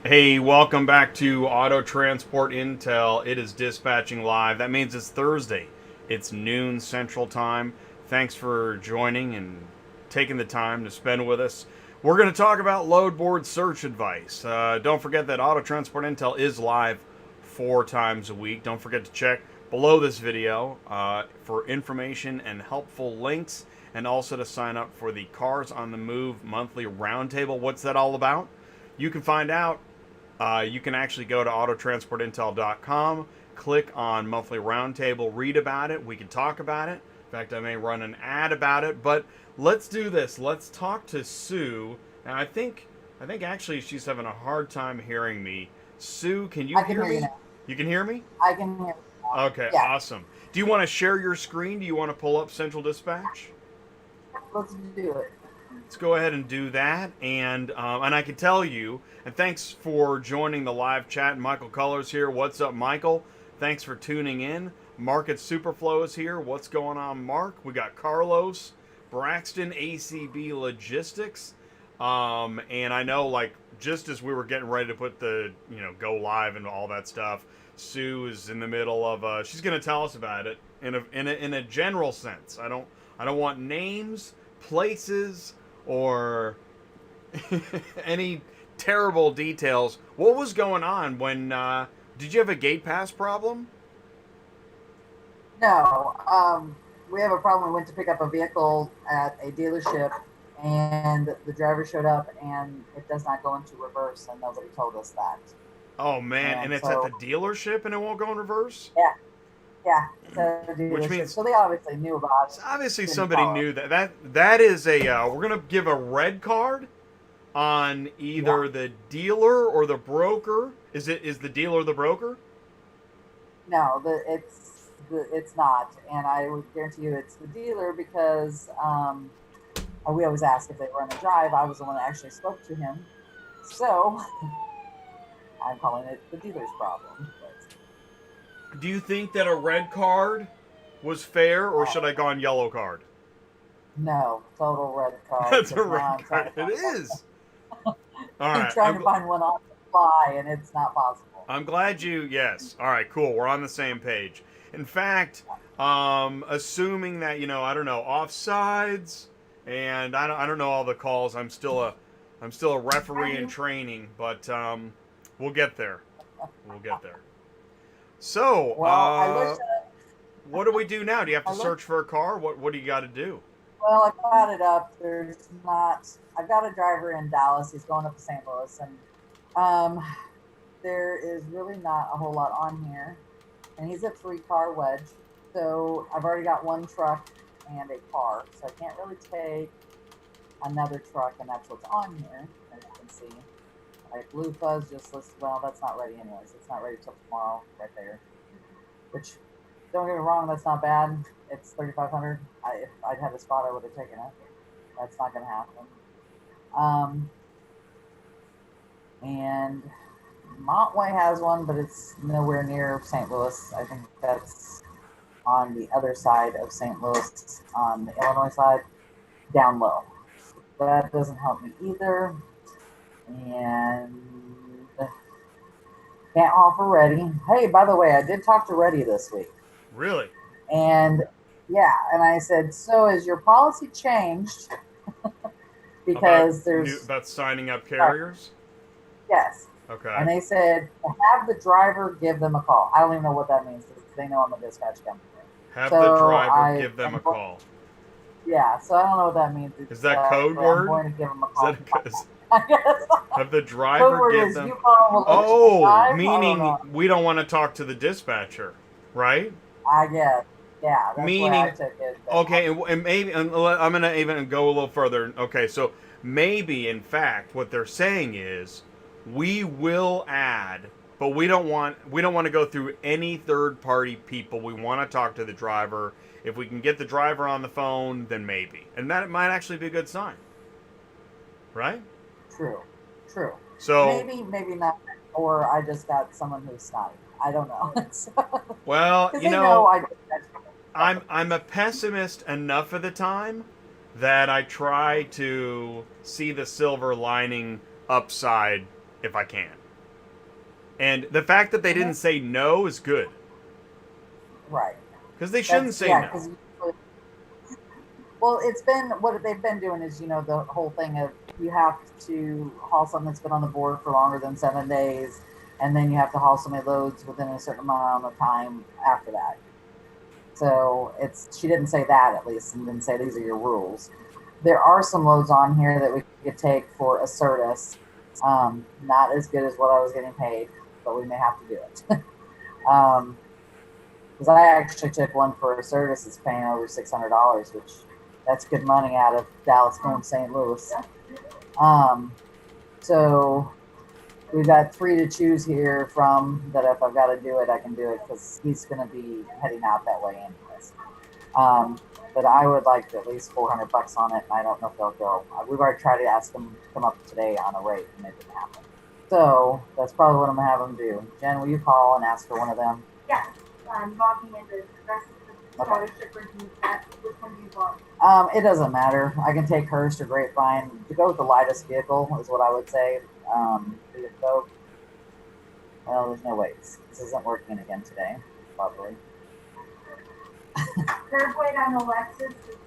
Hey, welcome back to Auto Transport Intel. It is dispatching live. That means it's Thursday. It's noon Central Time. Thanks for joining and taking the time to spend with us. We're going to talk about load board search advice. Don't forget that Auto Transport Intel is live 4 times a week. Don't forget to check below this video for information and helpful links, and also to sign up for the Cars on the Move monthly roundtable. What's that all about? You can find out. You can actually go to autotransportintel.com, click on monthly roundtable, read about it. We can talk about it. In fact, I may run an ad about it. But let's do this. Let's talk to Sue. And I think actually she's having a hard time hearing me. Sue, can you hear me? You can hear me? I can hear you. Okay, Yeah. awesome. Do you want to share your screen? Do you want to pull up Central Dispatch? Let's do it. Let's go ahead and do that, and I can tell you, and thanks for joining the live chat. Michael Cullers here. What's up, Michael? Thanks for tuning in. Market Superflow is here. What's going on, Mark? We got Carlos, Braxton, ACV Logistics, and I know, like, just as we were getting ready to put the, go live and all that stuff, Sue is in the middle of. She's going to tell us about it in a general sense. I don't want names, places, or any terrible details. What was going on when did you have a gate pass problem? No, we have a problem. We went to pick up a vehicle at a dealership, and the driver showed up, and it does not go into reverse, and nobody told us that. Oh man, and it's so, at the dealership and it won't go in reverse? Yeah, Which means, so they obviously knew about it. obviously somebody knew that is a we're gonna give a red card on either the dealer or the broker. Is the dealer the broker? No, it's not, and I would guarantee you it's the dealer because we always ask if they run a drive. I was the one that actually spoke to him, so I'm calling it the dealer's problem. Do you think that a red card was fair, or should I go on yellow card? No, total red card. That's a red card. It is. All right. I'm trying to find one on the fly, and it's not possible. I'm glad you. Yes. All right. Cool. We're on the same page. In fact, assuming that I don't know, offsides, and I don't know all the calls. I'm still a referee in training, but we'll get there. We'll get there. So, what do we do now? Do you have to search for a car? What do you got to do? Well, I got it up. I've got a driver in Dallas. He's going up to St. Louis, and there is really not a whole lot on here. And he's a 3-car wedge. So I've already got one truck and a car. So I can't really take another truck, and that's what's on here, as you can see. Like Blue Fuzz just listed, well, that's not ready anyways. It's not ready till tomorrow, right there. Which, don't get me wrong, that's not bad. It's 3,500. If I'd had a spot, I would have taken it. That's not going to happen. And Montway has one, but it's nowhere near St. Louis. I think that's on the other side of St. Louis, on the Illinois side, down low. That doesn't help me either. And can't offer Reddy. Hey, by the way, I did talk to Reddy this week. Really? And yeah, and I said, so has your policy changed? Because about signing up carriers? Yes. Okay. And they said, have the driver give them a call. I don't even know what that means because they know I'm a dispatch company. Have the driver give them a call. Yeah, so I don't know what that means. Is that code word? I'm going to give them a call. I guess. Have the driver give them. Meaning we don't want to talk to the dispatcher, right? I guess. Yeah. That's meaning. I took it, okay, and maybe I'm gonna even go a little further. Okay, so maybe in fact what they're saying is we will add, but we don't want to go through any third-party people. We want to talk to the driver. If we can get the driver on the phone, then maybe, and that might actually be a good sign, right? True. So maybe not, or I just got someone who's snotty. I don't know. Well, I'm a pessimist enough of the time that I try to see the silver lining upside if I can. And the fact that they didn't say no is good. Right. Because they shouldn't say yeah, no. because well, it's been what they've been doing is the whole thing of you have to haul something that's been on the board for longer than 7 days, and then you have to haul so many loads within a certain amount of time after that. So she didn't say that at least, and didn't say these are your rules. There are some loads on here that we could take for a Certus. Not as good as what I was getting paid, but we may have to do it. Because I actually took one for a Certus that's paying over $600, which that's good money out of Dallas going to St. Louis. So we've got 3 to choose here from that. If I've got to do it, I can do it because he's going to be heading out that way anyways. But I would like at least $400 on it, and I don't know if they'll go. We've already tried to ask them to come up today on a rate, and it didn't happen. So that's probably what I'm gonna have them do. Jen, will you call and ask for one of them? Yeah, I'm walking into the rest of the scholarship needs that. Which one do you want? It doesn't matter. I can take Hearst or Grapevine. To go with the lightest vehicle is what I would say. Well, there's no ways. This isn't working again today, probably. Curb weight on the Lexus is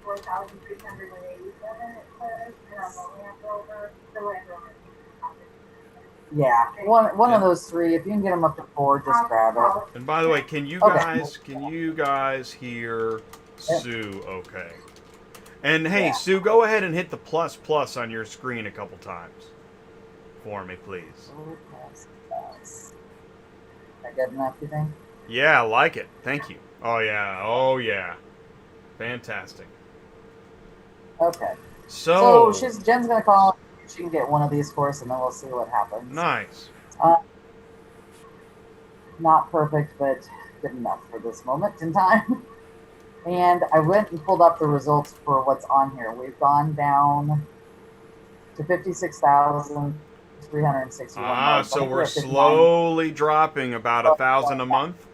4,387. It says, and on the Land Rover, Yeah, one of those 3. If you can get them up to 4, just grab it. And by the way, can you guys hear Sue? Okay. And hey, Sue, go ahead and hit the plus on your screen a couple times for me, please. Is that good enough, you think? Yeah, I like it. Thank you. Oh yeah. Fantastic. Okay. So Jen's gonna call. She can get one of these for us, and then we'll see what happens. Nice. Not perfect, but good enough for this moment in time. And I went and pulled up the results for what's on here. We've gone down to 56,361. So we're slowly dropping about 1,000 a month.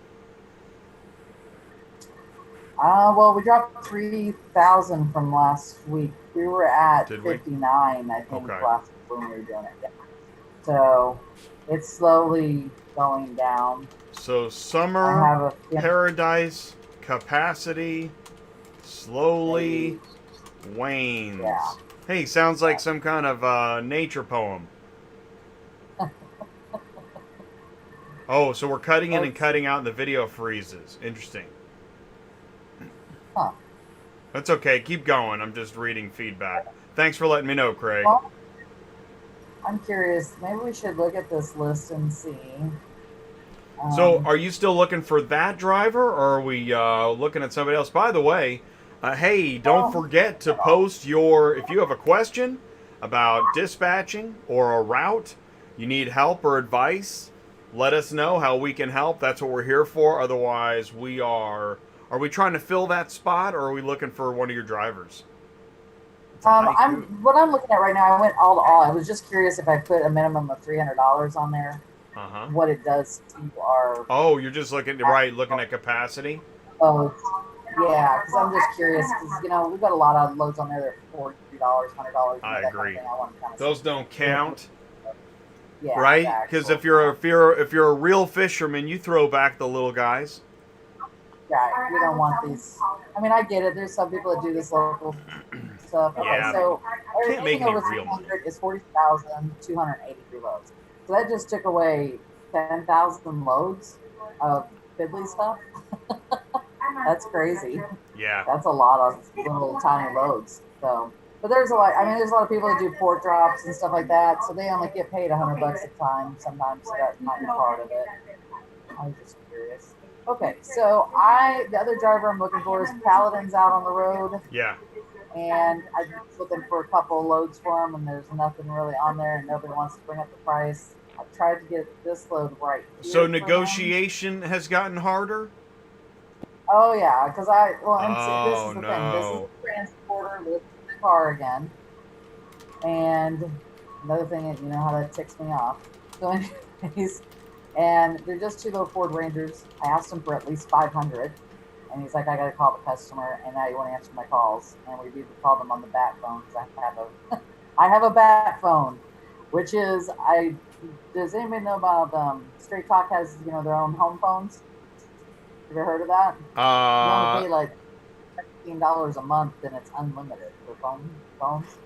Well, we dropped 3,000 from last week. We were at 59, I think, last week when we were doing it. Yeah. So it's slowly going down. So summer paradise capacity slowly wanes. Yeah. Hey, sounds like some kind of nature poem. Oh, so we're cutting in and cutting out, and the video freezes. Interesting. Huh. That's okay. Keep going. I'm just reading feedback. Thanks for letting me know, Craig. Well, I'm curious. Maybe we should look at this list and see. So, are you still looking for that driver, or are we looking at somebody else? By the way, hey, don't forget to post if you have a question about dispatching or a route, you need help or advice, let us know how we can help. That's what we're here for. Otherwise, are we trying to fill that spot, or are we looking for one of your drivers? What I'm looking at right now, I went all to all. I was just curious if I put a minimum of $300 on there, what it does to our... Oh, you're just looking at capacity? Oh, yeah, because I'm just curious, because, we've got a lot of loads on there that are $40, $100. I agree. Those don't count. Yeah, right? Because if you're a real fisherman, you throw back the little guys. Right, we don't want these. I mean, I get it. There's some people that do this local stuff. Okay, Yeah. so Can't everything over 300 is 40,283 loads. So that just took away 10,000 loads of fiddly stuff. That's crazy. Yeah. That's a lot of little tiny loads. So, but there's a lot. I mean, there's a lot of people that do port drops and stuff like that. So they only get paid $100 a time sometimes. So that might be part of it. I was just curious. Okay, so the other driver I'm looking for is Paladin's out on the road. Yeah. And I'm looking for a couple loads for him, and there's nothing really on there, and nobody wants to bring up the price. I've tried to get this load right. So negotiation has gotten harder? Oh, yeah, because this is the thing. This is a transporter with the car again. And another thing, you know how that ticks me off. So anyways, and they're just 2 little Ford Rangers. I asked him for at least 500, and he's like, I got to call the customer, and now you want to answer my calls. And we called them on the bat phone because I have a bat phone, which is, I Does anybody know about Straight Talk has their own home phones? Have you ever heard of that? You only Uh, pay like $15 a month, and it's unlimited for phones.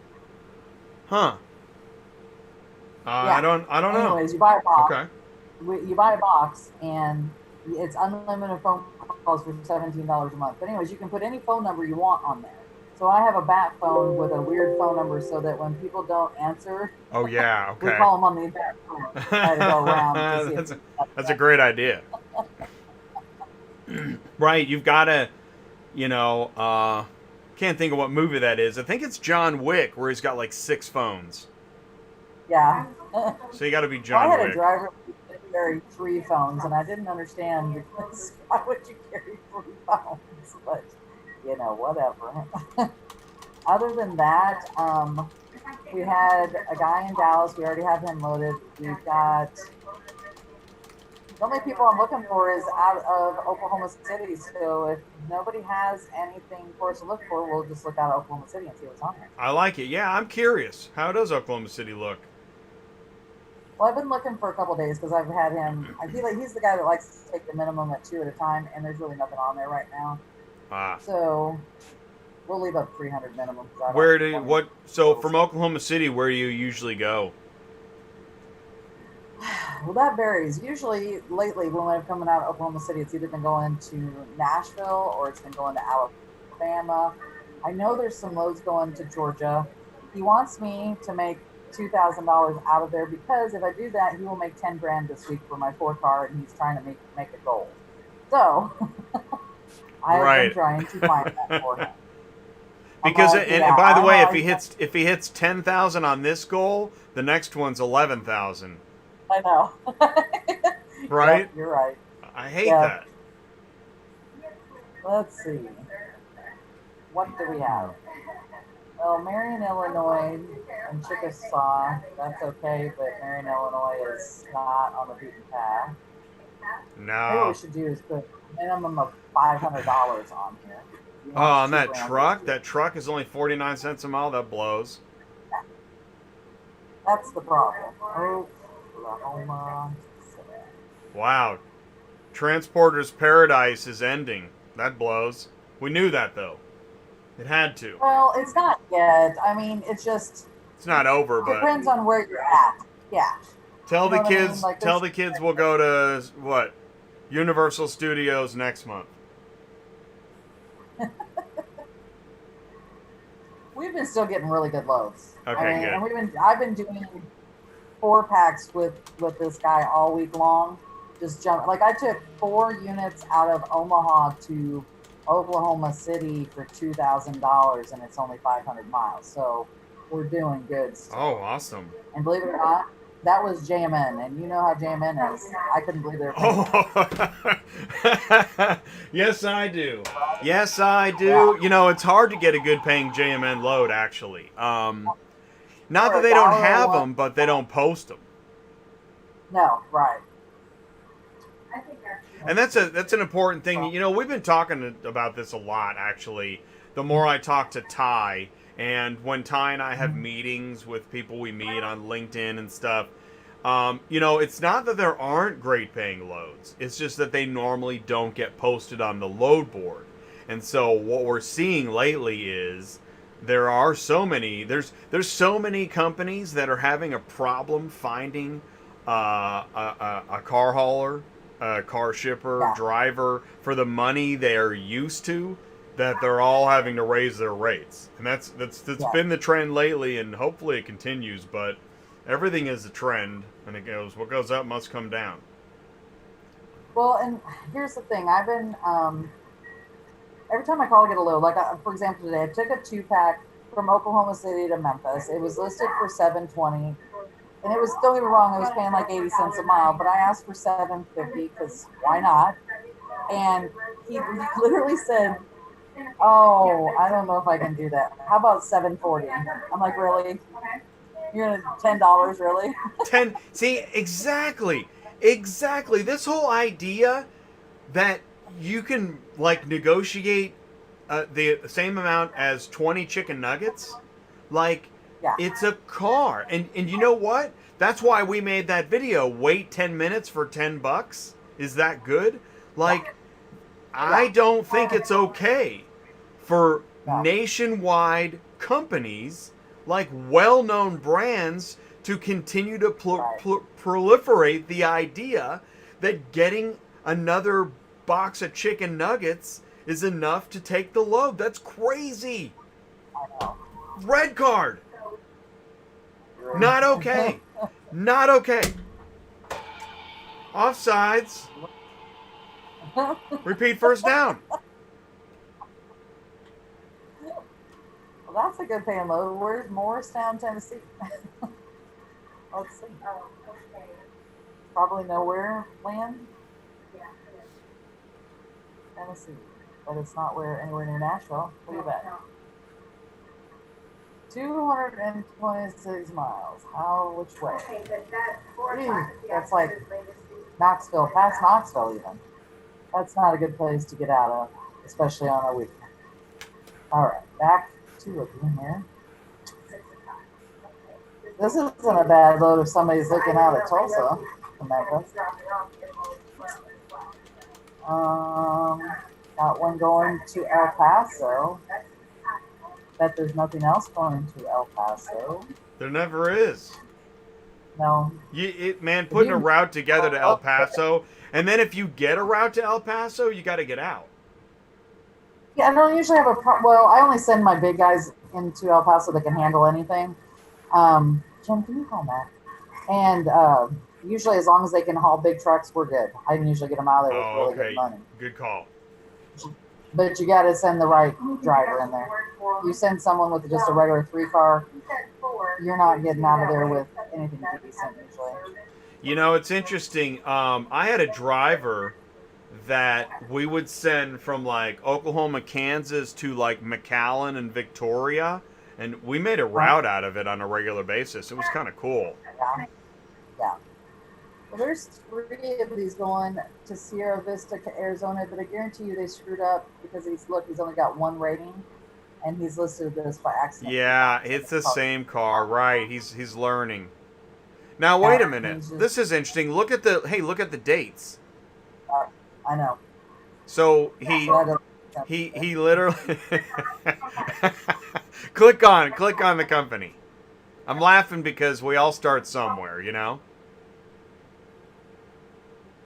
huh. Yeah. I don't know. Anyways, you buy a box. Okay. You buy a box, and it's unlimited phone calls for $17 a month. But anyways, you can put any phone number you want on there. So I have a bat phone with a weird phone number, so that when people don't answer, Oh yeah. we Okay. call them on the bat phone. Try to go around to see if That's a great idea. Right. You've got to, you know, can't think of what movie that is. I think it's John Wick, where he's got like 6 phones. yeah. So you got to be I John had a Wick. driver who carried 3 phones, and I didn't understand because why would you carry 3 phones? But whatever. Other than that, we had a guy in Dallas. We already have him loaded. We've got the only people I'm looking for is out of Oklahoma City. So if nobody has anything for us to look for, we'll just look out of Oklahoma City and see what's on there. I like it. Yeah, I'm curious. How does Oklahoma City look? Well, I've been looking for a couple days because I've had him. I feel like he's the guy that likes to take the minimum at 2 at a time, and there's really nothing on there right now. Ah. So we'll leave up 300 minimum. Where do what? So from Oklahoma City, where do you usually go? Well, that varies. Usually, lately, when I'm coming out of Oklahoma City, it's either been going to Nashville or it's been going to Alabama. I know there's some loads going to Georgia. He wants me to make $2,000 out of there because if I do that, he will make 10 grand this week for my 4 car, and he's trying to make a goal. So I've been trying to find that for him. Because and by the way, if he hits 10,000 on this goal, the next one's 11,000. I know. Right? Yep, you're right. I hate that. Let's see. What do we have? Well, Marion, Illinois, and Chickasaw. That's okay, but Marion, Illinois is not on the beaten path. Maybe what we should do is put a minimum of $500 on here. Oh, on that truck? That truck is only 49 cents a mile? That blows. That's the problem. Oklahoma. Wow. Transporter's Paradise is ending. That blows. We knew that, though. It had to. Well, it's not yet. I mean, it's just... It's not over, but... Depends on where you're at. Yeah. Tell the kids, like tell the kids we'll go to, what? Universal Studios next month. We've been still getting really good loads. Okay, good. And I've been doing 4 packs with this guy all week long. Just jump. Like I took 4 units out of Omaha to Oklahoma City for $2,000, and it's only 500 miles. So we're doing good still. Oh, awesome. And believe it or not, that was JMN, and you know how JMN is. I couldn't believe they were paying. Oh, yes, I do. Yes, I do. Yeah. You know, it's hard to get a good paying JMN load, actually. Not that they don't have them, but they don't post them. No, right. And that's an important thing. You know, we've been talking about this a lot, actually. The more I talk to Ty, and when Ty and I have meetings with people we meet on LinkedIn and stuff, you know, it's not that there aren't great paying loads. It's just that they normally don't get posted on the load board. And so what we're seeing lately is there are so many, there's so many companies that are having a problem finding a car hauler, a car shipper, driver for the money they're used to, that they're all having to raise their rates. And that's been the trend lately, and hopefully it continues, but everything is a trend, and it goes, what goes up must come down. Well, and here's the thing. I've been, every time I call to get a load, like for example today, I took a 2-pack from Oklahoma City to Memphis. It was listed for $720, and it was, don't get me wrong, I was paying like 80 cents a mile, but I asked for $750 because why not? And he literally said, oh, I don't know if I can do that. How about $740? I'm like, really? You're gonna $10, really? 10. See, exactly. This whole idea that you can like negotiate the same amount as 20 chicken nuggets, like Yeah. It's a car. And you know what? That's why we made that video. Wait 10 minutes for $10. Is that good? Like, I don't think it's okay for No. nationwide companies, like well-known brands, to continue to proliferate the idea that getting another box of chicken nuggets is enough to take the load. That's crazy. Red card. Not okay. Not okay. Offsides. Repeat first down. Well, that's a good paying load. Where's Morristown, Tennessee? Let's see. Oh, okay. Probably nowhere land, Yeah. Tennessee. But it's not anywhere near Nashville. What do you bet? 226 miles. Which way? Okay, but that That's like Knoxville, past Knoxville even. That's not a good place to get out of, especially on a weekend. All right, back to looking here. This isn't a bad load if somebody's looking out at Tulsa from Memphis. Got one going to El Paso. Bet there's nothing else going to El Paso. There never is. No. Man, putting a route together to El Paso, and then if you get a route to El Paso, you got to get out. Yeah, I don't usually have well, I only send my big guys into El Paso that can handle anything. Jim, can you call back? And usually, as long as they can haul big trucks, we're good. I can usually get them out of there with really good money. Good call. But you got to send the right driver in there. You send someone with just a regular 3-car, you're not getting out of there with anything decent usually. You know, it's interesting. I had a driver that we would send from like Oklahoma, Kansas to like McAllen and Victoria, and we made a route out of it on a regular basis. It was kind of cool. Yeah. Yeah. Well, there's 3 of these going to Sierra Vista, Arizona, but I guarantee you they screwed up because he's only got 1 rating, and he's listed this by accident. Yeah, it's the same car, right? He's learning. Now wait a minute. This is interesting. Look at the dates. I know. So he literally click on the company. I'm laughing because we all start somewhere, you know.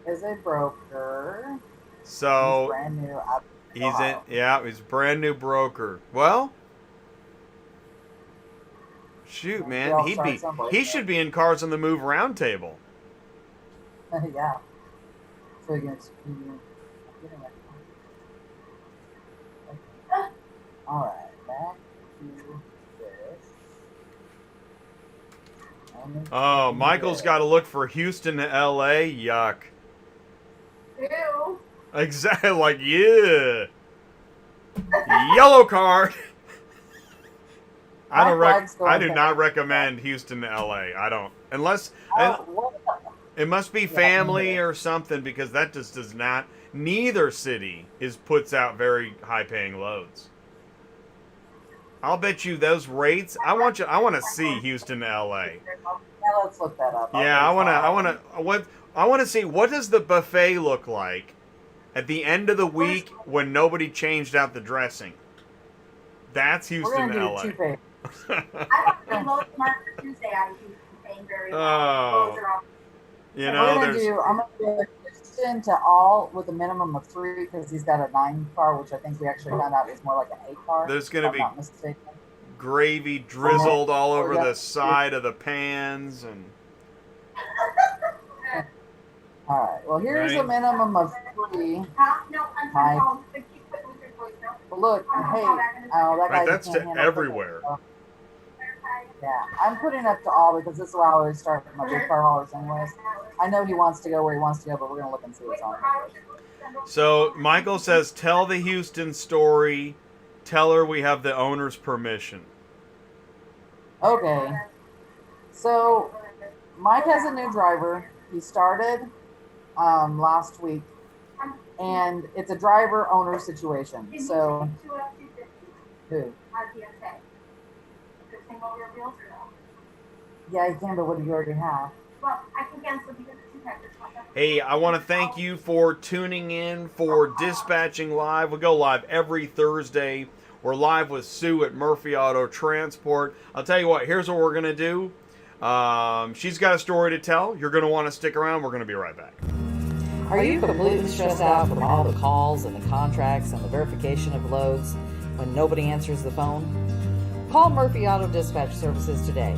Is a broker. So he's brand new. He's a brand new broker. Well, shoot, man, he should be in Cars on the Move roundtable. Yeah. So you can. All right, back to this. Oh, Michael's got to look for Houston to L.A. Yuck. Ew. Exactly, like, yeah. Yellow card. I do not recommend Houston to LA. I don't. Unless it must be family or something, because that just does not. Neither city puts out very high paying loads. I'll bet you those rates. I want to see Houston to LA. Yeah, let's look that up. Yeah, I want to see what does the buffet look like at the end of the week when nobody changed out the dressing. That's Houston to LA. I don't know most months for Tuesday out of Houston paying very well. You know, I'm gonna do Houston to all with a minimum of 3 because he's got a 9-car, which I think we actually found out is more like an 8-car. There's gonna be gravy drizzled all over the side of the pans and. All right. Well, here's a minimum of 3. No, I'm home. Well, look, hey, that guy. That's to everywhere. Yeah, I'm putting up to all because this is why I always start with my big car haulers anyways. I know he wants to go where he wants to go, but we're going to look and see what's on it. So Michael says, tell the Houston story. Tell her we have the owner's permission. Okay. So Mike has a new driver. He started last week, and it's a driver-owner situation. So who? single rear wheels or no? Yeah, you can, but what do you already have? Well, I can cancel because it's two packers. Hey, I want to thank you for tuning in for Dispatching Live. We go live every Thursday. We're live with Sue at Murphy Auto Transport. I'll tell you what, here's what we're going to do. She's got a story to tell. You're going to want to stick around. We're going to be right back. Are you completely stressed out from all the calls and the contracts and the verification of loads when nobody answers the phone? Call Murphy Auto Dispatch Services today.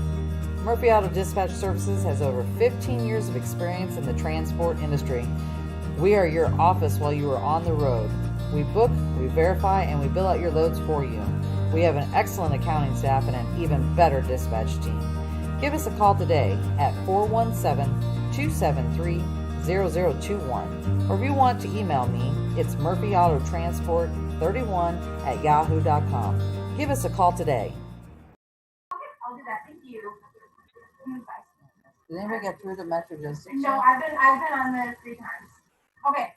Murphy Auto Dispatch Services has over 15 years of experience in the transport industry. We are your office while you are on the road. We book, we verify, and we bill out your loads for you. We have an excellent accounting staff and an even better dispatch team. Give us a call today at 417-273-0021. Or if you want to email me, it's murphyautotransport31@yahoo.com. Give us a call today. I'll do that. Thank you. Bye. Did anybody get through the messages? No, I've been on there 3 times. Okay,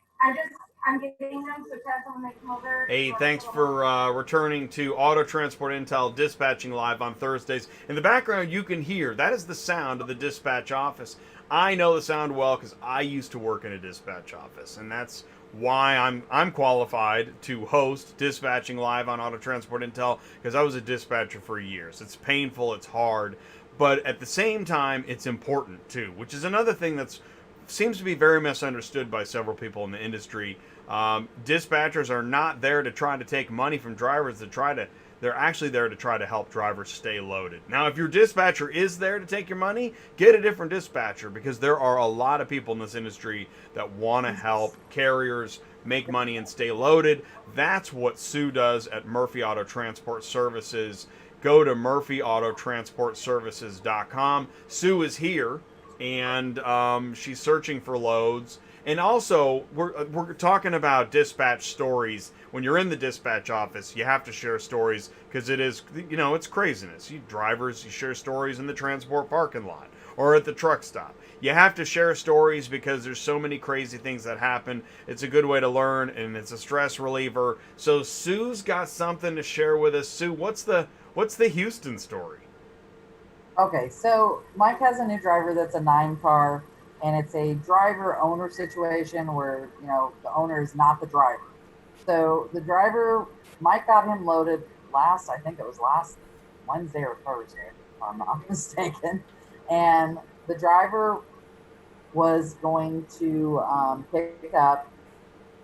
I'm getting them, so tell someone they come over. Hey, thanks for returning to Auto Transport Intel Dispatching Live on Thursdays. In the background, you can hear, that is the sound of the dispatch office. I know the sound well because I used to work in a dispatch office, and that's why I'm qualified to host Dispatching Live on Auto Transport Intel, because I was a dispatcher for years. It's painful, it's hard, but at the same time, it's important too, which is another thing that's seems to be very misunderstood by several people in the industry. Dispatchers are not there to try to take money from drivers. They're actually there to try to help drivers stay loaded. Now, if your dispatcher is there to take your money, get a different dispatcher, because there are a lot of people in this industry that want to help carriers make money and stay loaded. That's what Sue does at Murphy Auto Transport Services. Go to murphyautotransportservices.com. Sue is here, and she's searching for loads. And also, we're talking about dispatch stories. When you're in the dispatch office, you have to share stories, because it is, it's craziness. You drivers, you share stories in the transport parking lot or at the truck stop. You have to share stories because there's so many crazy things that happen. It's a good way to learn, and it's a stress reliever. So Sue's got something to share with us. Sue, what's the Houston story? Okay, so Mike has a new driver that's a 9-car, and it's a driver-owner situation where, the owner is not the driver. So the driver, Mike got him loaded I think it was last Wednesday or Thursday, if I'm not mistaken. And the driver was going to pick up.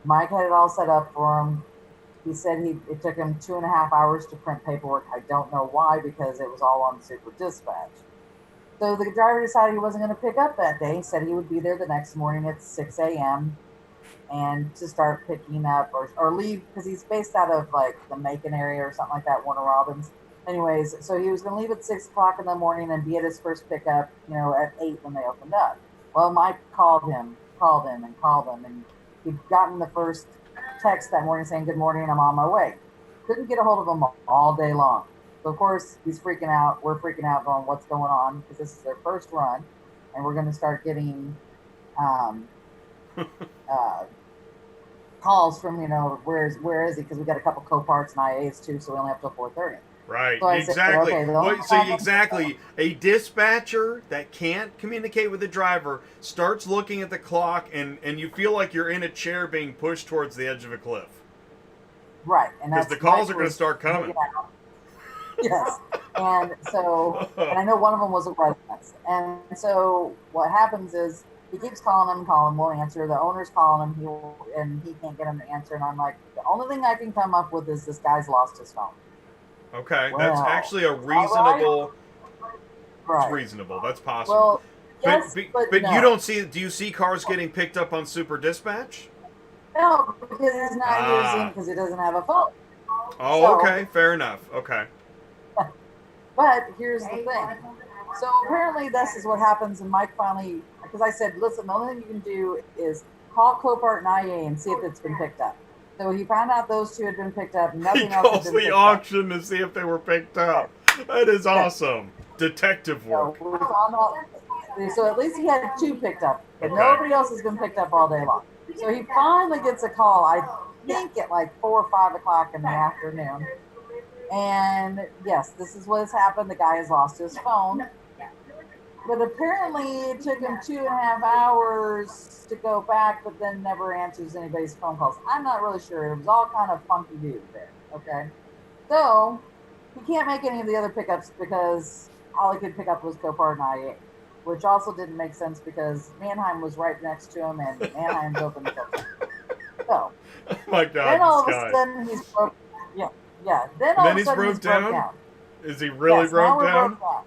Mike had it all set up for him. He said it took him 2.5 hours to print paperwork. I don't know why, because it was all on Super Dispatch. So the driver decided he wasn't going to pick up that day. He said he would be there the next morning at 6 a.m. and to start picking up or leave, because he's based out of like the Macon area or something like that, Warner Robins. Anyways, so he was going to leave at 6 o'clock in the morning and be at his first pickup, at 8 when they opened up. Well, Mike called him, and he'd gotten the first text that morning saying, "Good morning, I'm on my way." Couldn't get a hold of him all day long. So of course he's freaking out. We're freaking out, going, "What's going on?" Because this is their first run, and we're going to start getting calls from where is he? Because we got a couple co-parts and IAs too, so we only have till 4:30. Right, So exactly. Said, okay, a dispatcher that can't communicate with the driver starts looking at the clock, and you feel like you're in a chair being pushed towards the edge of a cliff. Right, and because the calls are going to start coming. Yes, and so, and I know one of them was a resident, and so what happens is he keeps calling him, won't answer. The owner's calling him, and he can't get him to answer. And I'm like, the only thing I can come up with is this guy's lost his phone. Okay, well, that's actually a reasonable. Right. It's reasonable. That's possible. Well, yes, but no. you don't see. Do you see cars getting picked up on Super Dispatch? No, because he's not using, because he doesn't have a phone. Oh, so, okay, fair enough. Okay. But here's the thing. So apparently this is what happens, and Mike finally, because I said, listen, the only thing you can do is call Copart and IA and see if it's been picked up. So he found out those two had been picked up. Nothing else had been picked the auction to see if they were picked up. That is awesome. Detective work. So at least he had 2 picked up, but Okay. nobody else has been picked up all day long. So he finally gets a call, I think at like 4 or 5 o'clock in the afternoon. And yes, this is what has happened. The guy has lost his phone. But apparently it took him 2.5 hours to go back, but then never answers anybody's phone calls. I'm not really sure. It was all kind of funky dude there. Okay. So he can't make any of the other pickups because all he could pick up was Copart and IA, which also didn't make sense because Mannheim was right next to him and Mannheim's open until 10. So Oh my God, then all of this a guy. sudden he's broke. Yeah, yeah. Then all of a sudden he's broke down. Is he really Yes, now broke we're down? broke down.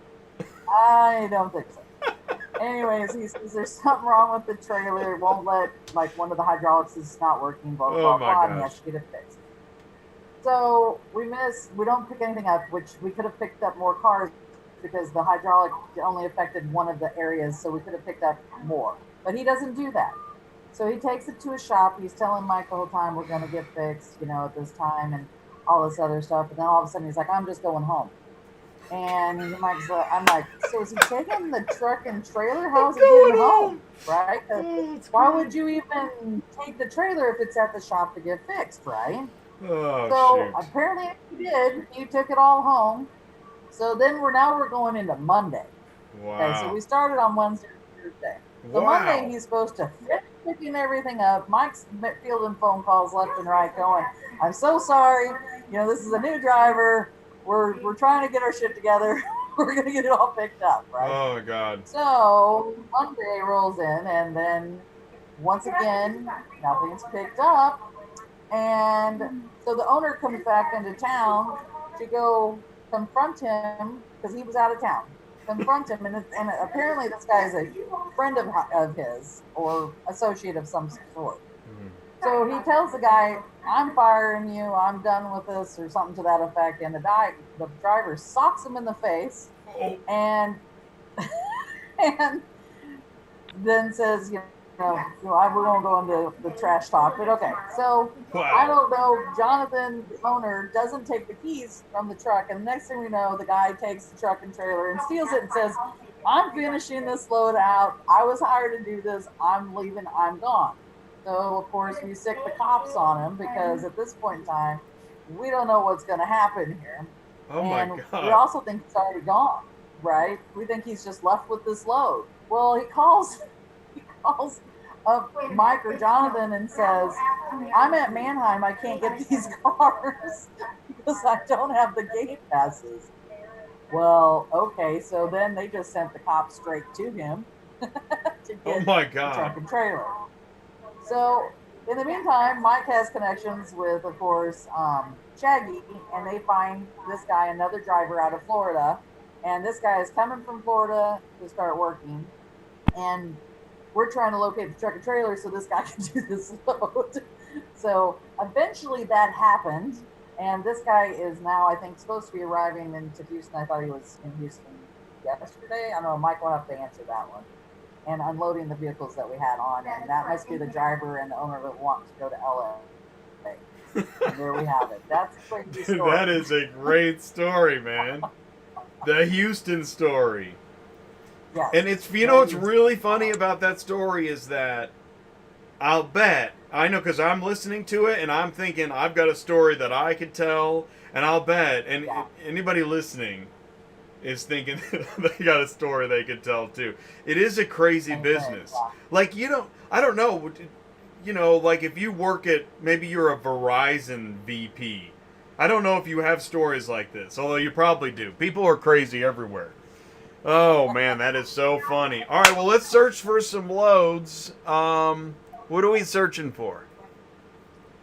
I don't think so. Anyways, he says there's something wrong with the trailer. It won't let, like, one of the hydraulics is not working, blah, blah, Oh blah, my blah, and he gosh. has to get it fixed. So we don't pick anything up, which we could have picked up more cars because the hydraulic only affected one of the areas, so we could have picked up more. But he doesn't do that. So he takes it to a shop. He's telling Mike the whole time we're going to get fixed, at this time and all this other stuff. And then all of a sudden he's like, I'm just going home. And I'm like, so is he taking the truck and trailer? How's he getting home? Right? Why would you even take the trailer if it's at the shop to get fixed, right? Oh, So shoot. apparently he did. He took it all home. So then we're going into Monday. Wow. Okay, so we started on Wednesday and Thursday. So Wow. Monday he's supposed to finish picking everything up. Mike's fielding phone calls left and right going, I'm so sorry. This is a new driver. We're trying to get our shit together. We're going to get it all picked up, right? Oh, my God. So Monday rolls in, and then once again, nothing's picked up. And so the owner comes back into town to go confront him because he was out of town. Confront him, and apparently this guy is a friend of his or associate of some sort. So he tells the guy, I'm firing you, I'm done with this, or something to that effect. And the driver socks him in the face and and then says, we won't go into the trash talk, but okay. So Wow. I don't know, Jonathan, the owner, doesn't take the keys from the truck. And the next thing we know, the guy takes the truck and trailer and steals it and says, I'm finishing this load out. I was hired to do this. I'm leaving. I'm gone. So, of course, we sick the cops on him because at this point in time, we don't know what's going to happen here. Oh, my God. We also think he's already gone, right? We think he's just left with this load. Well, he calls up Mike or Jonathan and says, I'm at Mannheim. I can't get these cars because I don't have the gate passes. Well, okay. So then they just sent the cops straight to him to get my the God. truck and trailer. So in the meantime, Mike has connections with, of course, Shaggy, and they find this guy, another driver out of Florida. And this guy is coming from Florida to start working. And we're trying to locate the truck and trailer so this guy can do this load. So eventually that happened. And this guy is now, I think, supposed to be arriving into Houston. I thought he was in Houston yesterday. I don't know. Mike will have to answer that one. And unloading the vehicles that we had on. And that must be the driver and the owner that want to go to LA. And there we have it. That's a crazy story. That is a great story, man. The Houston story. Yes. And it's, what's really funny about that story is that I'll bet, I know because I'm listening to it and I'm thinking I've got a story that I could tell, and I'll bet, and anybody listening is thinking they got a story they could tell too. It is a crazy business. Like, I don't know, like if you work at, maybe you're a Verizon VP. I don't know if you have stories like this, although you probably do. People are crazy everywhere. Oh, man, that is so funny. All right, well, let's search for some loads. What are we searching for?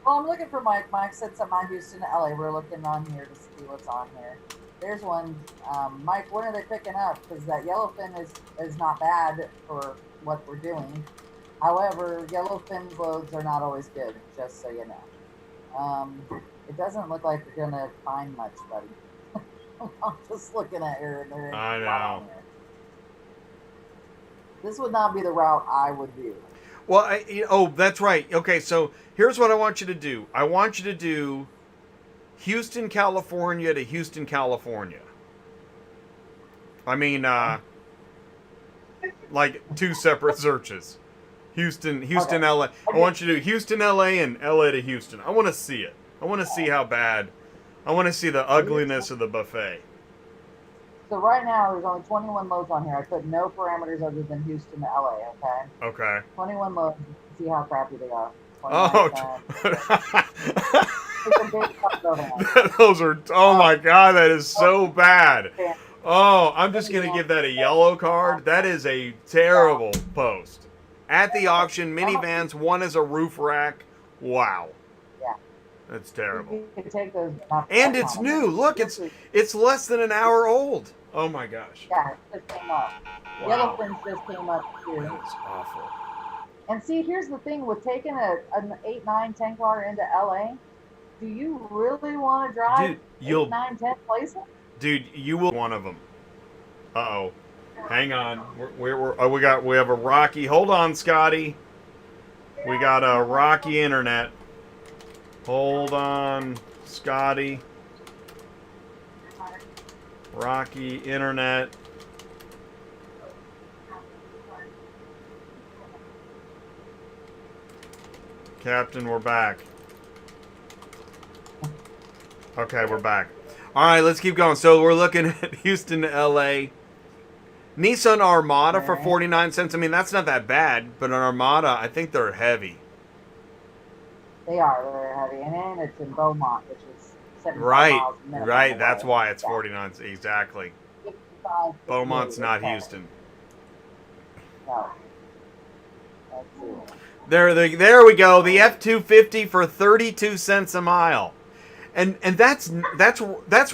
Well, I'm looking for Mike. Mike said something on Houston to LA. We're looking on here to see what's on here. There's one. Mike, when are they picking up? Because that yellowfin is not bad for what we're doing. However, yellowfin loads are not always good, just so you know. It doesn't look like you're going to find much, buddy. I'm just looking at here and there. I know. This would not be the route I would do. Well, that's right. Okay, so here's what I want you to do. I want you to do Houston, California to Houston, California. I mean, like 2 separate searches. Houston, okay. LA. I want you to do Houston, LA, and LA to Houston. I want to see it. I want to see how bad. I want to see the ugliness of the buffet. So right now there's only 21 loads on here. I put no parameters other than Houston to LA. Okay. Okay. 21 loads. See how crappy they are. Oh. 29 cents. It's a big cup of Those are. Oh my God, that is so bad. Oh, I'm just gonna give that a yellow card. That is a terrible post. At the auction, minivans, one is a roof rack. Wow. Yeah. That's terrible. You can take those. And it's new. Look, it's less than an hour old. Oh my gosh. Yeah, it just came up. Wow. Yellowfins just came up too. That is awful. And see, here's the thing with taking an 8, 9, 10 car into LA. Do you really want to drive Dude, you'll 8, 9, 10 places? Dude, you will one of them. Uh-oh. Hang on. We have a rocky. Hold on, Scotty. We got a rocky internet. Hold on, Scotty. Rocky internet. Captain, we're back. Okay, we're back. All right, let's keep going. So we're looking at Houston to LA. Nissan Armada for 49 cents. I mean, that's not that bad, but an Armada, I think they're heavy. They are. They're heavy. And then it's in Beaumont, which is 75 Right, miles minimum right. away. That's why it's Yeah. 49 cents. Exactly. 55, Beaumont's 58, not okay. Houston. No. Let's see. There we go. The F-250 for 32 cents a mile. And that's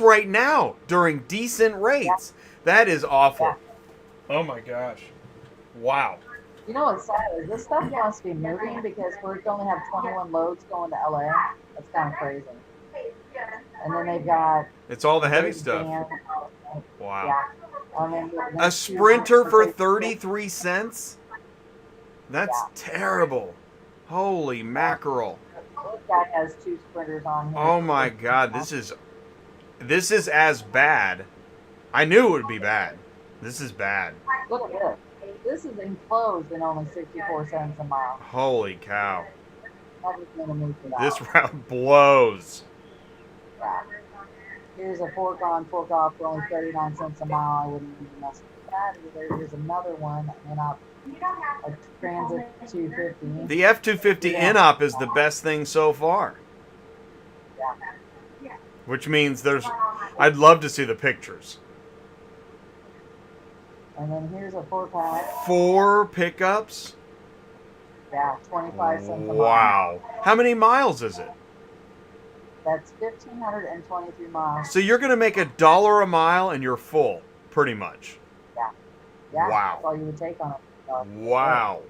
right now during decent rates. That is awful. Yeah. Oh my gosh. Wow. You know what's sad is this stuff must be moving because we only have 21 loads going to LA. That's kind of crazy. And then they've got It's all the heavy big stuff. van. Wow. Yeah. I mean, A Sprinter for 33 cents? That's terrible. Holy mackerel. This guy has 2 Sprinters on here. Oh my God, this is as bad. I knew it would be bad. This is bad. Look at this. This is enclosed in only 64 cents a mile. Holy cow. That was going to move it out. This route blows. Yeah. Here's a fork on, fork off for only 39 cents a mile. I wouldn't even mess with that either. Here's another one, and a Transit 250. The F-250 Inop is the best thing so far. Yeah. Which means I'd love to see the pictures. And then here's a 4-pack. 4 pickups? Yeah, 25 cents a mile. Wow. How many miles is it? That's 1,523 miles. So you're going to make $1 a mile and you're full, pretty much. Yeah, Wow. that's all you would take on it. Wow.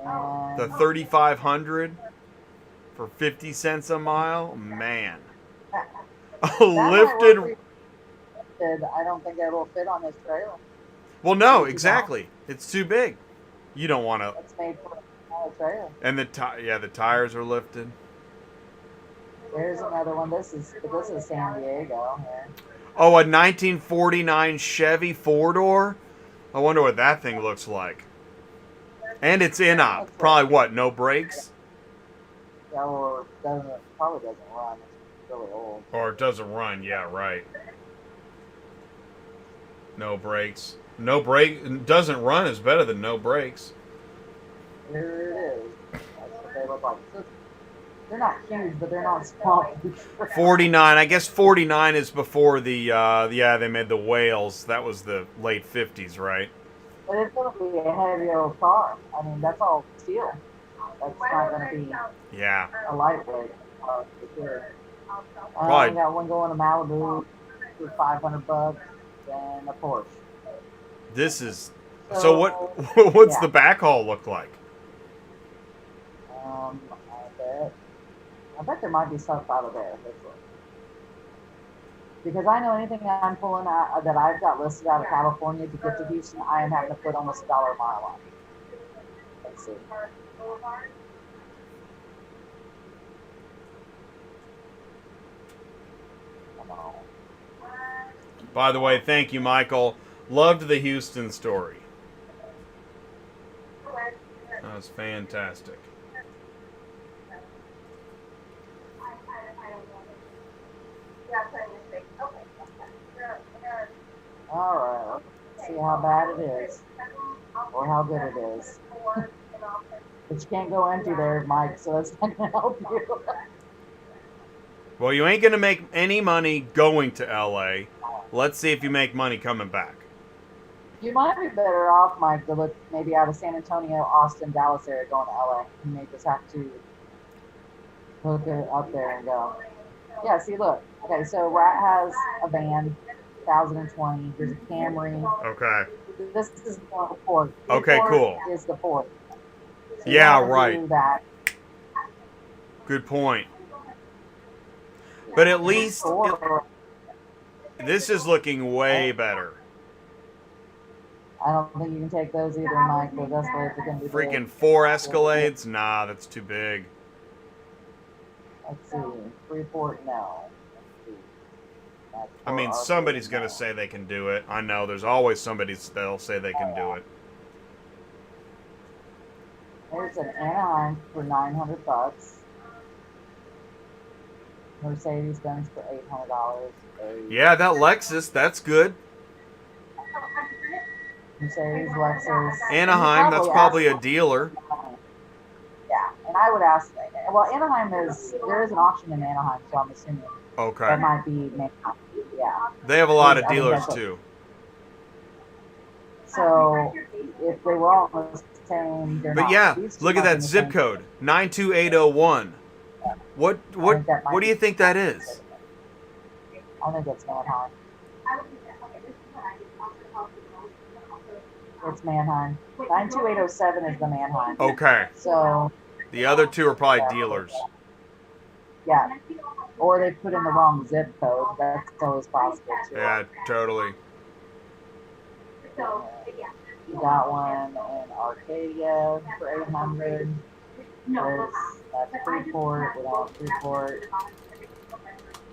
And The 3,500 for 50 cents a mile? Man. that Lifted. might work for you. I don't think it will fit on this trailer. Well, no, exactly. It's too big. You don't want to. It's made for a small trailer. And the tires are lifted. There's another one. This is San Diego here. Oh, a 1949 Chevy 4-door? I wonder what that thing looks like. And it's Inop. Probably what, no brakes? Yeah, or probably doesn't run. It's really old. Or it doesn't run, yeah, right. No brakes. No brake, doesn't run is better than no brakes. Here it is. That's what they look like. So they're not huge, but they're not small. 49, I guess 49 is before the, they made the whales. That was the late 50s, right? But it's going to be a heavy old car. I mean, that's all steel. That's not going to be Yeah. a lightweight car for sure. Right. We got one going to Malibu for $500 and a Porsche. This is, so what's yeah. the backhaul look like? I bet there might be stuff out of there. Because I know anything that I'm pulling out that I've got listed out of California to get to Houston, I am having to put almost $1 a mile on. Let's see. Come on. By the way, thank you, Michael. Loved the Houston story. That was fantastic. Yeah, put in your space. Okay. They're All right, let's see how bad it is or how good it is. But you can't go empty there, Mike, so that's not going to help you. Well, you ain't gonna make any money going to LA. Let's see if you make money coming back. You might be better off, Mike, to look maybe out of San Antonio, Austin, Dallas area going to LA. You may just have to look it up there and go. Yeah, see, look. Okay, so Rat has a van, 2020. There's a Camry. Okay. This is the Ford. Okay, Ford cool. is the Ford. So Yeah, you wanna right. do that. Good point. But at least this is looking way better. I don't think you can take those either, Mike. Those Escalades are going to be Freaking big. 4 Escalades? Nah, that's too big. Let's see. Freeport, no. That's I mean, for somebody's Arcade, gonna no. say they can do it. I know. There's always somebody that'll say they can do it. There's an Anaheim for $900. Mercedes-Benz for $800. Yeah, that Lexus, that's good. Mercedes, Lexus. Anaheim, that's probably a dealer. Yeah, and I would ask. Well, Anaheim there is an auction in Anaheim, so I'm assuming Okay. that might be Anaheim. Yeah. They have a lot of I think dealers that's what- too. So if they were all the same, they're But not. yeah, These two look at might be that the zip same. code, 92801. What do you think that is? I think it's Manheim. It's Manheim. 92807 is the Manheim. Okay. So The other two are probably dealers. yeah, or they put in the wrong zip code. That's always possible too. Yeah, totally. You got one in Arcadia for 800. That's Freeport. We don't want Freeport.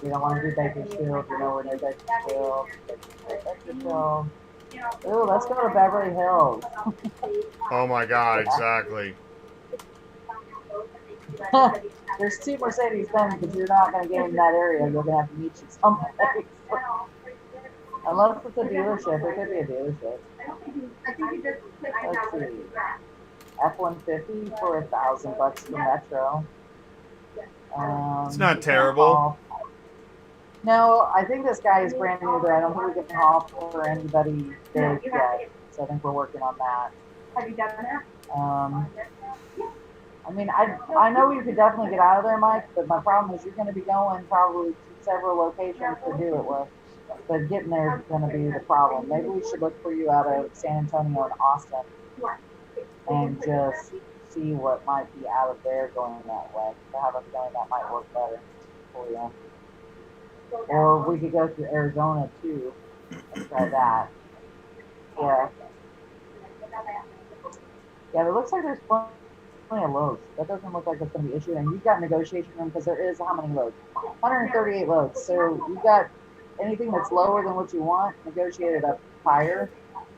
We don't want to do Bakersfield. You know, we're near Bakersfield. Bakersfield. Ooh, let's go to Beverly Hills. Oh my God, exactly. There's two Mercedes-Benz, but you're not going to get in that area. You're going to have to meet you someplace. Unless it's a dealership. It could be a dealership. Let's see. F-150 for $1,000 for Metro. It's not we terrible. can't haul. No, I think this guy is brand new there. I don't think we can haul for anybody big yet. So I think we're working on that. Have you done that? I mean, I know you could definitely get out of there, Mike, but my problem is you're going to be going probably to several locations to do it with. But getting there is going to be the problem. Maybe we should look for you out of San Antonio and Austin and just see what might be out of there going that way. I have a feeling that might work better for you. Or we could go to Arizona too and try that. Yeah. Yeah, it looks like there's plenty of loads. That doesn't look like it's going to be an issue. And you've got negotiation room because there is how many loads? 138 loads. So you've got anything that's lower than what you want, negotiate it up higher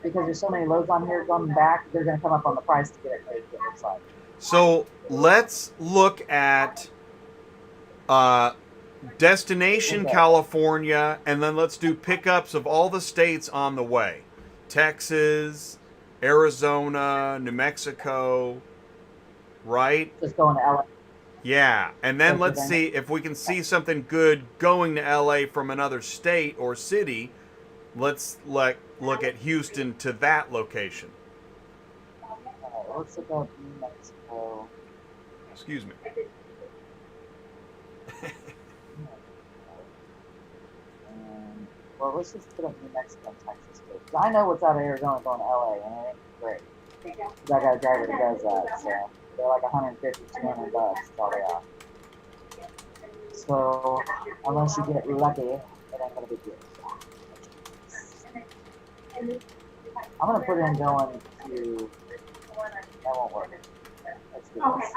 because there's so many loads on here coming back, they're going to come up on the price to get it paid, it looks like. So let's look at destination Okay. California, and then let's do pickups of all the states on the way. Texas, Arizona, New Mexico, right? Just going to LA. Yeah, and then let's Pennsylvania. see if we can see something good going to LA from another state or city. Let's look at Houston to that location. Let's look up New Mexico. Excuse me. Well, let's just put up New Mexico and Texas too. 'Cause I know what's out of Arizona going to LA, and it ain't great. 'Cause I got a driver that does that, so they're like 150, 200 bucks. That's all they are. So unless you get lucky, it ain't gonna be good. I'm gonna put in going to. That won't work. Let's do this.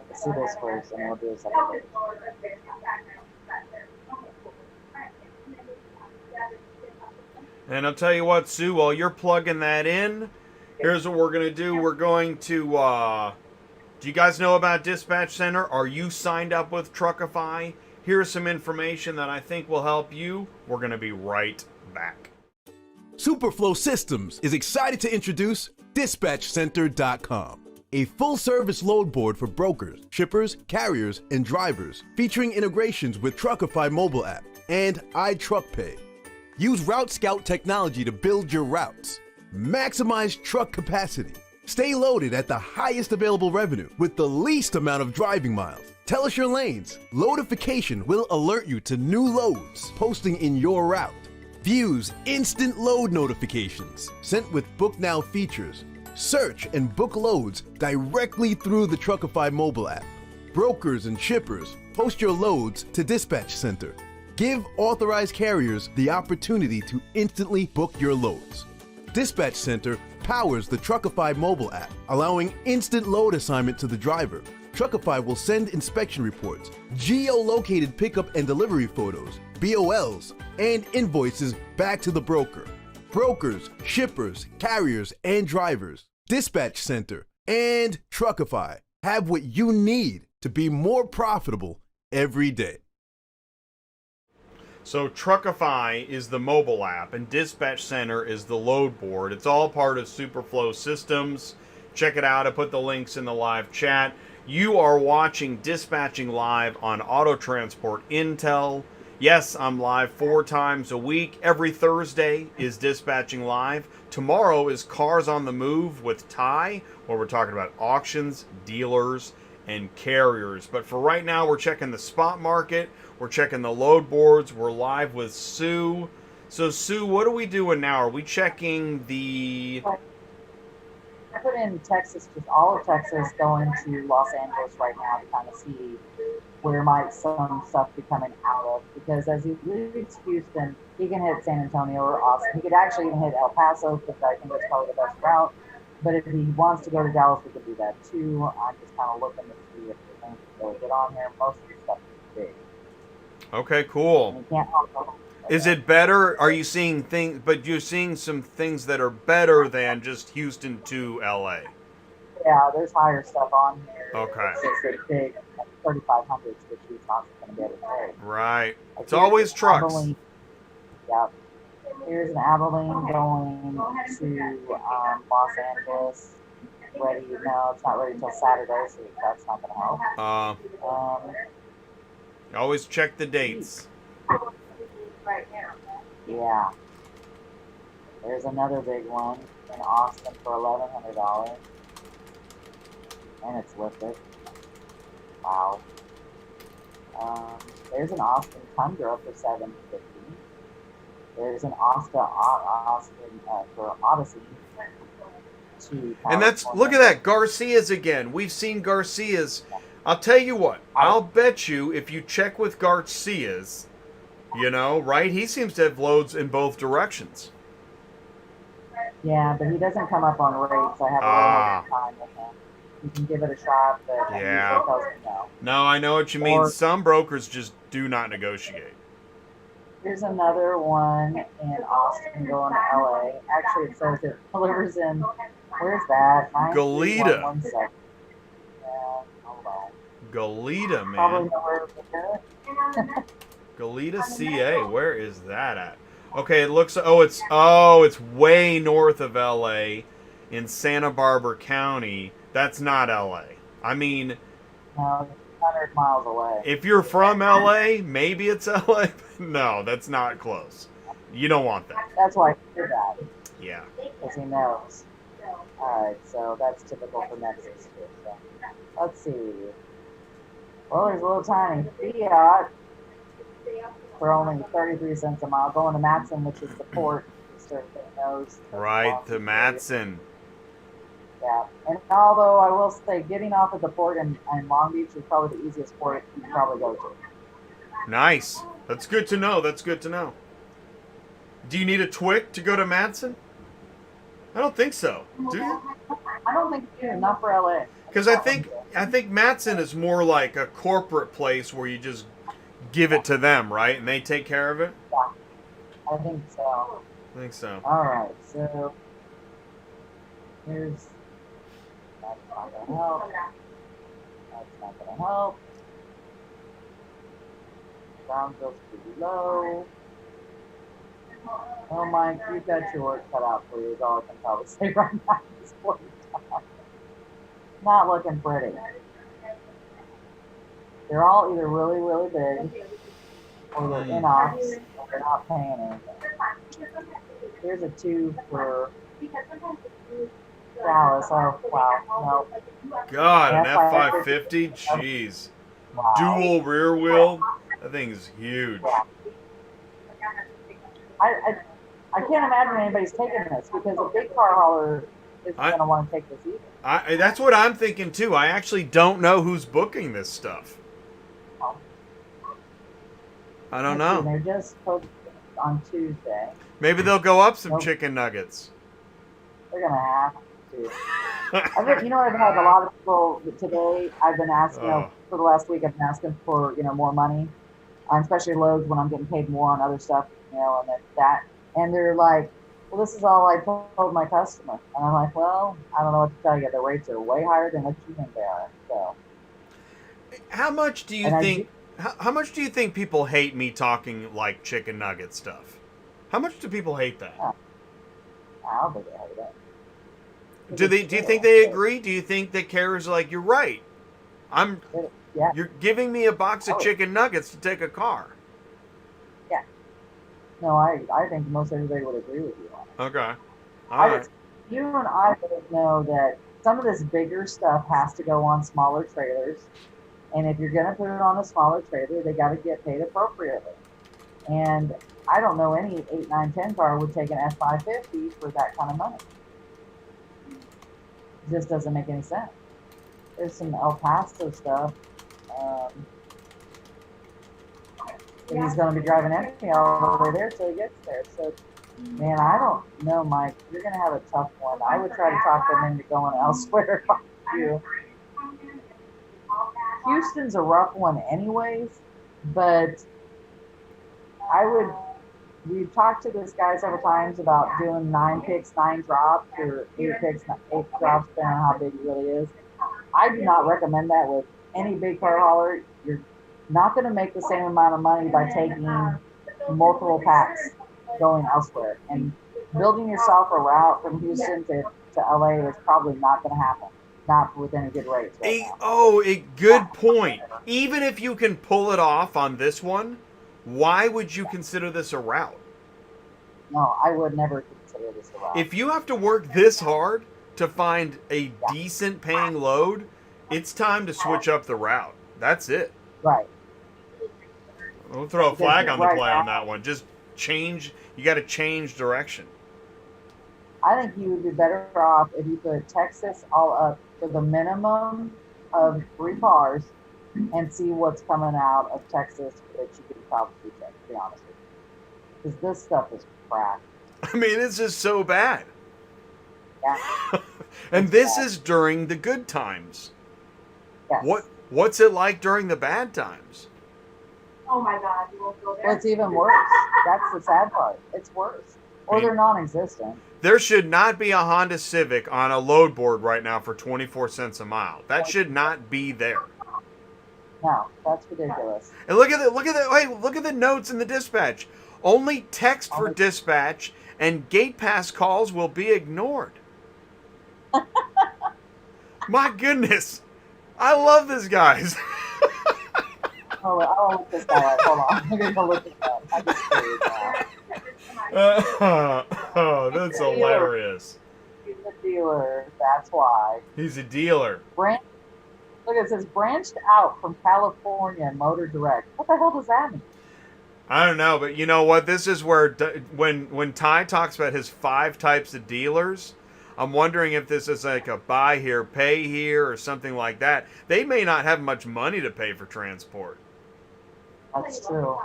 Let's do this first, and then we'll do a second page. And I'll tell you what, Sue, while you're plugging that in, here's what we're going to do. We're going to, do you guys know about Dispatch Center? Are you signed up with Truckify? Here's some information that I think will help you. We're going to be right back. Superflow Systems is excited to introduce DispatchCenter.com, a full-service load board for brokers, shippers, carriers, and drivers, featuring integrations with Truckify mobile app and iTruckPay. Use Route Scout technology to build your routes. Maximize truck capacity. Stay loaded at the highest available revenue with the least amount of driving miles. Tell us your lanes. Loadification will alert you to new loads posting in your route. Views instant load notifications sent with Book Now features. Search and book loads directly through the Truckify mobile app. Brokers and shippers, post your loads to Dispatch Center. Give authorized carriers the opportunity to instantly book your loads. Dispatch Center powers the Truckify mobile app, allowing instant load assignment to the driver. Truckify will send inspection reports, geo-located pickup and delivery photos, BOLs, and invoices back to the broker. Brokers, shippers, carriers, and drivers, Dispatch Center, and Truckify have what you need to be more profitable every day. So Truckify is the mobile app and Dispatch Center is the load board. It's all part of Superflow Systems. Check it out. I put the links in the live chat. You are watching Dispatching Live on Auto Transport Intel. Yes, I'm live 4 times a week. Every Thursday is Dispatching Live. Tomorrow is Cars on the Move with Ty, where we're talking about auctions, dealers, and carriers. But for right now, we're checking the spot market. We're checking the load boards. We're live with Sue. So, Sue, what are we doing now? Are we checking the... I put in Texas, just all of Texas, going to Los Angeles right now to kind of see where might some stuff be coming out of. Because as he leaves Houston, he can hit San Antonio or Austin. He could actually even hit El Paso, because I think that's probably the best route. But if he wants to go to Dallas, we could do that too. I'm just kind of looking to see if there's anything really good on here. Most of the stuff is big. Okay, cool. And you can't help Is it better? Are you seeing things, but you're seeing some things that are better than just Houston to LA? Yeah, there's higher stuff on here. Okay. It's a big 3,500s, which he's not going to be able to pay. Right. Like It's always trucks. Abilene. Yeah. Here's an Abilene going to Los Angeles. Ready? No, it's not ready until Saturday, so that's not going to help. Always check the dates. Right now. Yeah. There's another big one in Austin for $1,100. And it's lifted. Wow. There's an Austin Tundra for $750. There's an Austin for Odyssey. And that's, look at that, Garcia's again. We've seen Garcia's. I'll tell you what, I'll bet you if you check with Garcia's, you know, right? He seems to have loads in both directions. Yeah, but he doesn't come up on rates. I have a little hard time with him. You can give it a shot, but Yeah. he tells me no. No, I know what you mean. Some brokers just do not negotiate. Here's another one in Austin going to LA. Actually, it says it delivers in, where's that? Goleta. 1 second. Yeah, hold on. Goleta, Probably man. nowhere to get it. Goleta, CA. Where is that at? Okay, it looks. It's way north of LA, in Santa Barbara County. That's not LA. I mean, No, it's 100 miles away. if you're from LA, maybe it's LA. No, that's not close. You don't want that. That's why he did that, Yeah. because he knows. Alright, so that's typical for Nexus too. So, let's see. Well, there's a little tiny Fiat for only 33 cents a mile, going to Matson, which is the port. Just so everybody knows. Right, to Matson. Yeah, and although I will say, getting off at the port in Long Beach is probably the easiest port you can probably go to. Nice. That's good to know. That's good to know. Do you need a Twic to go to Matson? I don't think so. Do you? I don't think you do, not for LA. Because I think Matson is more like a corporate place where you just give it to them, right? And they take care of it? I think so. I think so. Alright, so here's, that's not gonna help. That's not gonna help. Ground bill's pretty low. Oh, Mike, you've got your work cut out for you, is all I can probably say right now at this point in time. Not looking pretty. They're all either really, really big, or they're in ops, or they're not paying anything. Here's a 2 for Dallas. Oh, wow. No. God, an F550. F550? Jeez. Wow. Dual rear wheel? That thing's huge. Yeah. I can't imagine anybody's taking this because a big car hauler isn't going to want to take this either. That's what I'm thinking too. I actually don't know who's booking this stuff. I don't know. They're just posted on Tuesday. Maybe they'll go up some chicken nuggets. They're going to have to. You know, I've had a lot of people today. I've been asking, for the last week, I've been asking for, more money, especially loads when I'm getting paid more on other stuff, and that. And they're like, well, this is all I told my customer. And I'm like, well, I don't know what to tell you. The rates are way higher than what you think they are. So, how much do you think? How much do you think people hate me talking like chicken nugget stuff? How much do people hate that? I don't think they hate it. Do you think they agree? Do you think that Kara's like, you're right? Yeah. You're giving me a box of chicken nuggets to take a car. Yeah. No, I think most everybody would agree with you on it. Okay. All right. You and I both know that some of this bigger stuff has to go on smaller trailers. And if you're going to put it on a smaller trailer, they got to get paid appropriately. And I don't know any 8, 9, 10 car would take an F550 for that kind of money. It just doesn't make any sense. There's some El Paso stuff. And he's going to be driving empty all the way there till he gets there. So, man, I don't know, Mike. You're going to have a tough one. I would try to talk them into going elsewhere if I were you. Houston's a rough one anyways, but we've talked to this guy several times about doing 9 picks, 9 drops, or 8 picks, 8 drops, depending on how big it really is. I do not recommend that with any big car hauler. You're not going to make the same amount of money by taking multiple packs going elsewhere. And building yourself a route from Houston to LA is probably not going to happen. Not with any good rates. A good point. Even if you can pull it off on this one, why would you consider this a route? No, I would never consider this a route. If you have to work this hard to find a decent paying load, it's time to switch up the route. That's it. Right. We'll throw a flag on the play on that one. Just change. You got to change direction. I think you would be better off if you put Texas all up to the minimum of 3 cars and see what's coming out of Texas that you could probably take, to be honest with you. Because this stuff is crap. I mean, it's just so bad. Yeah. And this is during the good times. Yes. What's it like during the bad times? Oh my God, you won't go there. Well, it's even worse. That's the sad part. It's worse. Or they're non-existent. There should not be a Honda Civic on a load board right now for 24 cents a mile. That should not be there. No, that's ridiculous. And look at the notes in the dispatch. Only text for dispatch and gate pass calls will be ignored. My goodness. I love this, guys. I'll look this guy up. Hold on. I'm going to go look at that. I just that's hilarious. He's a dealer. That's why. He's a dealer. Look, it says branched out from California Motor Direct. What the hell does that mean? I don't know, but you know what? This is where when Ty talks about his 5 types of dealers, I'm wondering if this is like a buy here, pay here, or something like that. They may not have much money to pay for transport. That's true.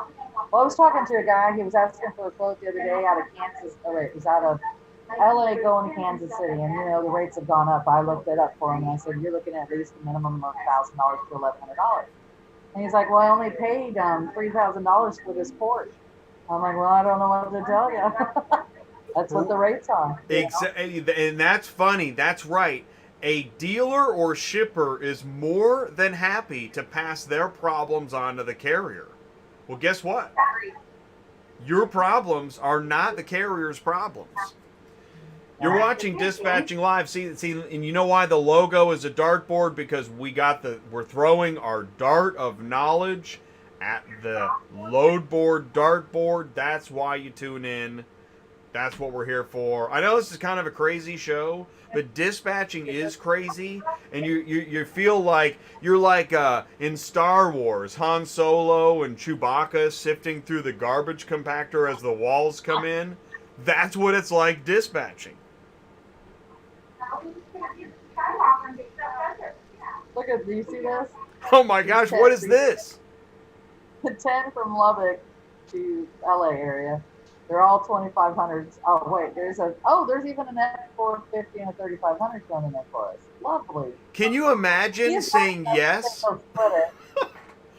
Well, I was talking to a guy. He was asking for a quote the other day out of Kansas. Oh, wait, it was out of LA going to Kansas City. And, the rates have gone up. I looked it up for him, and I said, you're looking at least a minimum of $1,000 to $1,100. And he's like, well, I only paid $3,000 for this Porsche. I'm like, well, I don't know what to tell you. That's what the rates are. And that's funny. That's right. A dealer or shipper is more than happy to pass their problems on to the carrier. Well, guess what? Your problems are not the carrier's problems. You're watching Dispatching Live. See, and you know why the logo is a dartboard? Because we're throwing our dart of knowledge at the load board dartboard. That's why you tune in. That's what we're here for. I know this is kind of a crazy show, but dispatching is crazy, and you feel like you're like in Star Wars, Han Solo and Chewbacca sifting through the garbage compactor as the walls come in. That's what it's like dispatching. Look at, do you see this? Oh my gosh, what is this? The 10 from Lubbock to LA area. They're all 2500s. Oh wait, there's even an F450 and a 3500 coming in for us. Lovely. Can you imagine saying yes?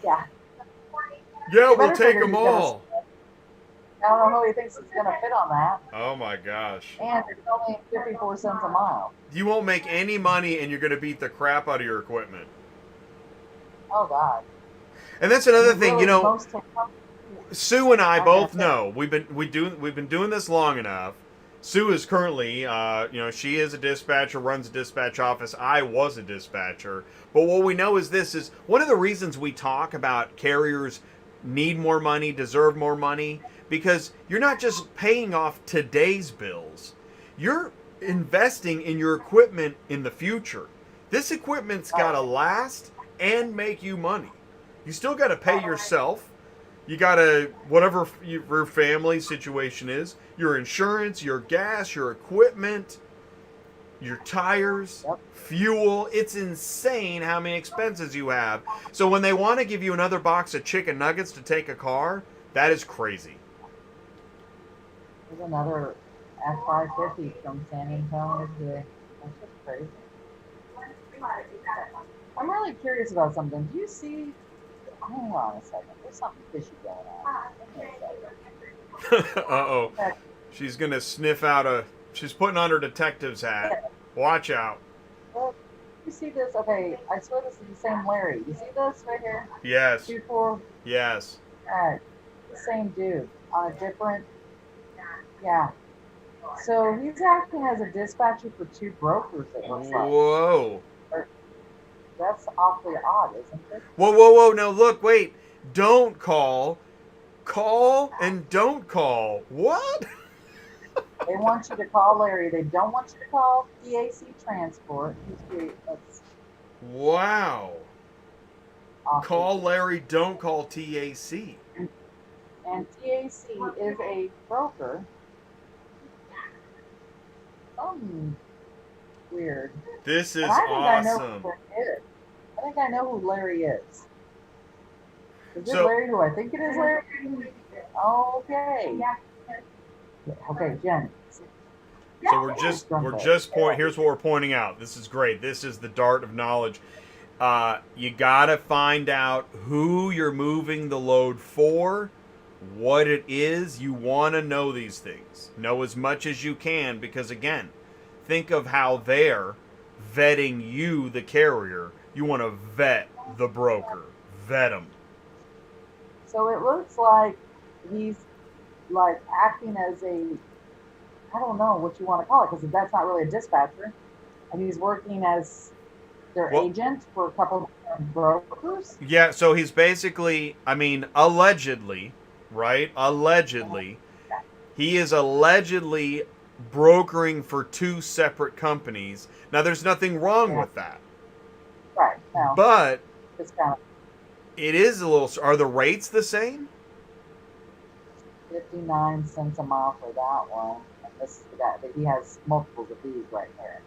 Yeah. Yeah, we'll take them all. I don't know who he thinks is going to fit on that. Oh my gosh. And it's only 54 cents a mile. You won't make any money, and you're going to beat the crap out of your equipment. Oh God. And that's another thing, Really, you know. most Sue and I both know we've been doing this long enough. Sue is currently, she is a dispatcher, runs a dispatch office. I was a dispatcher, but what we know is this is one of the reasons we talk about carriers need more money, deserve more money, because you're not just paying off today's bills, you're investing in your equipment in the future. This equipment's got to last and make you money. You still got to pay yourself. You gotta, whatever your family situation is, your insurance, your gas, your equipment, your tires, fuel. It's insane how many expenses you have. So when they want to give you another box of chicken nuggets to take a car, that is crazy. There's another F550 from San Antonio today. That's just crazy. I'm really curious about something. Do you see? Hang on a second. There's something fishy going on. Uh-oh. She's going to sniff out she's putting on her detective's hat. Watch out. Well, you see this? Okay, I swear this is the same Larry. You see this right here? Yes. 2-4? Yes. Alright. The same dude. On a different... Yeah. So he's acting as a dispatcher for two brokers, it looks like. Whoa. That's awfully odd, isn't it? Whoa. No, look, wait. Don't call. Call and don't call. What? They want you to call Larry. They don't want you to call DAC Transport. That's Wow. awful. Call Larry, don't call TAC. And TAC is a broker. Weird. This is And I think I know awesome. who Larry is. I think I know who Larry is. Is it So- Larry who I think it is Larry? Okay. Okay, Jen. So we're just here's what we're pointing out. This is great. This is the dart of knowledge. You gotta find out who you're moving the load for, what it is. You want to know these things. Know as much as you can, because again, think of how they're vetting you, the carrier. You want to vet the broker. Vet them. So it looks like he's like acting as I don't know what you want to call it, because that's not really a dispatcher. And he's working as their agent for a couple of brokers. Yeah, so he's basically, allegedly, right? Allegedly, he is allegedly brokering for two separate companies. Now, there's nothing wrong with that. Right. No, But it's kind of it is a little... Are the rates the same? 59 cents a mile for that one. And this is the guy, but he has multiples of these right here.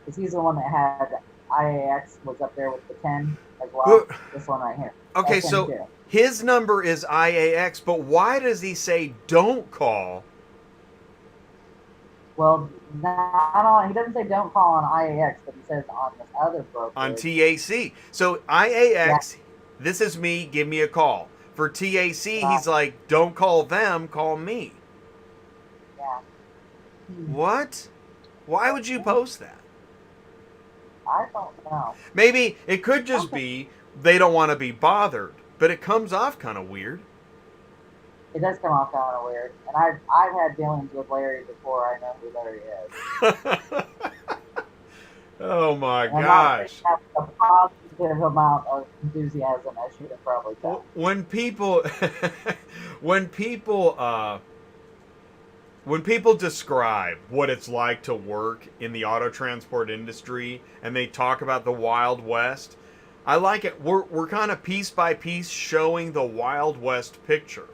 Because he's the one that had IAX was up there with the 10 as well. This one right here. Okay, That's him so too. his number is IAX, but why does he say don't call? Well, not on. He doesn't say don't call on IAX, but he says on this other broker. On TAC. So IAX, this is me, give me a call. For TAC, he's like, don't call them, call me. Yeah. What? Why would you post that? I don't know. Maybe it could just be they don't want to be bothered, but it comes off kind of weird. It does come off kind of weird. And I've had dealings with Larry before I know who Larry is. Oh my And I'm not saying gosh. that's a positive amount of enthusiasm, as you can probably tell. When people when people when people describe what it's like to work in the auto transport industry and they talk about the Wild West, I like it. We're kind of piece by piece showing the Wild West picture.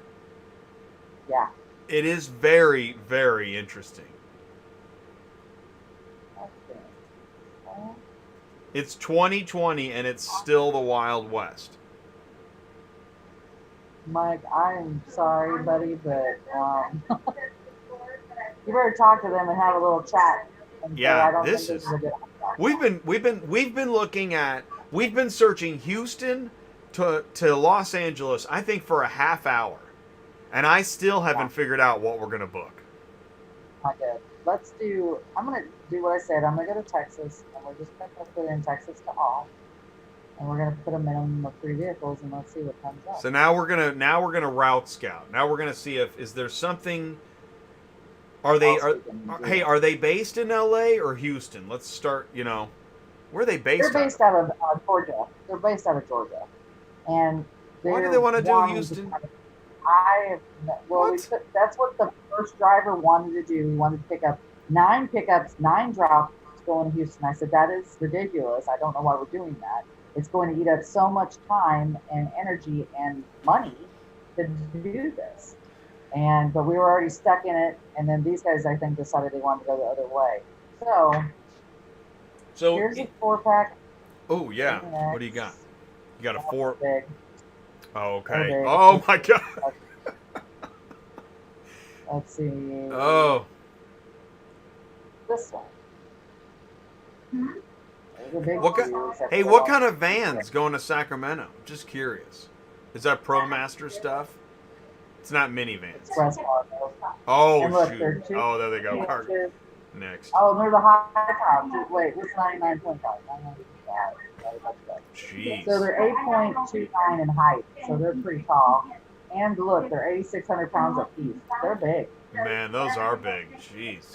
Yeah. It is very, very interesting. It's 2020 and it's still the Wild West. Mike, I'm sorry, buddy, but you better talk to them and have a little chat. And say, I Yeah, don't this think is. this is a good We've been looking at. We've been searching Houston to Los Angeles. I think for a half hour, and I still haven't figured out what we're gonna book. Not good. Let's do. I'm gonna do what I said. I'm gonna go to Texas, and we're just gonna put in Texas to all, and we're gonna put a minimum of 3 vehicles, and let's see what comes up. So now we're gonna route scout. Now we're gonna see if is there something. Are they hey, are they based in LA or Houston? Let's start. Where are they based? They're based out of Georgia. They're based out of Georgia, and why do they want to do Houston? That's what the first driver wanted to do. He wanted to pick up 9 pickups, 9 drops going to Houston. I said, that is ridiculous. I don't know why we're doing that. It's going to eat up so much time and energy and money to do this. But we were already stuck in it. And then these guys, I think, decided they wanted to go the other way. So here's a 4-pack. Oh, yeah. What do you got? You got a 4. Big. Oh, okay. Oh, my God. Let's see. Oh. This one. What kind of vans going to Sacramento? I'm just curious. Is that ProMaster stuff? It's not minivans. Oh, and look, shoot. Oh, there they go. Next. Oh, they're the high tops. Wait, what's 99.5? Jeez. So they're 8.29 in height, so they're pretty tall. And look, they're 8,600 pounds apiece. They're big. Man, those are big. Jeez.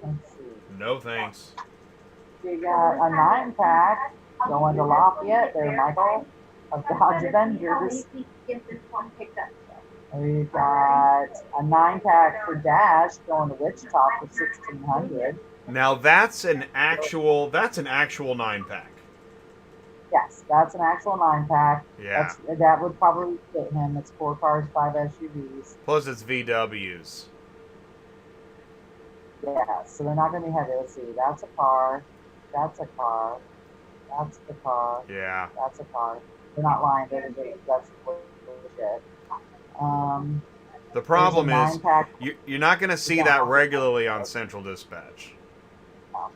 Let's see. No thanks. You got a 9-pack going to Lafayette there, Michael, of Dodge Avengers. We've got a 9-pack for Dash going to Wichita for 1,600. Now that's an actual 9-pack. Yes, that's an actual 9-pack. Yeah. That would probably fit him. It's 4 cars, 5 SUVs. Plus it's VWs. Yeah, so they're not going to be heavy. Let's see. That's a car. That's a car. That's the car. Yeah. That's a car. They're not lying. That's legit. The problem is you're not going to see that regularly on Central Dispatch. No.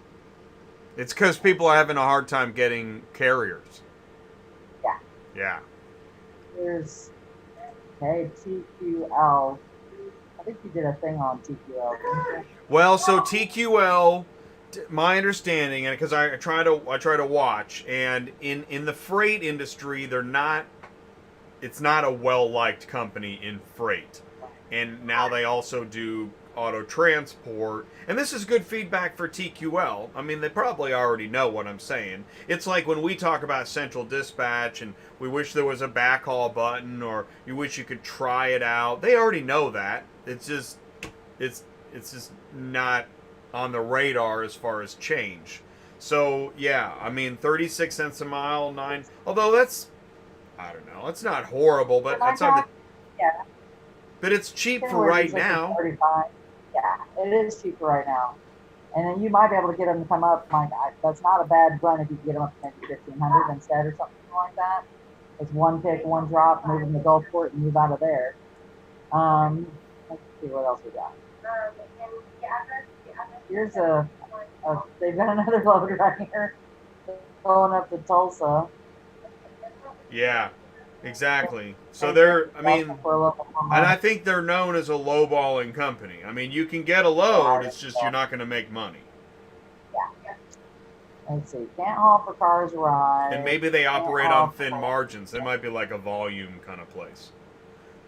It's because people are having a hard time getting carriers. Yeah. Yeah. Here's TQL. I think you did a thing on TQL. Well, so TQL, my understanding, and because I try to watch, and in the freight industry, it's not a well-liked company in freight. And now they also do auto transport. And this is good feedback for TQL. I mean, they probably already know what I'm saying. It's like when we talk about Central Dispatch and we wish there was a backhaul button or you wish you could try it out. They already know that. It's just not on the radar as far as change. So, yeah, I mean, 36 cents a mile, 9. Although that's, I don't know, it's not horrible, but it's on yeah. But it's cheap for right now. 35. Yeah, it is cheap for right now. And then you might be able to get them to come up. That's not a bad run if you can get them up to maybe 1,500 instead or something like that. It's 1 pick, 1 drop, move them to Gulfport and move out of there. Let's see what else we got. Here's they've got another load right here going up to Tulsa. Yeah, exactly. So and I think they're known as a lowballing company. I mean, you can get a load, it's just you're not going to make money. Yeah. Let's see. Can't haul for CarsArrive. And maybe they operate on thin margins. They might be like a volume kind of place.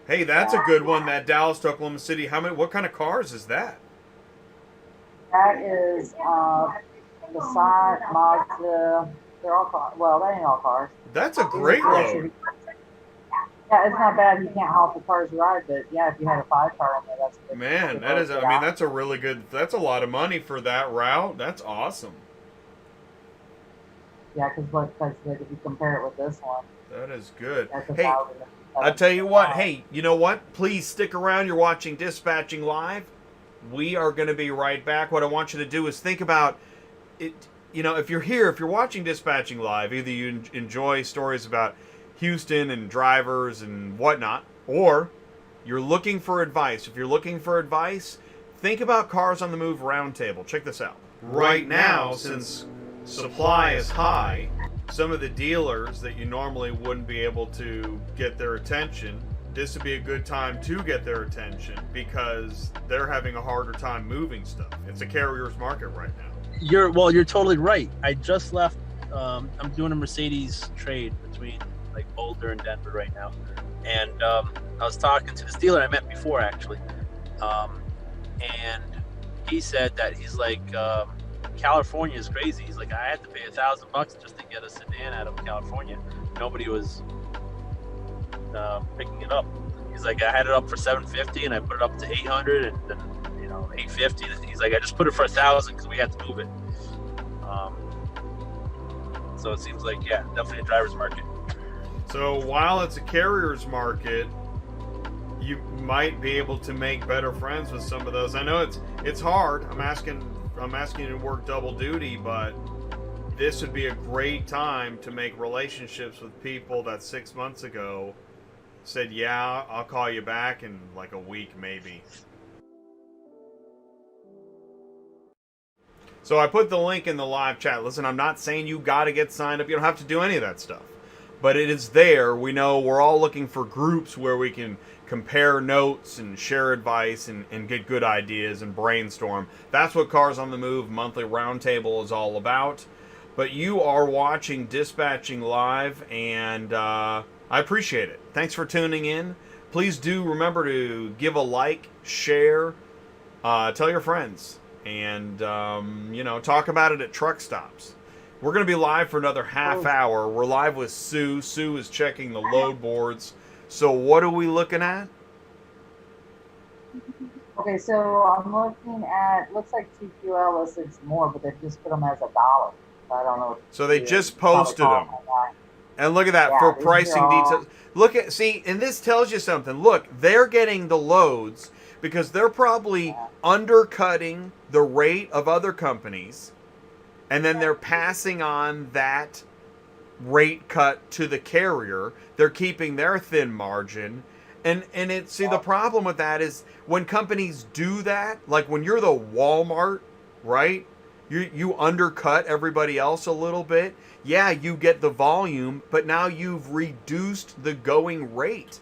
Hey, that's a good one. That Dallas to Oklahoma City. What kind of cars is that? That is Passat, Mazda. They're all cars. Well, that ain't all cars. That's a These are great three load. SUVs. Yeah, it's not bad. You can't haul for CarsArrive, but yeah, if you had a 5-car in there, that's a good. Man, good that load is. to I get mean, out. that's a really good. That's a lot of money for that route. That's awesome. Yeah, because if you compare it with this one, That is good. that's Hey, 1,000. I tell you what. Hey, you know what? Please stick around. You're watching Dispatching Live. We are going to be right back. What I want you to do is think about it. You know, if you're here, if you're watching Dispatching Live, either you enjoy stories about Houston and drivers and whatnot, or you're looking for advice. If you're looking for advice, think about Cars on the Move Roundtable. Check this out. Right now, since supply is high, some of the dealers that you normally wouldn't be able to get their attention, this would be a good time to get their attention because they're having a harder time moving stuff. It's a carrier's market right now. You're totally right. I just left. I'm doing a Mercedes trade between like Boulder and Denver right now, and I was talking to this dealer I met before actually, and he said that he's like, California is crazy. He's like, I had to pay $1,000 just to get a sedan out of California. Nobody was picking it up. He's like, I had it up for $750 and I put it up to $800 and then $850. He's like, I just put it for $1,000 because we had to move it. So it seems like, yeah, definitely a driver's market. So while it's a carrier's market, you might be able to make better friends with some of those. I know it's hard. I'm asking you to work double duty, but this would be a great time to make relationships with people that 6 months ago said, yeah, I'll call you back in like a week maybe. So I put the link in the live chat. Listen, I'm not saying you got to get signed up. You don't have to do any of that stuff. But it is there. We know we're all looking for groups where we can compare notes and share advice and get good ideas and brainstorm. That's what Cars on the Move Monthly Roundtable is all about. But you are watching Dispatching Live, and I appreciate it. Thanks for tuning in. Please do remember to give a like, share, tell your friends, and talk about it at truck stops. We're going to be live for another half hour. We're live with Sue. Sue is checking the load boards. So what are we looking at? Okay, so I'm looking at, looks like TQL listed more, but they just put them as $1. I don't know. So they just posted them. And look at that, Yeah, for these pricing are all- details. And this tells you something. Look, they're getting the loads because they're probably undercutting the rate of other companies. And then they're passing on that rate cut to the carrier. They're keeping their thin margin. And the problem with that is when companies do that, like when you're the Walmart, right? You undercut everybody else a little bit. Yeah, you get the volume, but now you've reduced the going rate.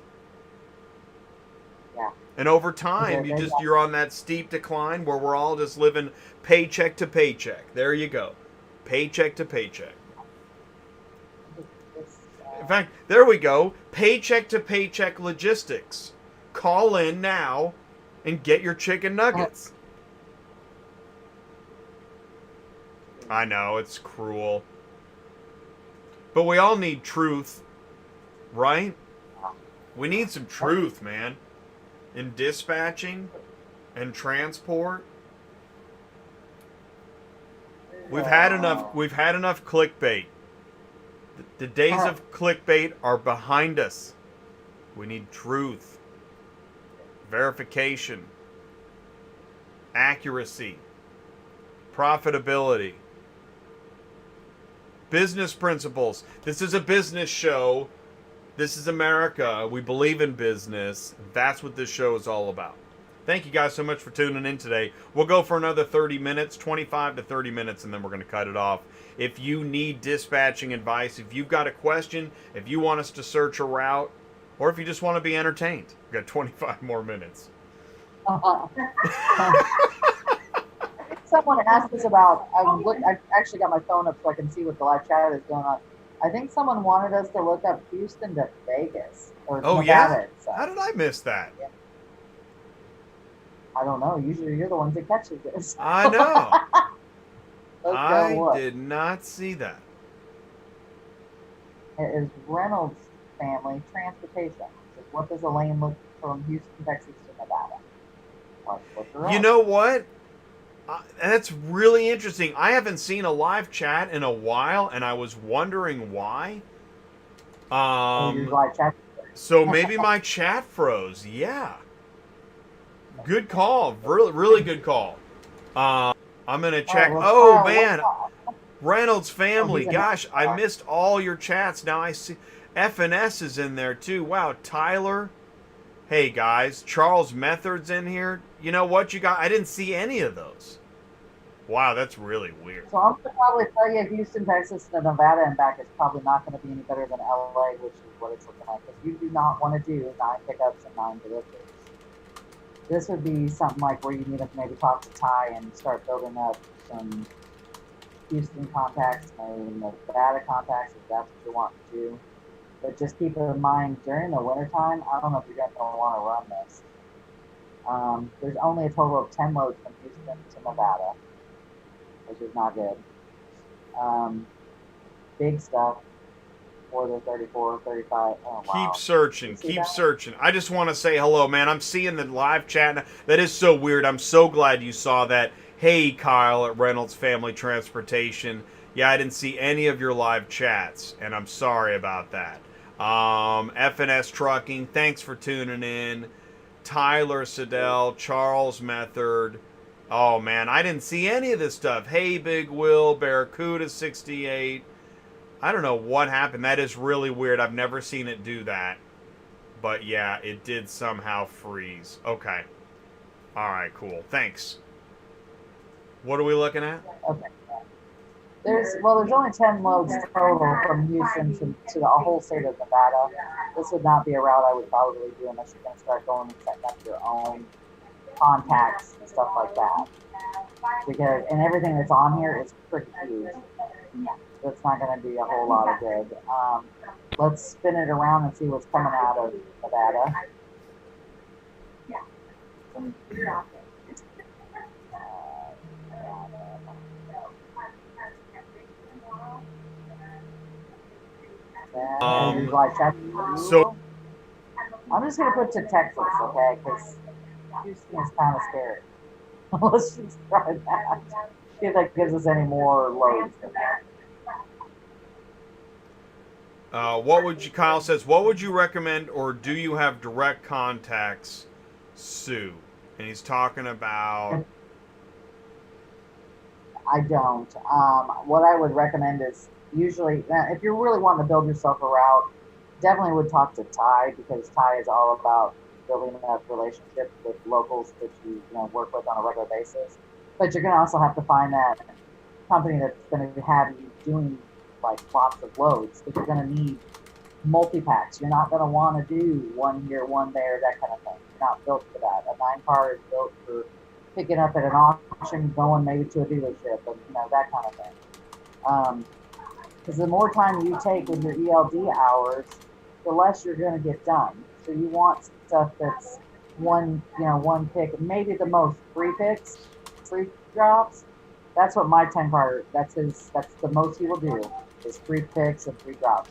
Yeah. And over time, you're on that steep decline where we're all just living paycheck to paycheck. There you go. Paycheck to paycheck. In fact, there we go. Paycheck to paycheck logistics. Call in now and get your chicken nuggets. I know, it's cruel. But we all need truth, right? We need some truth, man. In dispatching and transport. We've had enough clickbait. The days of clickbait are behind us. We need truth, verification, accuracy, profitability, business principles. This is a business show. This is America. We believe in business. That's what this show is all about. Thank you guys so much for tuning in today. We'll go for another 30 minutes, 25 to 30 minutes, and then we're going to cut it off. If you need dispatching advice, if you've got a question, if you want us to search a route, or if you just want to be entertained, we've got 25 more minutes. Someone asked us about, I actually got my phone up so I can see what the live chat is going on. I think someone wanted us to look up Houston to Vegas or Oh, Nevada yeah? itself. How did I miss that? Yeah. I don't know. Usually you're the ones that catches this. I know. Let's go I look. did not see that. It is Reynolds family transportation. So what does a lane look from Houston, Texas to Nevada? Let's look her You up. know what? That's really interesting. I haven't seen a live chat in a while, and I was wondering why. Your live chat. So maybe my chat froze. Yeah. Good call. Really, really good call. I'm gonna check. well, Oh Kyle, man, what's Reynolds family. he's in Gosh, I NASCAR. missed all your chats. Now I see FNS is in there too. Wow, Tyler. Hey guys, Charles Method's in here. You know what you got? I didn't see any of those. Wow, that's really weird. So I'm going to probably tell you Houston, Texas to Nevada and back is probably not going to be any better than LA, which is what it's looking like. Because you do not want to do 9 pickups and 9 deliveries. This would be something like where you need to maybe talk to Ty and start building up some Houston contacts, maybe Nevada contacts if that's what you want to do. But just keep in mind during the wintertime, I don't know if you're going to want to run this. There's only a total of 10 loads from Houston to Nevada, which is not good. Big stuff for the 34, 35. Oh, wow. Keep searching. Keep that? searching. I just want to say hello, man. I'm seeing the live chat. That is so weird. I'm so glad you saw that. Hey, Kyle at Reynolds Family Transportation. Yeah, I didn't see any of your live chats, and I'm sorry about that. FNS Trucking, thanks for tuning in. Tyler Siddell, Charles Method. Oh, man, I didn't see any of this stuff. Hey, Big Will, Barracuda 68. I don't know what happened. That is really weird. I've never seen it do that. But, yeah, it did somehow freeze. Okay. All right, cool. Thanks. What are we looking at? Okay. There's only 10 loads total from Houston to the whole state of Nevada. This would not be a route I would probably do unless you're going to start going and setting up your own contacts and stuff like that. And everything that's on here is pretty huge. So it's not going to do a whole lot of good. Let's spin it around and see what's coming out of Nevada. So I'm just gonna put to Texas, okay? Because Houston is kind of scary. Let's just try that. See if that gives us any more loads. Kyle says, what would you recommend, or do you have direct contacts, Sue? And he's talking about. I don't. What I would recommend is usually, if you're really wanting to build yourself a route, definitely would talk to Ty, because Ty is all about building up relationships with locals that you work with on a regular basis. But you're going to also have to find that company that's going to have you doing like lots of loads, because you're going to need multi-packs. You're not going to want to do one here, one there, that kind of thing. You're not built for that. A 9-car is built for picking up at an auction, going maybe to a dealership, and that kind of thing. Because the more time you take with your ELD hours, the less you're going to get done. So you want stuff that's one pick, maybe the most 3 picks, 3 drops. That's what my 10-car. That's the most he will do is 3 picks and 3 drops.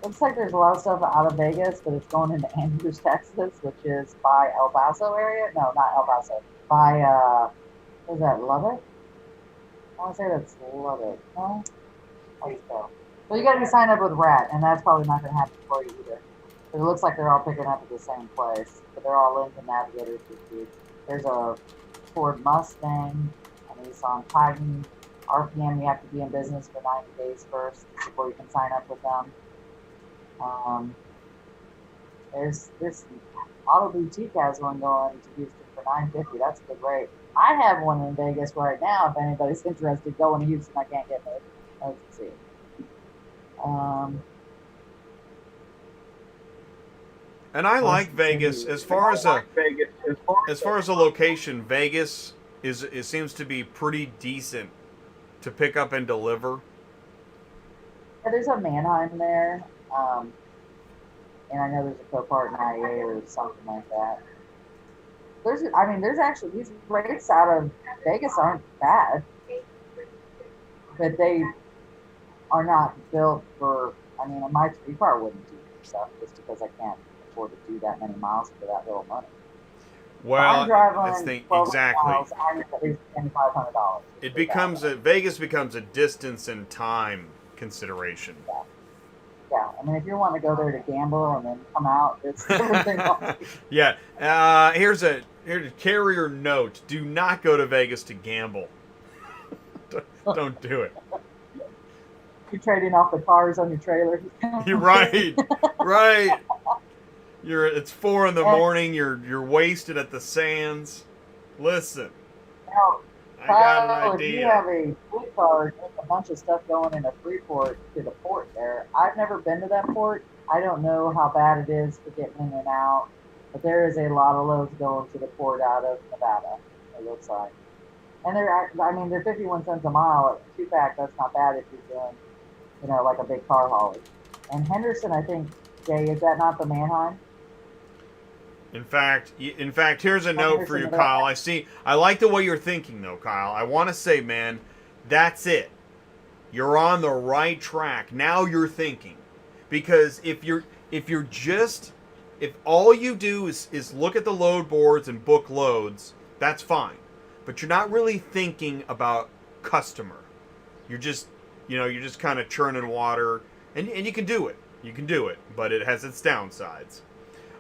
Looks like there's a lot of stuff out of Vegas, but it's going into Andrews, Texas, which is by El Paso area. No, not El Paso. By what is that, Lubbock? I want to say that's Lubbock. No? Let's go. So you got to be signed up with RAT, and that's probably not going to happen for you either. But it looks like they're all picking up at the same place, but they're all Lincoln Navigators this week. There's a Ford Mustang, a Nissan Titan. RPM, you have to be in business for 90 days first before you can sign up with them. There's this Auto Boutique has one going to Houston for $950. That's a good rate. I have one in Vegas right now. If anybody's interested, going to Houston. I can't get it. Let's see. And I like Vegas as far as a location. Vegas it seems to be pretty decent to pick up and deliver. there's a Mannheim there, and I know there's a Copart and IA or something like that. There's actually these rates out of Vegas aren't bad, but they are not built for. I mean, my 3-car wouldn't do stuff just because I can't afford to do that many miles for that little money. Well, I'm driving let's think 12 exactly. miles, I need at least $2,500. It becomes Vegas becomes a distance and time consideration. Yeah, I mean, if you're wanting to go there to gamble and then come out, it's everything else. Yeah. Here's a carrier note: do not go to Vegas to gamble. Don't do it. You're trading off the cars on your trailer. You're right. Right. It's 4 a.m. You're wasted at the sands. Listen, Now, I got an Kyle, if you idea. have a fleet car and a bunch of stuff going in a Freeport to the port there, I've never been to that port. I don't know how bad it is for getting in and out, but there is a lot of loads going to the port out of Nevada, it looks like. And they're 51 cents a mile. 2-pack, that's not bad if you're doing, like a big car haulage. And Henderson, I think, Jay, is that not the Mannheim? In fact, here's a note for you, Kyle. I like the way you're thinking, though, Kyle. I want to say, man, that's it. You're on the right track. Now you're thinking, because if all you do is look at the load boards and book loads, that's fine. But you're not really thinking about customer. You're just kind of churning water, and you can do it. You can do it, but it has its downsides.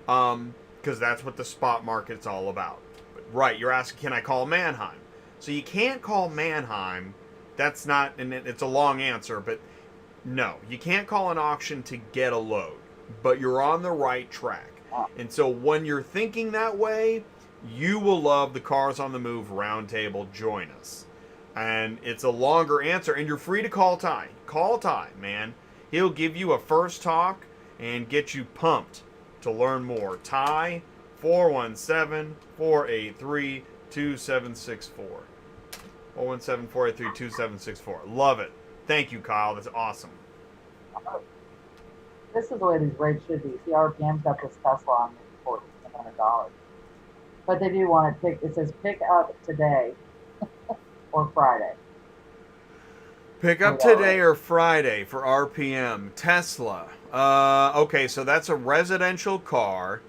Because that's what the spot market's all about. But, right, you're asking, can I call Mannheim? So you can't call Mannheim. That's not, and it's a long answer, but no, you can't call an auction to get a load. But you're on the right track. And so when you're thinking that way, you will love the Cars on the Move Roundtable. Join us. And it's a longer answer, and you're free to call Ty. Call Ty, man. He'll give you a first talk and get you pumped to learn more. Ty, 417-483-2764. 417-483-2764. Love it. Thank you, Kyle. That's awesome. This is the way these rates should be. See, RPM's got this Tesla on for $1,500. But they do want it it says pick up today or Friday. Pick up today or Friday for RPM. Tesla. Okay, so that's a residential car,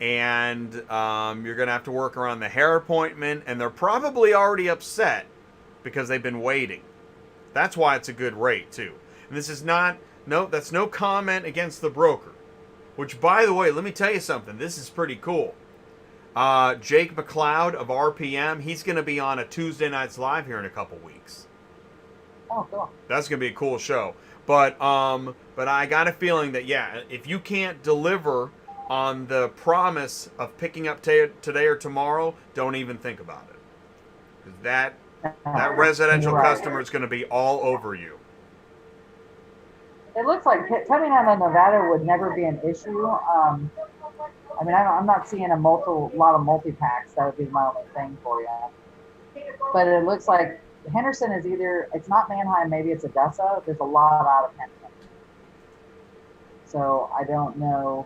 and you're going to have to work around the hair appointment, and they're probably already upset because they've been waiting. That's why it's a good rate, too. And this is that's no comment against the broker. Which, by the way, let me tell you something. This is pretty cool. Jake McLeod of RPM, he's going to be on a Tuesday Nights Live here in a couple weeks. Oh, cool. That's going to be a cool show. But I got a feeling that, if you can't deliver on the promise of picking up today or tomorrow, don't even think about it. 'Cause that residential customer is going to be all over you. It looks like coming out of Nevada would never be an issue. I'm not seeing a lot of multi-packs. That would be my only thing for you. But it looks like Henderson is it's not Mannheim, maybe it's Odessa. There's a lot out of Henderson. So I don't know.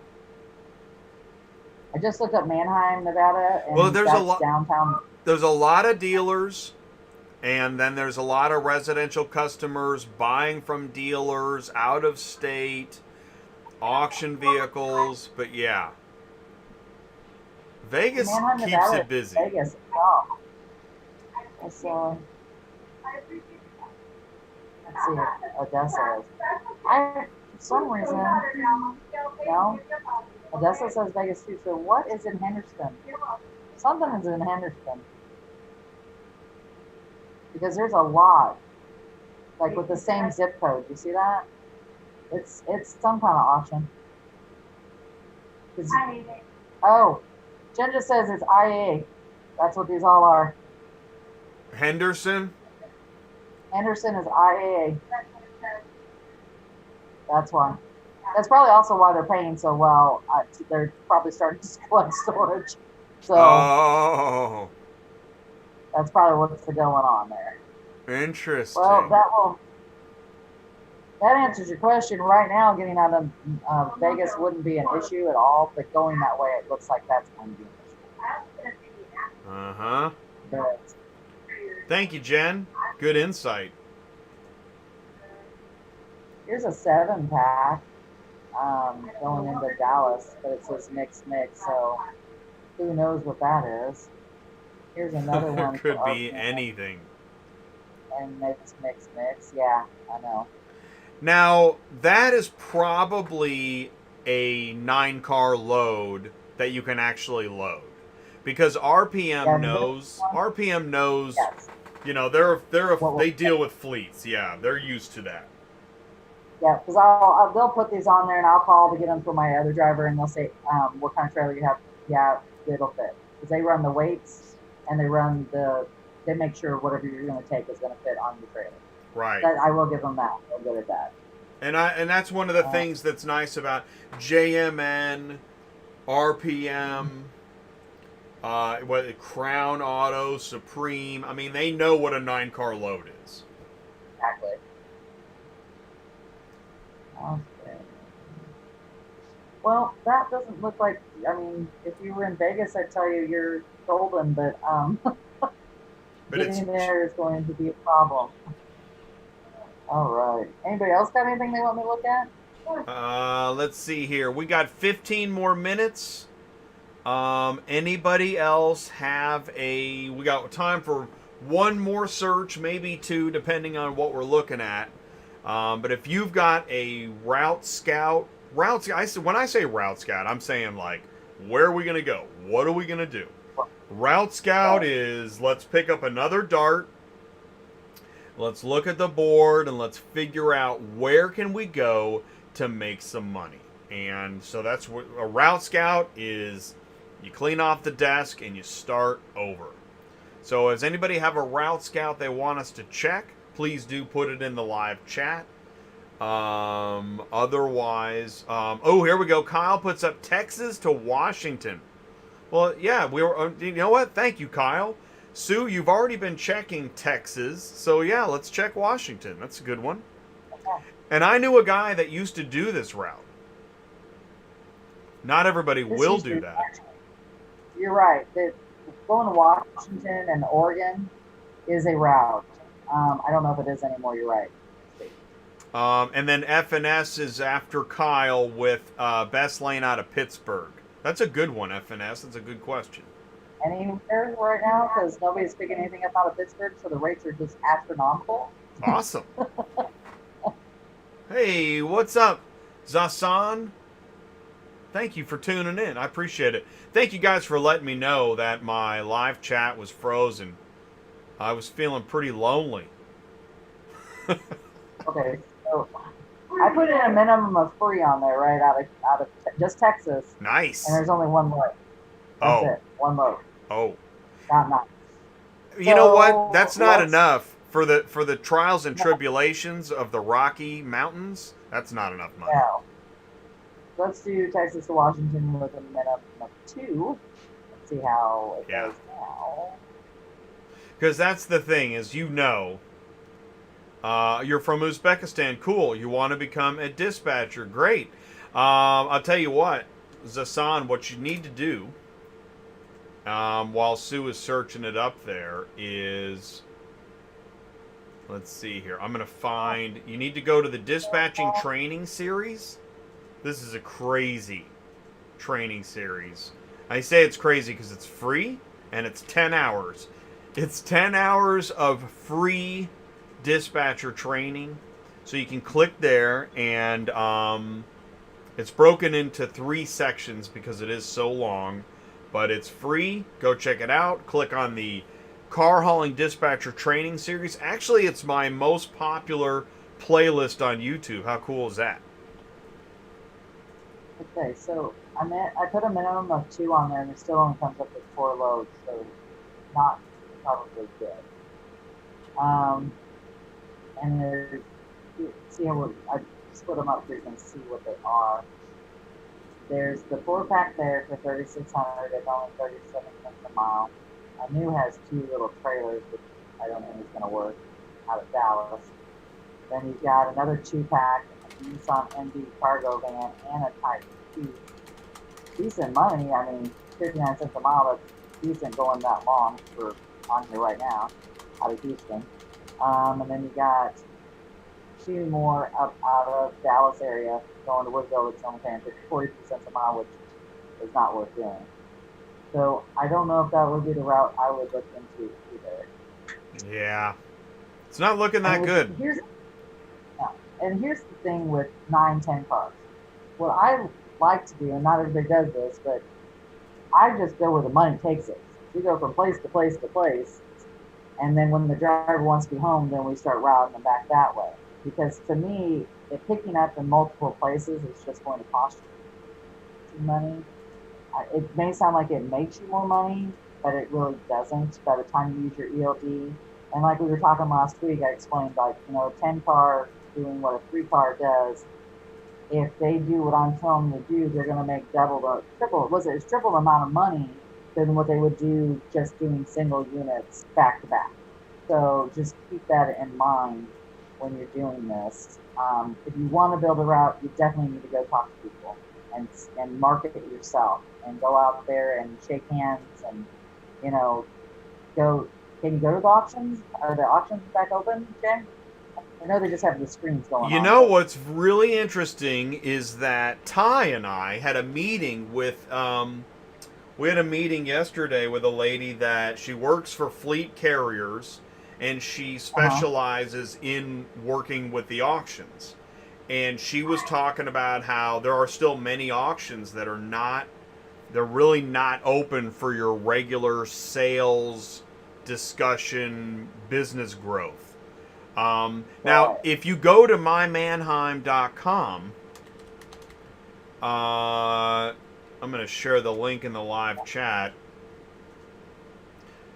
I just looked up Mannheim, Nevada, and there's that's downtown. There's a lot of dealers, and then there's a lot of residential customers buying from dealers out of state, auction vehicles, but yeah. Vegas Mannheim, keeps Nevada, it busy. Vegas. Oh. Let's see if Odessa is. For some reason, no. Odessa says Vegas too. So what is in Henderson? Something is in Henderson. Because there's a lot. Like with the same zip code. You see that? It's some kind of auction. Oh. Jen just says it's IA. That's what these all are. Henderson? Henderson is IAA. That's why. That's probably also why they're paying so well. They're probably starting to collect storage. So that's probably what's going on there. Interesting. Well, that answers your question. Right now, getting out of Vegas wouldn't be an issue at all, but going that way, it looks like that's going to be an issue. Uh-huh. But Thank you, Jen. Good insight. here's a 7-pack going into Dallas, but it says mix, so who knows what that is. Here's another one. Could for be RPM. anything. And mix. Yeah, I know. Now, that is probably a 9-car load that you can actually load. Because RPM knows, Yes. you know, they deal with fleets. Yeah, they're used to that. Yeah, because they'll put these on there, and I'll call to get them for my other driver, and they'll say, what kind of trailer you have. Yeah, it'll fit. Because they run the weights, and they make sure whatever you're going to take is going to fit on your trailer. Right. I will give them that. They're good at that. And that's one of the things that's nice about JMN, RPM, Crown Auto, Supreme. I mean, they know what a 9-car load is. Exactly. Okay. Well, that doesn't look like. I mean, if you were in Vegas, I'd tell you you're golden, but But getting there is going to be a problem. All right. Anybody else got anything they want me to look at? Let's see here. We got 15 more minutes. Anybody else have we got time for one more search, maybe two, depending on what we're looking at. But if you've got a Route Scout, when I say Route Scout, I'm saying like, where are we going to go? What are we going to do? Route Scout is, let's pick up another dart. Let's look at the board and let's figure out where can we go to make some money. And so that's what a Route Scout is. You clean off the desk and you start over. So does anybody have a Route Scout they want us to check? Please do put it in the live chat. Otherwise, oh, here we go. Kyle puts up Texas to Washington. Well, yeah, you know what? Thank you, Kyle. Sue, you've already been checking Texas, so yeah, let's check Washington. That's a good one. Okay. And I knew a guy that used to do this route. Not everybody will do that. You're right. Going to Washington and Oregon is a route. I don't know if it is anymore. You're right. And then FNS is after Kyle with best lane out of Pittsburgh. That's a good one, FNS. That's a good question. Anywhere right now, because nobody's picking anything up out of Pittsburgh, so the rates are just astronomical. Awesome. Hey, what's up, Zasan? Thank you for tuning in. I appreciate it. Thank you guys for letting me know that my live chat was frozen. I was feeling pretty lonely. Okay, so I put in a minimum of 3 on there, right, out of just Texas. Nice. And there's only one load. That's it. One load. Oh. Not nice. You know what? That's not enough for the trials and tribulations of the Rocky Mountains. That's not enough money. No. Let's do Texas to Washington with a minimum of 2. Let's see how it goes now. Because that's the thing, is you're from Uzbekistan. Cool. You want to become a dispatcher. Great. I'll tell you what, Zasan, what you need to do while Sue is searching it up there is, let's see here. I'm going to find, you need to go to the dispatching training series. This is a crazy training series. I say it's crazy because it's free and it's 10 hours. It's 10 hours of free dispatcher training. So you can click there, and it's broken into 3 sections because it is so long. But it's free. Go check it out. Click on the Car Hauling Dispatcher Training Series. Actually, it's my most popular playlist on YouTube. How cool is that? Okay, so I put a minimum of 2 on there, and it still only comes up with 4 loads, so not probably good. And there's, see how I split them up so you can see what they are. There's the 4-pack there for $3,600. It's only 37 cents a mile. A new has 2 little trailers, which I don't think is going to work, out of Dallas. Then you've got another 2-pack, a Nissan ND cargo van, and a Type 2. Decent money. I mean, 59 cents a mile, that's decent going that long for on here right now out of Houston. And then you got 2 more up out of Dallas area going to Woodville that's only paying 42 cents a mile, which is not worth doing. So I don't know if that would be the route I would look into either. Yeah. It's not looking that good. And here's the thing with 9-10 cars. What I like to do, and not everybody does this, but I just go where the money takes us. We go from place to place to place, and then when the driver wants to be home, then we start routing them back that way. Because to me, if picking up in multiple places is just going to cost you money. It may sound like it makes you more money, but it really doesn't by the time you use your ELD. And like we were talking last week, I explained, like, you know, a 10 car doing what a 3 car does. If they do what I'm telling them to do, they're going to make triple the amount of money than what they would do just doing single units back to back. So just keep that in mind when you're doing this. If you want to build a route, you definitely need to go talk to people and market it yourself and go out there and shake hands and, you know, go. Can you go to the auctions? Are the auctions back open, Jay? I know they just have the screens going on. You know what's really interesting is that Ty and I had a meeting with, we had a meeting yesterday with a lady that she works for fleet carriers and she specializes in working with the auctions. And she was talking about how there are still many auctions that are not, they're really not open for your regular sales, discussion, business growth. Now, if you go to mymanheim.com, I'm going to share the link in the live chat.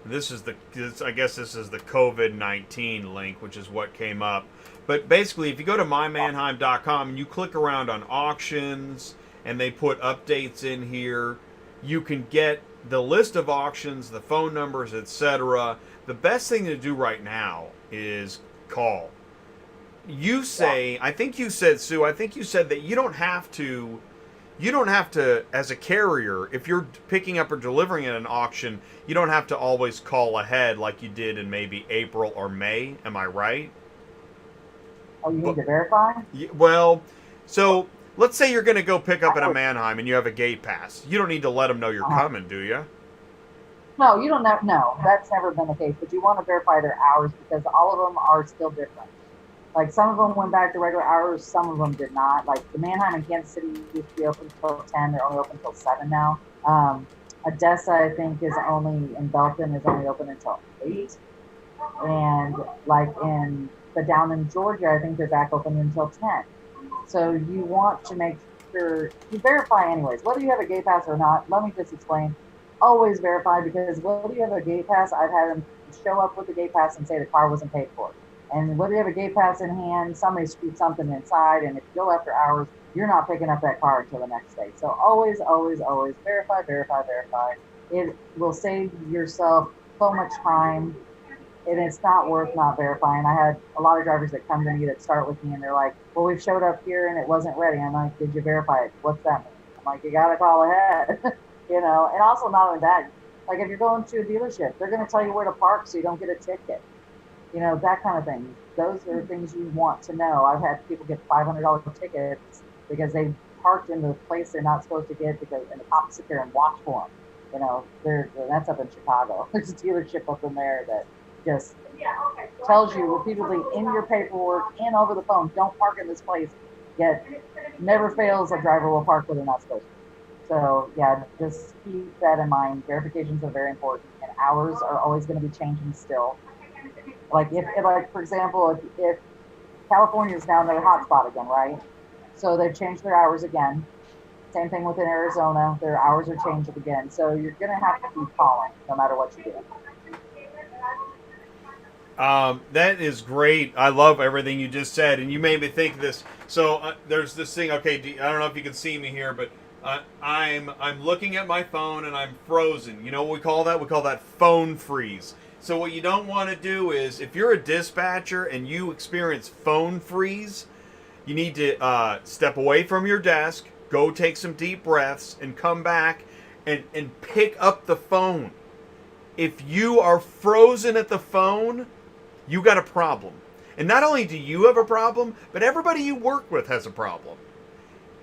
I guess this is the COVID-19 link, which is what came up. But basically, if you go to mymanheim.com and you click around on auctions and they put updates in here, you can get the list of auctions, the phone numbers, etc. The best thing to do right now is call. You say, I think you said, Sue, I think you said that you don't have to, as a carrier, if you're picking up or delivering at an auction, you don't have to always call ahead like you did in maybe April or May. Am I right? Oh, you need to verify? Well, so let's say you're going to go pick up at a Manheim and you have a gate pass. You don't need to let them know you're coming, do you? No, you don't. No, that's never been the case. But you want to verify their hours because all of them are still different. Like some of them went back to regular hours, some of them did not. Like the Manheim in Kansas City used to be open until 10. They're only open until 7 now. Odessa, I think, is only in Belton is only open until 8. And but down in Georgia, I think they're back open until 10. So you want to make sure you verify anyways. Whether you have a gate pass or not, let me just explain. Always verify because whether you have a gate pass, I've had them show up with the gate pass and say the car wasn't paid for. And whether you have a gate pass in hand, somebody screwed something inside, and if you go after hours, you're not picking up that car until the next day. So always, always, always verify, verify, verify. It will save yourself so much time, and it's not worth not verifying. I had a lot of drivers that come to me that start with me, and they're like, well, we've showed up here, and it wasn't ready. I'm like, did you verify it? What's that mean? I'm like, you got to call ahead, you know. And also not only that, like if you're going to a dealership, they're going to tell you where to park so you don't get a ticket. You know, that kind of thing. Those are things you want to know. I've had people get $500 tickets because they parked in the place they're not supposed to get and the cops sit there and watch for them. You know, that's up in Chicago. There's a dealership up in there that just tells you repeatedly in your paperwork and over the phone, don't park in this place. Yet never fails a driver will park where they're not supposed to. So yeah, just keep that in mind. Verifications are very important, and hours are always going to be changing still. Like if for example, if California is now another hotspot again, right? So they've changed their hours again. Same thing within Arizona, their hours are changed again. So you're gonna have to keep calling no matter what you do. That is great. I love everything you just said, and you made me think of this. So there's this thing. Okay, I don't know if you can see me here, but I'm looking at my phone and I'm frozen. You know what we call that? We call that phone freeze. So what you don't want to do is, if you're a dispatcher and you experience phone freeze, you need to step away from your desk, go take some deep breaths, and come back and pick up the phone. If you are frozen at the phone, you got a problem. And not only do you have a problem, but everybody you work with has a problem.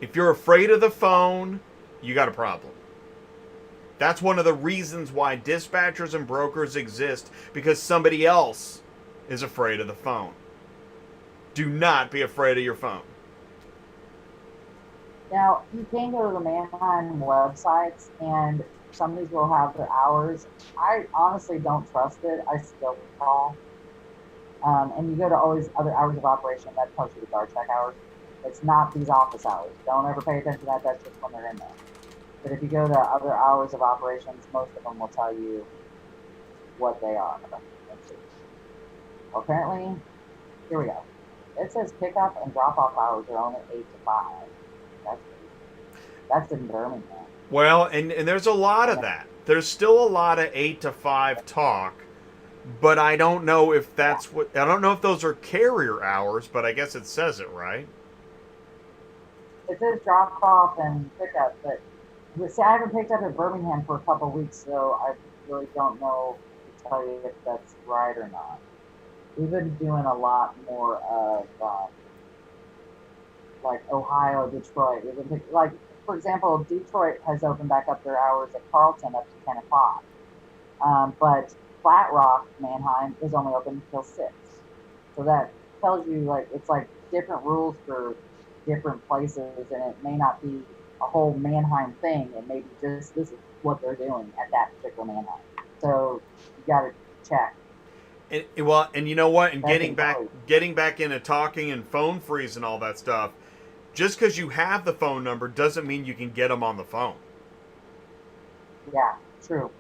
If you're afraid of the phone, you got a problem. That's one of the reasons why dispatchers and brokers exist, because somebody else is afraid of the phone. Do not be afraid of your phone. Now, you can go to the Manheim websites, and some of these will have their hours. I honestly don't trust it. I still call. And you go to all these other hours of operation, that tells you the guard check hours. It's not these office hours. Don't ever pay attention to that. That's just when they're in there. But if you go to other hours of operations, most of them will tell you what they are. Let's see. Apparently, here we go. It says pickup and drop-off hours are only 8 to 5. That's in Birmingham. Well, and there's a lot of that. There's still a lot of 8 to 5 talk, but I don't know if that's what... I don't know if those are carrier hours, but I guess it says it, right? It says drop-off and pickup, but see, I haven't picked up at Birmingham for a couple of weeks, so I really don't know to tell you if that's right or not. We've been doing a lot more of like Ohio, Detroit. We've been like, for example, Detroit has opened back up their hours at Carlton up to 10 o'clock, but Flat Rock, Manheim, is only open until 6. So that tells you like it's like different rules for different places, and it may not be a whole Manheim thing, and maybe just this is what they're doing at that particular Manheim. So you got to check. And you know what? And getting back into talking and phone freeze and all that stuff, just because you have the phone number doesn't mean you can get them on the phone. Yeah, true.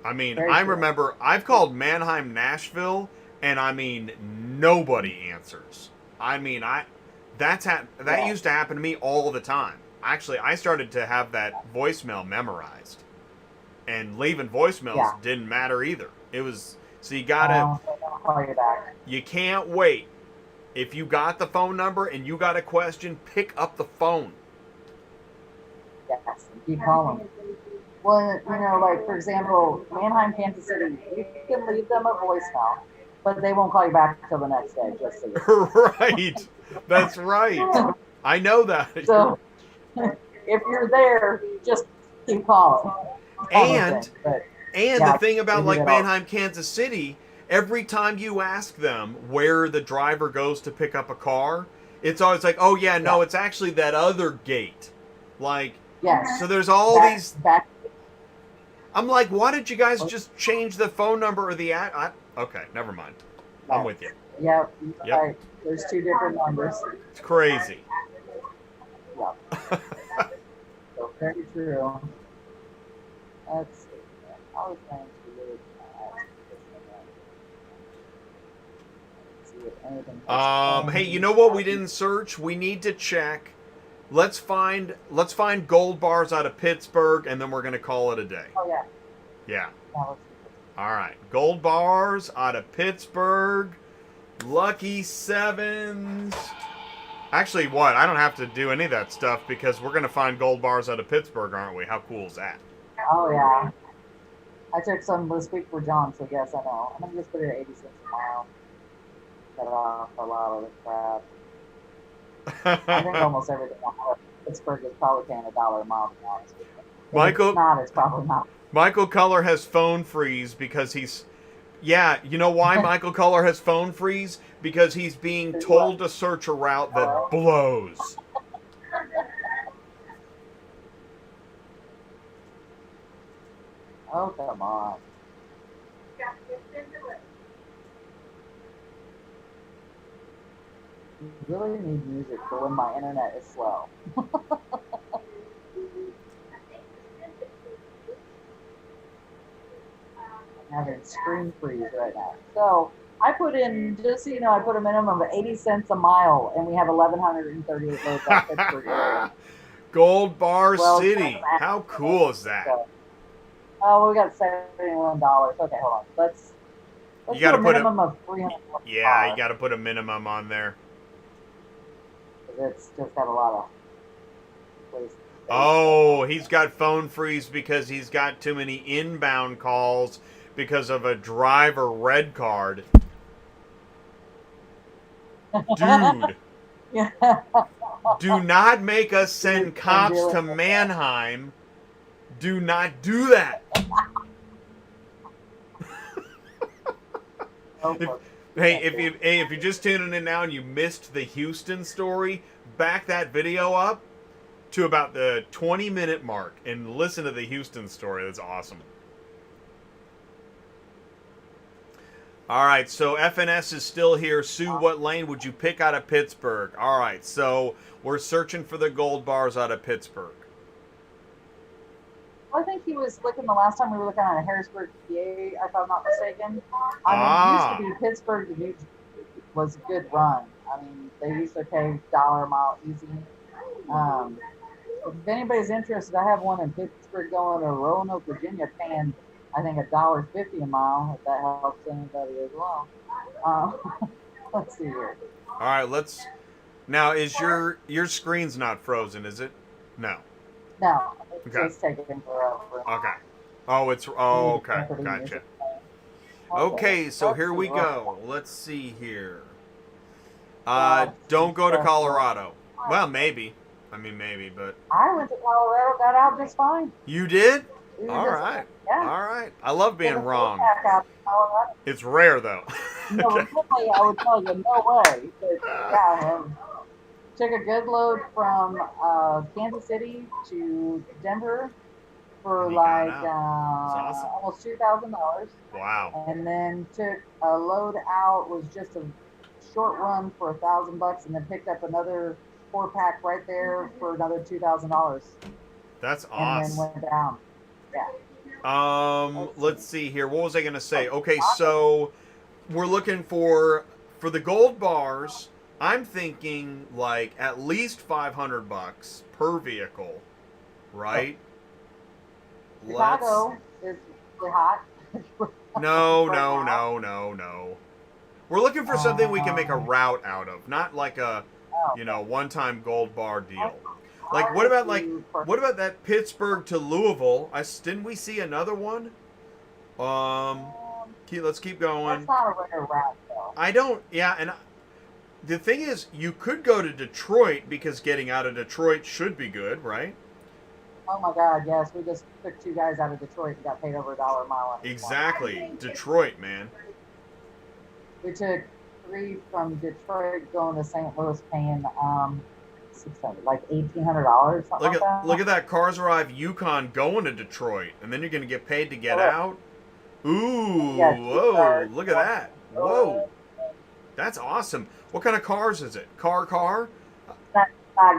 I mean, Very I true. remember I've called Manheim, Nashville, and I mean nobody answers. I mean, that used to happen to me all the time. Actually, I started to have that voicemail memorized, and leaving voicemails didn't matter either. It was so you gotta. I'll call you back. You can't wait. If you got the phone number and you got a question, pick up the phone. Yes, keep calling. Well, you know, like for example, Manheim, Kansas City, you can leave them a voicemail, but they won't call you back until the next day. Just so you know. Right. That's right. I know that. So if you're there, just keep calling. And Yeah, the thing about we do like that all. Manheim, Kansas City, every time you ask them where the driver goes to pick up a car, it's always like, oh yeah, no, it's actually that other gate. Like, Yes. so there's all these. Back. I'm like, why did you guys just change the phone number or the ad? Okay, never mind. I'm with you. Yep. Yep. Right. There's 2 different numbers. It's crazy. Yep. So very true. Let's see. I was going to do see if anything. Hey, you know what we didn't search? We need to check. Let's find gold bars out of Pittsburgh, and then we're gonna call it a day. Oh yeah. Yeah. Yeah, let's see. All right. Gold bars out of Pittsburgh. Lucky sevens. Actually, what? I don't have to do any of that stuff because we're gonna find gold bars out of Pittsburgh, aren't we? How cool is that? Oh yeah. I took some this week for John, so yes, I know. I'm gonna just put it at 80 cents a mile. Cut off a lot of the crap. I think almost everything on Pittsburgh is probably paying $1 a mile, to be honest with you. If Michael- it's not, it's probably not. Michael Culler has phone freeze because he's... Yeah, you know why Michael Culler has phone freeze? Because he's being told to search a route that blows. Oh, come on. You really need music for when my internet is slow. I'm having screen freeze right now. So I put in, just so you know, I put a minimum of 80 cents a mile, and we have 1,138 loads out Pittsburgh area. Gold Bar Well, City. How cool is that? So, oh, we got $71. Okay, hold on. Let's You got to do a put minimum of 300. Yeah, you got to put a minimum on there. It's just got a lot of places. Oh, he's got phone freeze because he's got too many inbound calls because of a driver red card. Dude, Yeah. do not make us send cops to Mannheim. Do not do that. If you're just tuning in now and you missed the Houston story, back that video up to about the 20-minute mark and listen to the Houston story. That's awesome. All right, so FNS is still here. Sue, what lane would you pick out of Pittsburgh? All right, so we're searching for the gold bars out of Pittsburgh. I think he was looking the last time we were looking at a Harrisburg, PA, if I'm not mistaken. I mean, it used to be Pittsburgh to New Jersey was a good run. I mean, they used to pay $1 a mile easy. If anybody's interested, I have one in Pittsburgh going to Roanoke, Virginia, paying I think $1.50 a mile. If that helps anybody as well. Let's see here. All right, let's. Now, is your screen's not frozen? Is it? No. No, it's Okay. just taking forever. Okay. Okay. Gotcha. Okay, so here we go. Let's see here. Don't go to Colorado. Well, maybe. I mean, maybe, but I went to Colorado, got out just fine. you did? We were All just- right. Yeah. All right. I love being Get a wrong. full pack out of Colorado. It's rare though. No, normally I would tell you no way. But yeah, took a good load from Kansas City to Denver for And you got like out. That's awesome. almost $2,000, Wow. and then took a load out, was just a short run for $1,000, and then picked up another 4-pack right there for another $2,000, That's and then awesome. went down. Yeah. Let's see here. What was I gonna say? Okay, so we're looking for the gold bars. I'm thinking like at least $500 per vehicle, right? Chicago is really hot. No. We're looking for something we can make a route out of, not like a, one-time gold bar deal. Like what about that Pittsburgh to Louisville? Didn't we see another one? Let's keep going. That's not a rare route, though. I don't. Yeah, and the thing is, you could go to Detroit because getting out of Detroit should be good, right? Oh my God, yes. We just took 2 guys out of Detroit and got paid over $1 a mile. Exactly, Detroit, man. We took 3 from Detroit going to St. Louis paying $600, like $1,800, something like that. Look at that CarsArrive Yukon going to Detroit, and then you're gonna get paid to get Correct. out. Ooh, Yeah, whoa! Look at that. Whoa, that's awesome. What kind of cars is it? Car? Not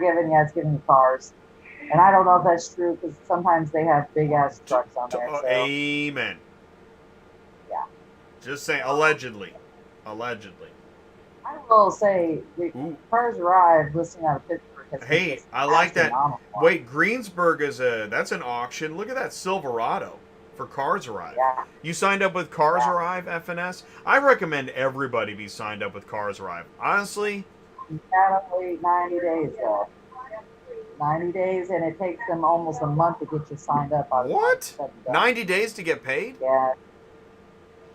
giving you, it's giving you cars. And I don't know if that's true because sometimes they have big ass trucks on there. So. Amen. Yeah. Just saying, allegedly. I will say, Ooh. CarsArrive listing out of Pittsburgh. Hey, I like that. Wait, Greensburg that's an auction. Look at that Silverado for CarsArrive. Yeah. You signed up with CarsArrive, FNS? I recommend everybody be signed up with CarsArrive. Honestly. You gotta wait 90 days though. 90 days, and it takes them almost a month to get you signed up. What? 90 days to get paid? Yeah.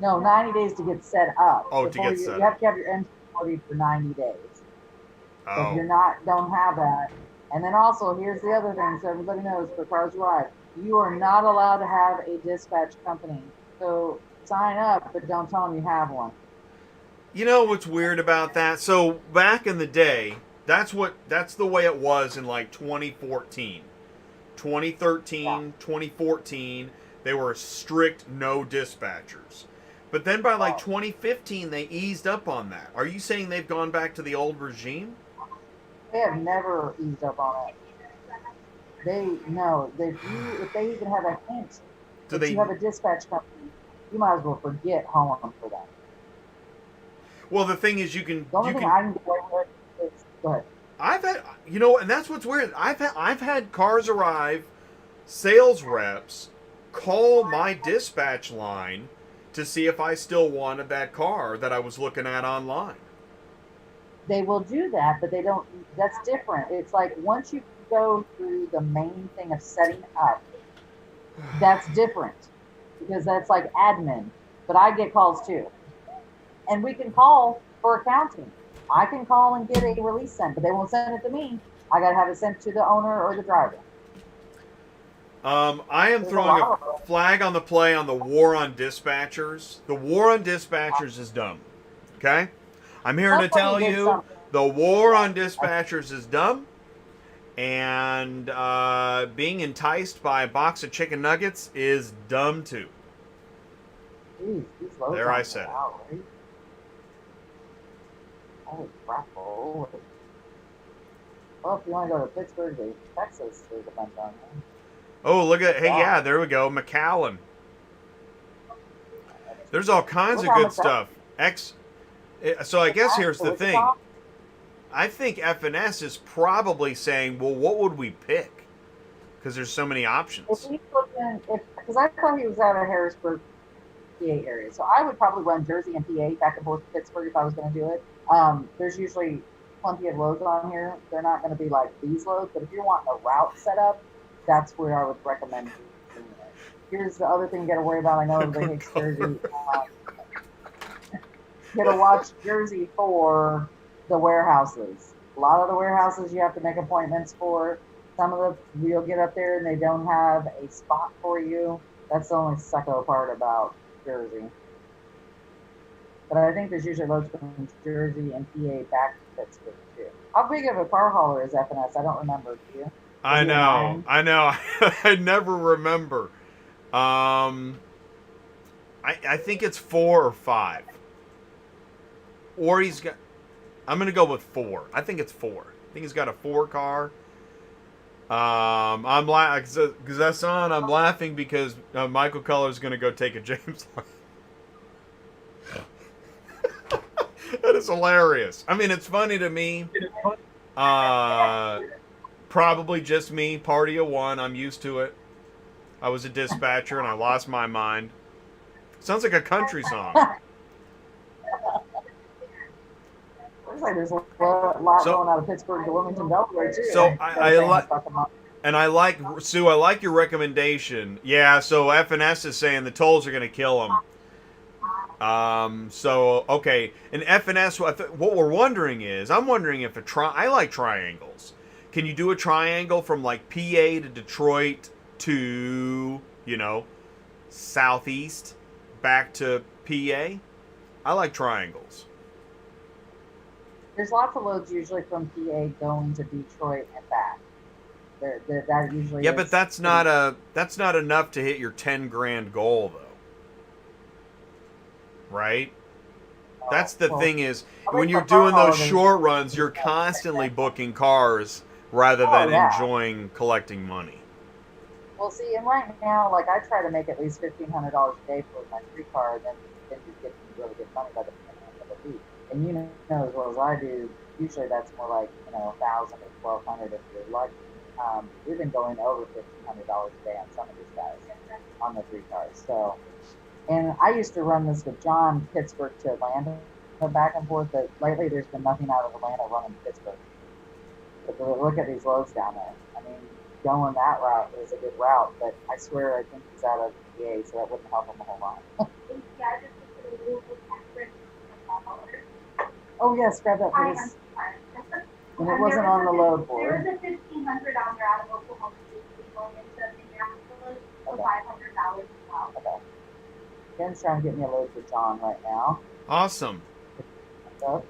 No, 90 days to get set up. Oh, to get set up. You have to have your engine ready for 90 days. So if Oh. you're don't have that. And then also, here's the other thing, so everybody knows for CarsArrive, you are not allowed to have a dispatch company. So sign up, but don't tell them you have one. You know what's weird about that? So back in the day, that's the way it was in like 2014. 2013, 2014, they were strict no dispatchers. But then by like 2015, they eased up on that. Are you saying they've gone back to the old regime? They have never eased up on it. If they even have a hint that you have a dispatch company, you might as well forget hauling for them. Well, the thing is, you can. The only thing I can get away with is go ahead. I've had, and that's what's weird. I've had CarsArrive sales reps call my dispatch line to see if I still wanted that car that I was looking at online. They will do that, but they don't. That's different. It's like once you go through the main thing of setting up, that's different because that's like admin. But I get calls too, and we can call for accounting. I can call and get a release sent, but they won't send it to me. I got to have it sent to the owner or the driver. I am throwing a flag on the play on the war on dispatchers. The war on dispatchers is dumb. Okay? I'm here to tell you the war on dispatchers is dumb. And being enticed by a box of chicken nuggets is dumb too. Jeez, there I said it. Right? Holy crap. Well, if you want to go to Pittsburgh, Texas, there's a bunch on there. Oh, look at, hey, yeah, there we go, McAllen. There's all kinds of good stuff. So I guess here's the thing. I think FNS is probably saying, well, what would we pick? Because there's so many options. Because I thought he was out of Harrisburg, PA area. So I would probably run Jersey and PA back and forth to Pittsburgh if I was going to do it. There's usually plenty of loads on here. They're not going to be like these loads, but if you're wanting a route set up, that's where I would recommend doing it. Here's the other thing you got to worry about. I know everybody hates Jersey. You got to watch Jersey for the warehouses. A lot of the warehouses you have to make appointments for. Some of the you'll get up there and they don't have a spot for you. That's the only sucko part about Jersey. But I think there's usually loads from Jersey and PA back to Pittsburgh too. How big of a car hauler is FNS? I don't remember. Do you? I know. I never remember. I think it's 4 or 5. Or he's got. I'm gonna go with 4. I think it's 4. I think he's got a 4 car. I'm laughing because Michael Culler's gonna go take a James line. That is hilarious. I mean, it's funny to me. Probably just me, party of one. I'm used to it. I was a dispatcher and I lost my mind. Sounds like a country song. Looks like there's a lot going out of Pittsburgh to Wilmington, Delaware too. So I like Sue. I like your recommendation. Yeah. So FNS is saying the tolls are going to kill them. So okay. And FNS, what we're wondering is, I'm wondering if I like triangles. Can you do a triangle from like PA to Detroit to, southeast back to PA? I like triangles. There's lots of loads usually from PA going to Detroit and back. That usually. Yeah, but that's not enough to hit your $10,000 goal though. Right? That's the thing is, when you're doing those short runs, you're constantly booking cars rather than enjoying collecting money. Well, see, and right now, like I try to make at least $1,500 a day for my free car, then you get really good money by the end of the week. And you know as well as I do, usually that's more like 1,000 or 1,200 if you're lucky. We've been going over $1,500 a day on some of these guys on the free cars. So, and I used to run this with John, Pittsburgh to Atlanta, back and forth. But lately, there's been nothing out of Atlanta running to Pittsburgh. But look at these loads down there. I mean, going that route is a good route, but I swear I think he's out of PA, so that wouldn't help him a whole lot. Oh yes, grab that please. And it wasn't on the load board. There was a $1,500 on there out of Oklahoma City going into Minneapolis for $500 as well. Okay. Ken's trying to get me a load for John right now. Awesome. So,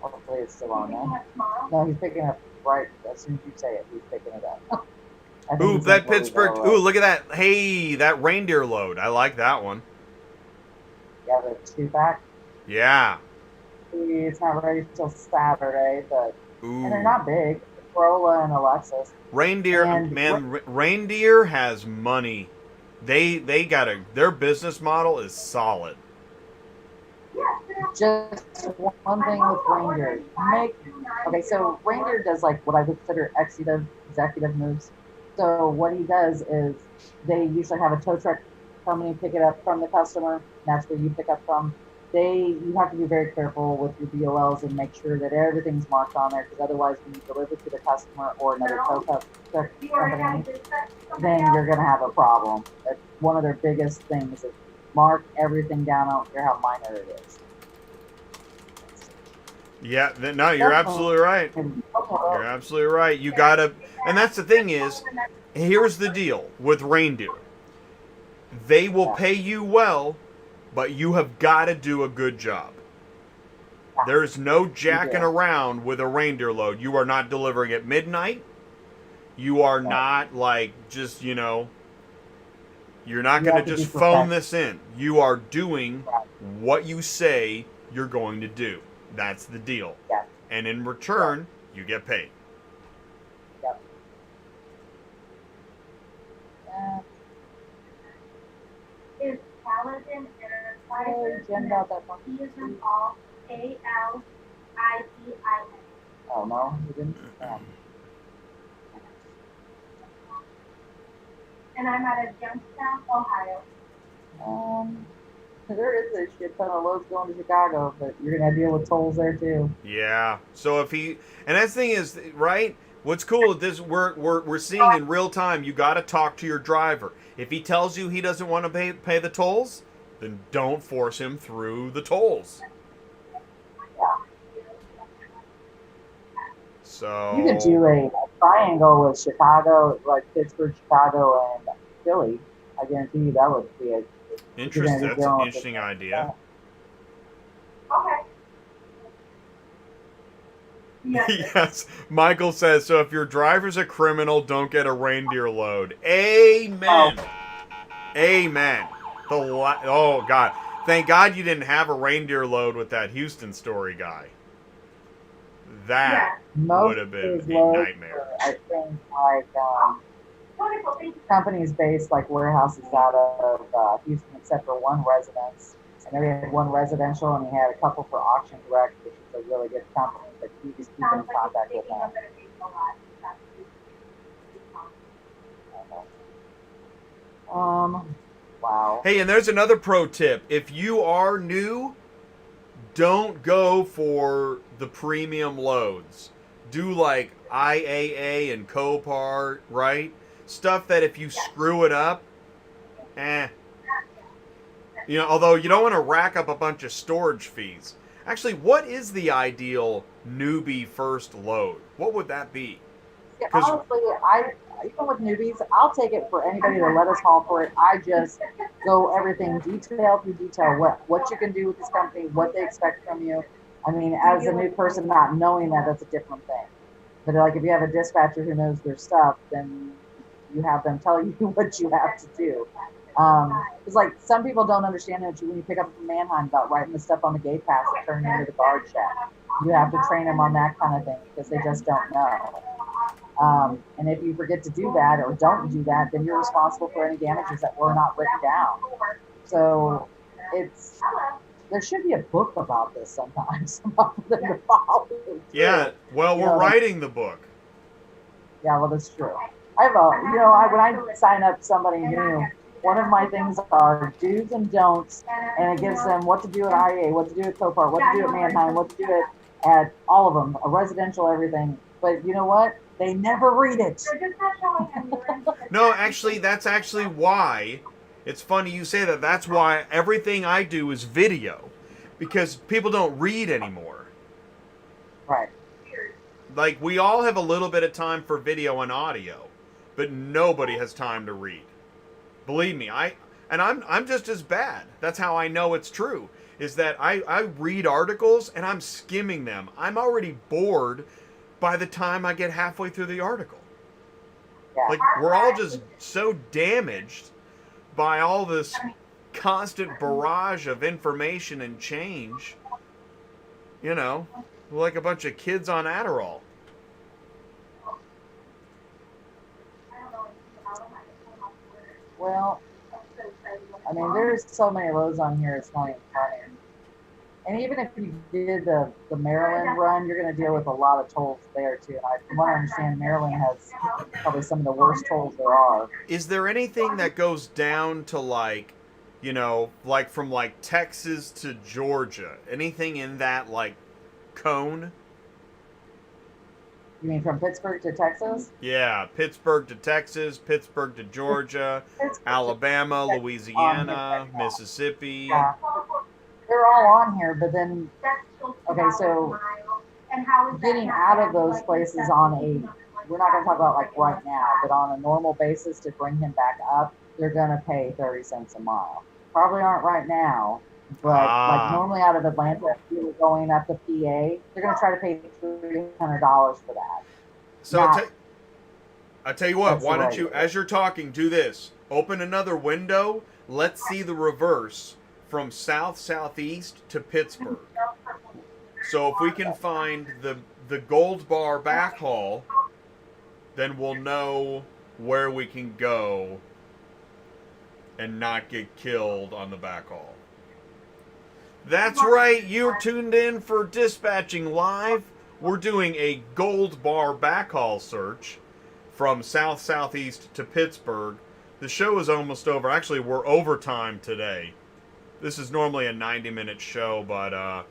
hopefully it's still on there. No, he's picking up right as soon as you say it. He's picking it up. Ooh, that Pittsburgh. Ooh, look at that. Hey, that reindeer load. I like that one. Yeah, the 2-pack. Yeah. It's not ready till Saturday, but Ooh. And they're not big. Corolla and a Lexus. Reindeer, Reindeer has money. They got their business model is solid. Just one thing with Reindeer. Okay, so Reindeer does like what I would consider executive moves. So what he does is they usually have a tow truck company pick it up from the customer. That's where you pick up from. You have to be very careful with your BOLs and make sure that everything's marked on there, because otherwise when you deliver to the customer or another company, then you're going to have a problem. That's one of their biggest things is mark everything down. I don't care how minor it is. Yeah, no, you're absolutely right. You're absolutely right. You gotta, and that's the thing is, here's the deal with Reindeer. They will pay you well, but you have got to do a good job. There's no jacking around with a Reindeer load. You are not delivering at midnight. You are not like just, you're not going to just phone this in. You are doing what you say you're going to do. That's the deal. Yeah. And in return, you get paid. Yep. Is Paladin Hey, Jen got that one. He is in all Kaldin. Oh, no, he didn't. And I'm out of Youngstown, Ohio. There is a shit ton of loads going to Chicago, but you're gonna deal with tolls there too. Yeah. So if he, and that thing is right. What's cool is this: we're seeing in real time. You got to talk to your driver. If he tells you he doesn't want to pay the tolls, then don't force him through the tolls. So You could do a triangle with Chicago, like Pittsburgh, Chicago, and Philly. I guarantee you that would be a interesting. That's an interesting idea. Okay. Yes, Michael says, so if your driver's a criminal, don't get a Reindeer load. Amen. Amen. Oh, God. Thank God you didn't have a Reindeer load with that Houston story guy. That would have been a nightmare. I think, like, companies based, like, warehouses out of Houston, except for one residence. And then we had one residential, and we had a couple for Auction Direct, which is a really good company, but you just keep in contact with them. Wow. Hey, and there's another pro tip. If you are new, don't go for the premium loads. Do like IAA and Copart, right? Stuff that if you screw it up, although you don't want to rack up a bunch of storage fees. Actually, what is the ideal newbie first load? What would that be? Yeah, honestly, even with newbies, I'll take it for anybody to let us haul for it. I just go everything detail through detail. What you can do with this company, what they expect from you. I mean, as a new person, not knowing that's a different thing. But like, if you have a dispatcher who knows their stuff, then you have them tell you what you have to do. It's like some people don't understand that when you pick up from Mannheim about writing the stuff on the gate pass and turning into the guard shack. You have to train them on that kind of thing because they just don't know. And if you forget to do that or don't do that, then you're responsible for any damages that were not written down. So there should be a book about this sometimes. About them to follow yeah, well, we're writing the book. Yeah, well, that's true. I have when I sign up somebody new, one of my things are do's and don'ts, and it gives them what to do at IA, what to do at Copart, what to do at Mannheim, what to do at all of them, a residential, everything. But you know what? They never read it. No, actually, that's actually why. It's funny you say that. That's why everything I do is video, because people don't read anymore. Right. Like, we all have a little bit of time for video and audio, but nobody has time to read. Believe me, I'm just as bad. That's how I know it's true. Is that I read articles and I'm skimming them. I'm already bored by the time I get halfway through the article. Yeah. Like, we're all just so damaged by all this constant barrage of information and change. We're like a bunch of kids on Adderall. Well, I mean, there's so many loads on here, it's not even funny. And even if you did the Maryland run, you're going to deal with a lot of tolls there too. And from what I understand, Maryland has probably some of the worst tolls there are. Is there anything that goes down to like, like from like Texas to Georgia? Anything in that like cone? You mean from Pittsburgh to Texas? Yeah, Pittsburgh to Texas, Pittsburgh to Georgia, Pittsburgh Alabama, to Louisiana, Mississippi. Yeah, they're all on here, but then okay, so getting out of those places on we're not going to talk about like right now, but on a normal basis to bring him back up, they're going to pay 30 cents a mile. Probably aren't right now, but like normally out of Atlanta, if you were going up to PA, they're going to try to pay $300 for that. So I tell you what, why don't you, as you're talking, do this. Open another window. Let's see the reverse from southeast to Pittsburgh. So if we can find the Gold Bar backhaul, then we'll know where we can go and not get killed on the backhaul. That's right, you're tuned in for Dispatching Live. We're doing a Gold Bar backhaul search from southeast to Pittsburgh. The show is almost over. Actually, we're overtime today. This is normally a 90-minute show, but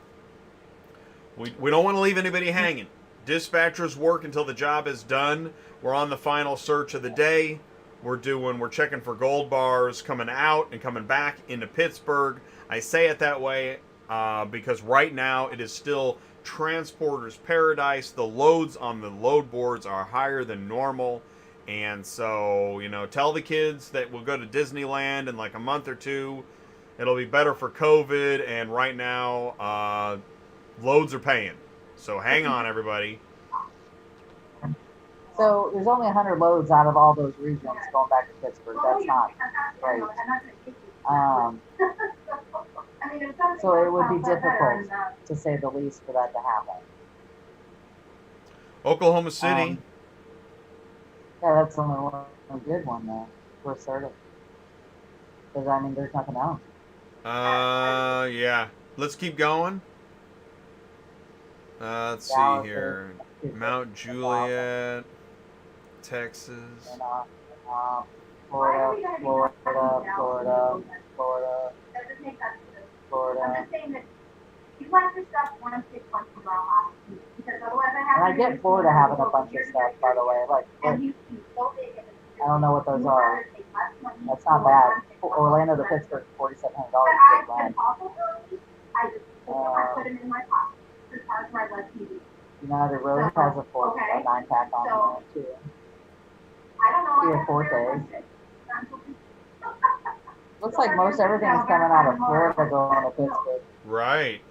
we don't want to leave anybody hanging. Dispatchers work until the job is done. We're on the final search of the day. We're checking for gold bars coming out and coming back into Pittsburgh. I say it that way because right now it is still transporter's paradise. The loads on the load boards are higher than normal. And so, tell the kids that we'll go to Disneyland in like a month or two. It'll be better for COVID. And right now, loads are paying. So hang on, everybody. So there's only 100 loads out of all those regions going back to Pittsburgh. That's not great. So it would be difficult, to say the least, for that to happen. Oklahoma City. Yeah, that's the only one good one, though, for certain. Because, there's nothing else. Yeah. Let's keep going. Let's see here. Mount Juliet, Texas. Florida. I'm just saying that you like your stuff once it comes to our house. Because otherwise I have And I get Florida having a bunch of stuff, by the way. Like, I don't know what those are. That's not bad. Orlando to Pittsburgh, $4,700 good run. I put them in my pocket. As far as my left TV. United Road has a 9-pack on there, too. I don't know. 3 or 4 days. Looks like most everything's coming out of Florida going to Pittsburgh. Right.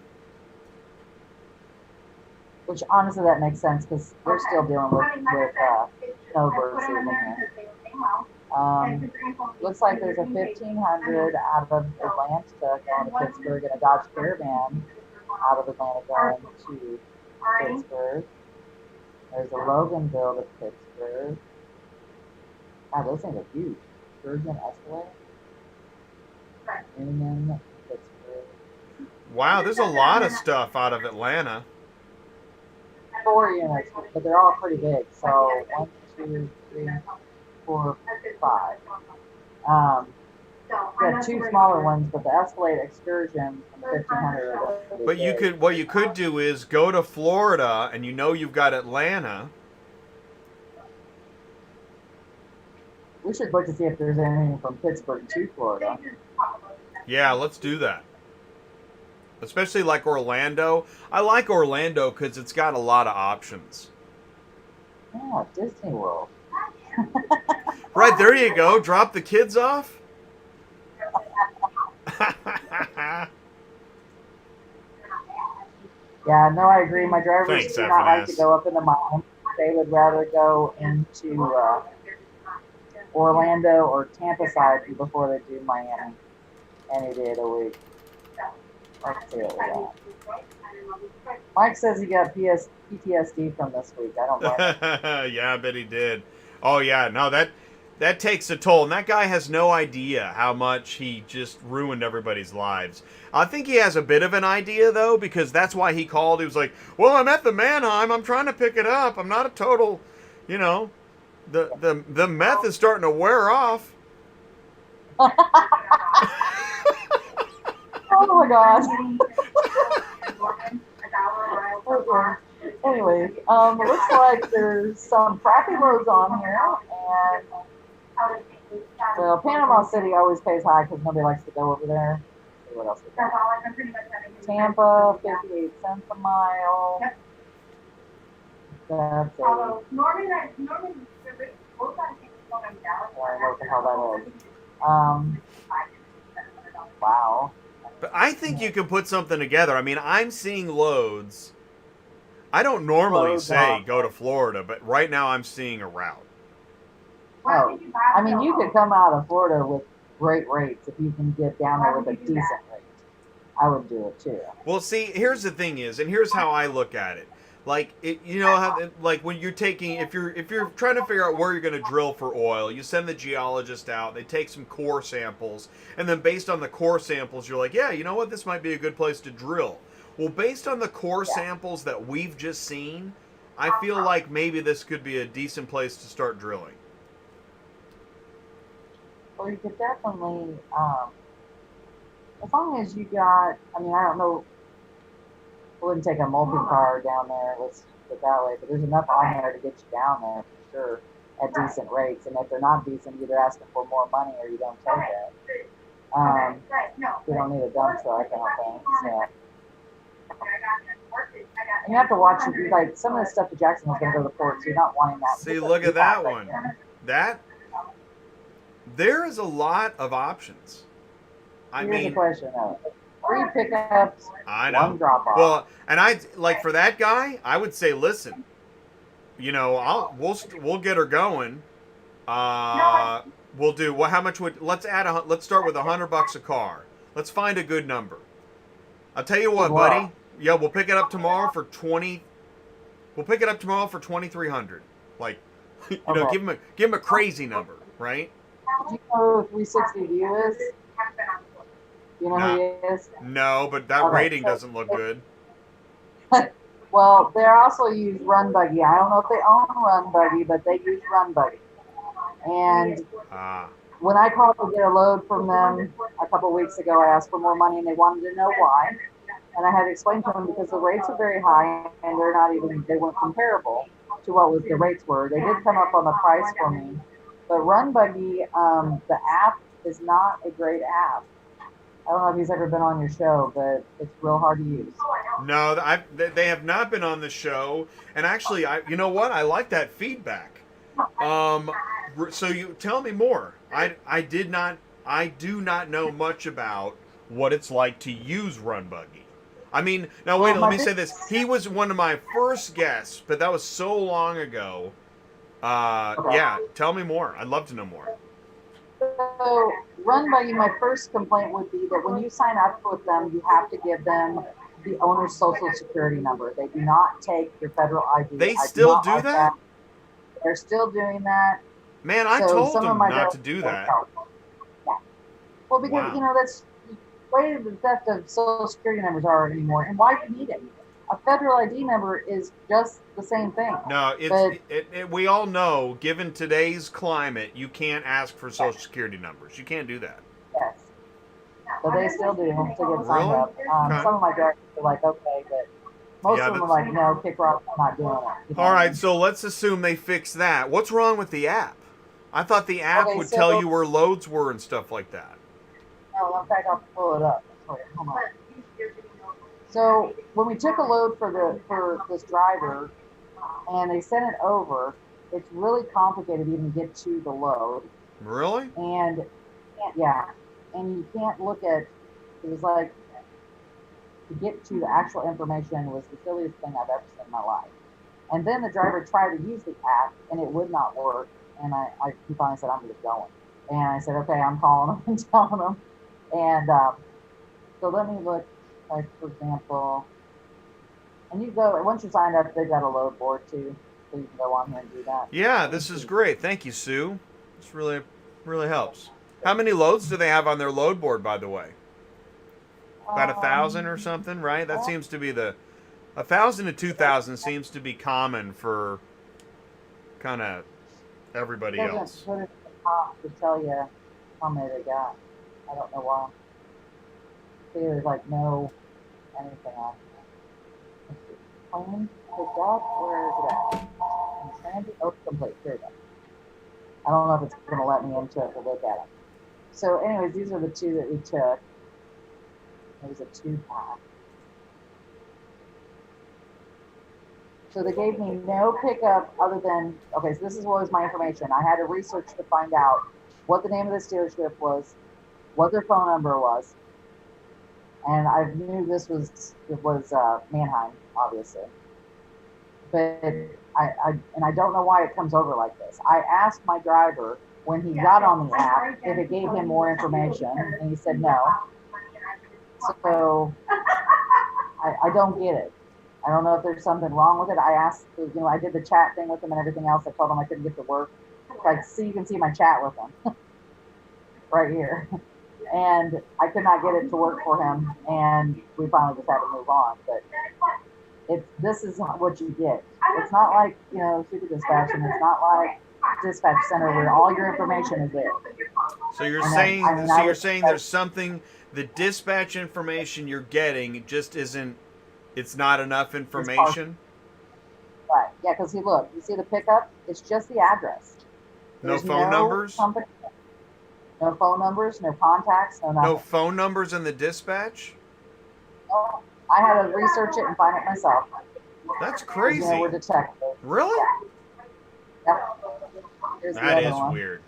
Which, honestly, that makes sense because we're still dealing with snowbird season here. Looks like there's a 1,500 out of Atlanta going to Pittsburgh and a Dodge Caravan out of Atlanta going to Pittsburgh. There's a Loganville to Pittsburgh. God, those things are huge. Virgin Escalade. Union, Pittsburgh. Wow, there's a lot of stuff out of Atlanta. 4 units, but they're all pretty big. So 1, 2, 3, 4, 5. We had 2 smaller ones, but the Escalade Excursion from 1,500. But what you could do is go to Florida, and you've got Atlanta. We should look to see if there's anything from Pittsburgh to Florida. Yeah, let's do that. Especially like Orlando. I like Orlando because it's got a lot of options. Yeah, Disney World. Right, there you go. Drop the kids off. Yeah, no, I agree. My drivers Thanks, do not like FNS. to go up into Miami. They would rather go into Orlando or Tampa side before they do Miami any day of the week. Let's see what we got. Mike says he got PTSD from this week. I don't blame him. Yeah, I bet he did. Oh yeah, no, that takes a toll, and that guy has no idea how much he just ruined everybody's lives. I think he has a bit of an idea, though, because that's why he called. He was like, well, I'm at the Manheim. I'm trying to pick it up. I'm not a total, you know, the meth is starting to wear off. Oh my gosh. Okay. Anyways, it looks like there's some crappy loads on here, and well, Panama City always pays high because nobody likes to go over there. Let's see what else we got. Tampa, 58 cents a mile. Yep. That's it. Although Norman, both on Look at how that is. Wow. But I think you can put something together. I mean, I'm seeing loads. I don't normally Loads say on. go to Florida, but right now I'm seeing a route. Oh, I mean, you could come out of Florida with great rates if you can get down there with a decent rate. I would do it too. Well, see, here's the thing is, and here's how I look at it. Like it, you know how, like when you're taking, if you're trying to figure out where you're going to drill for oil, you send the geologist out. They take some core samples, and then based on the core samples, you're like, yeah, you know what, this might be a good place to drill. Well, based on the core samples that we've just seen, I feel like maybe this could be a decent place to start drilling. Well, you could definitely, as long as you got, I mean, I don't know, I wouldn't take a multi-car down there, let's put it that way, but there's enough on there to get you down there for sure at decent rates. And if they're not decent, you're either asking for more money or you don't take it. You don't need a dump truck, I don't think. So. And you have to watch it, like some of the stuff to Jacksonville's going to go to the port, so you're not wanting that. See, look at that one. There is a lot of options. I Here's the mean, question though. 3 pickups, I know. 1 drop off. Well, and I like for that guy, I would say, listen, you know, we'll get her going. We'll do how much would let's start with $100 a car. Let's find a good number. I'll tell you what, buddy. Yeah, we'll pick it up tomorrow for 20. We'll pick it up tomorrow for 2,300. Like, you know, give him a crazy number, right? Do you know who 360 View is? You know who he is? No, but that rating doesn't look good. Well, they also use Run Buggy. I don't know if they own Run Buggy, but they use Run Buggy. And when I called to get a load from them a couple weeks ago, I asked for more money, and they wanted to know why. And I had to explain to them because the rates are very high, and they weren't comparable to what the rates were. They did come up on the price for me. But Run Buggy, the app is not a great app. I don't know if he's ever been on your show, but it's real hard to use. No, they have not been on the show. And actually, you know what? I like that feedback. So you tell me more. I do not know much about what it's like to use Run Buggy. I mean, now wait, let me say this. He was one of my first guests, but that was so long ago. Yeah, tell me more. I'd love to know more. So, Run Buggy, my first complaint would be that when you sign up with them, you have to give them the owner's social security number. They do not take your federal ID. They still do that? They're still doing that. Man, I told them not to do that. Yeah. Well, because, you know, that's the way the theft of social security numbers are anymore. And why do you need it? A federal ID number is just the same thing. No, we all know, given today's climate, you can't ask for social security numbers. You can't do that. Yes. But they still do to get signed up. Some of my drivers are like, okay, but most of them are like, no, kick rock, I'm not doing it. All right, so let's assume they fix that. What's wrong with the app? I thought the app would tell you where loads were and stuff like that. No, in fact, I'll pull it up. Sorry, hold on. So when we took a load for this driver, and they sent it over, it's really complicated to even get to the load. Really? And and you can't look at. It was like to get to the actual information was the silliest thing I've ever seen in my life. And then the driver tried to use the app, and it would not work. And he finally said, "I'm just going." And I said, "Okay, I'm calling him and telling him." And so let me look. Like, for example, and you go, once you're signed up, they've got a load board too, so you can go on here and do that. Yeah, this is great. Thank you, Sue. This really helps. How many loads do they have on their load board, by the way? About 1,000 or something, right? That seems to be 1,000 to 2,000 seems to be common for kind of everybody else. Put it at the top to tell you how many they got. I don't know why. See, there's like no anything on here. Let's see. Claim, picked up, where is it at? In transit? Oh, complete. Here we go. I don't know if it's going to let me into it to look at it. So anyways, these are the two that we took. It was a 2-pack. So they gave me no pickup other than, okay, so this is what was my information. I had to research to find out what the name of this dealership was, what their phone number was, and I knew it was Mannheim, obviously. But I don't know why it comes over like this. I asked my driver when he got on the app if it gave him more information, and he said no. So I don't get it. I don't know if there's something wrong with it. I asked, I did the chat thing with him and everything else. I told him I couldn't get to work. Like, see, you can see my chat with him right here. And I could not get it to work for him, and we finally just had to move on. But this is what you get. It's not like, Super Dispatch, and it's not like Dispatch Center where all your information is there. So you're saying there's something, the dispatch information you're getting just isn't, it's not enough information? Right. Yeah, because look, you see the pickup? It's just the address. No phone numbers? No phone numbers, no contacts, no nothing. No phone numbers in the dispatch? No, I had to research it and find it myself. That's crazy. We're detectives. Really? Yeah. Here's the That other is one. weird.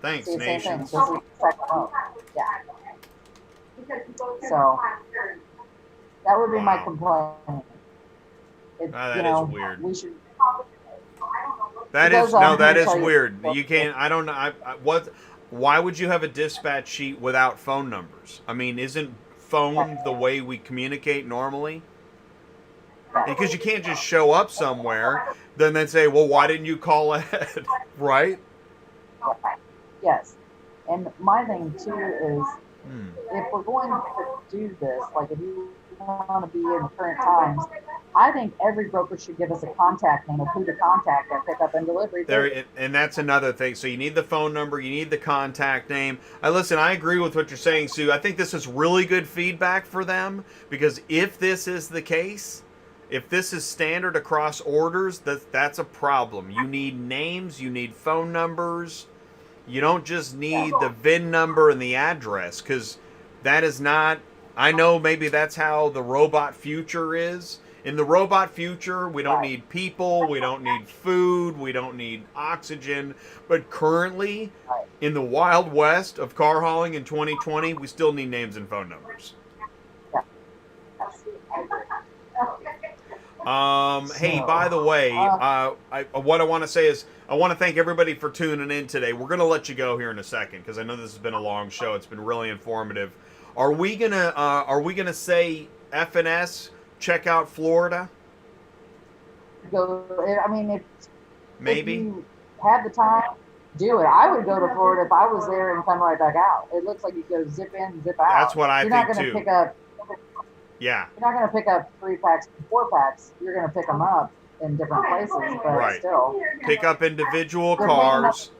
Thanks, See, same thing. nations. This is the second one. Yeah. So that would be my Wow. complaint. That is weird. We should. That Because is I'm no, that gonna is tell you- weird. You can't. I don't know. Why would you have a dispatch sheet without phone numbers? I mean, isn't phone the way we communicate normally? Because you can't just show up somewhere, then say, "Well, why didn't you call ahead?" Right? Yes. And my thing too is, if we're going to do this, like if you want to be in the current times, I think every broker should give us a contact name of who to contact at pickup and delivery. And that's another thing. So you need the phone number, you need the contact name. I agree with what you're saying, Sue. I think this is really good feedback for them, because if this is the case, if this is standard across orders, that's a problem. You need names, you need phone numbers. You don't just need the VIN number and the address, because that is not, I know maybe that's how the robot future is. In the robot future, we don't need people, we don't need food, we don't need oxygen. But currently, in the Wild West of car hauling in 2020, we still need names and phone numbers. Hey, by the way, what I want to say is I want to thank everybody for tuning in today. We're going to let you go here in a second because I know this has been a long show. It's been really informative. Are we gonna say FNS? Check out Florida. Go. I mean, if you had the time, do it. I would go to Florida if I was there and come right back out. It looks like you go zip in, zip out. That's what I think You're not too. going to pick up. Yeah. You're not going to pick up 3-packs and 4-packs. You're going to pick them up in different places, but still. Pick up individual cars,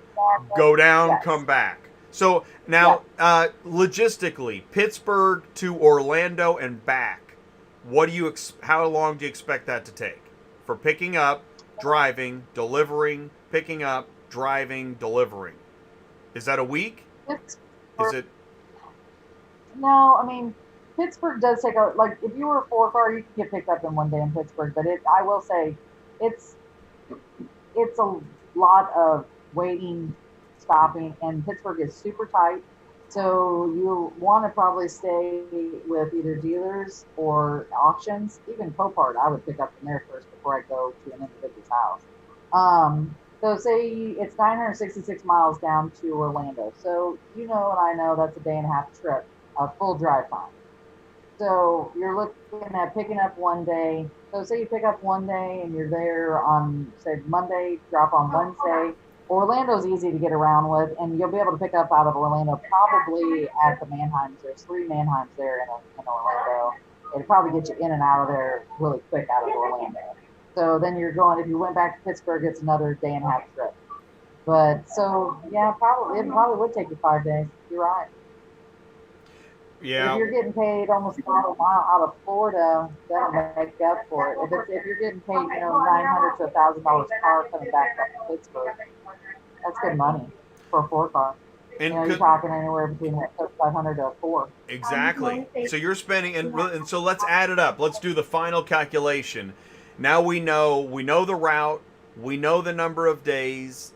go down, come back. So now, logistically, Pittsburgh to Orlando and back. How long do you expect that to take? For picking up, driving, delivering, picking up, driving, delivering. Is that a week? Is it? No, I mean, Pittsburgh does take if you were a 4-car, you could get picked up in one day in Pittsburgh, but I will say, it's a lot of waiting, stopping, and Pittsburgh is super tight. So you want to probably stay with either dealers or auctions. Even Copart, I would pick up from there first before I go to an individual's house. So say it's 966 miles down to Orlando. So and I know that's a day and a half trip, a full drive time. So you're looking at picking up one day. So say you pick up one day and you're there on, say, Monday, drop on Wednesday. Orlando's easy to get around with, and you'll be able to pick up out of Orlando probably at the Manheims. There's 3 Manheims there in Orlando. It'll probably get you in and out of there really quick out of Orlando. So then you're going, if you went back to Pittsburgh, it's another day and a half trip. But so, yeah, it probably would take you 5 days. You're right. Yeah. If you're getting paid almost a mile out of Florida, that'll make up for it. If you're getting paid, $900 to $1,000 car coming back from Pittsburgh, that's good money for a 4-car. And you're talking anywhere between $3,500 to $4,000. Exactly. So you're spending, and so let's add it up. Let's do the final calculation. Now we know the route, we know the number of days.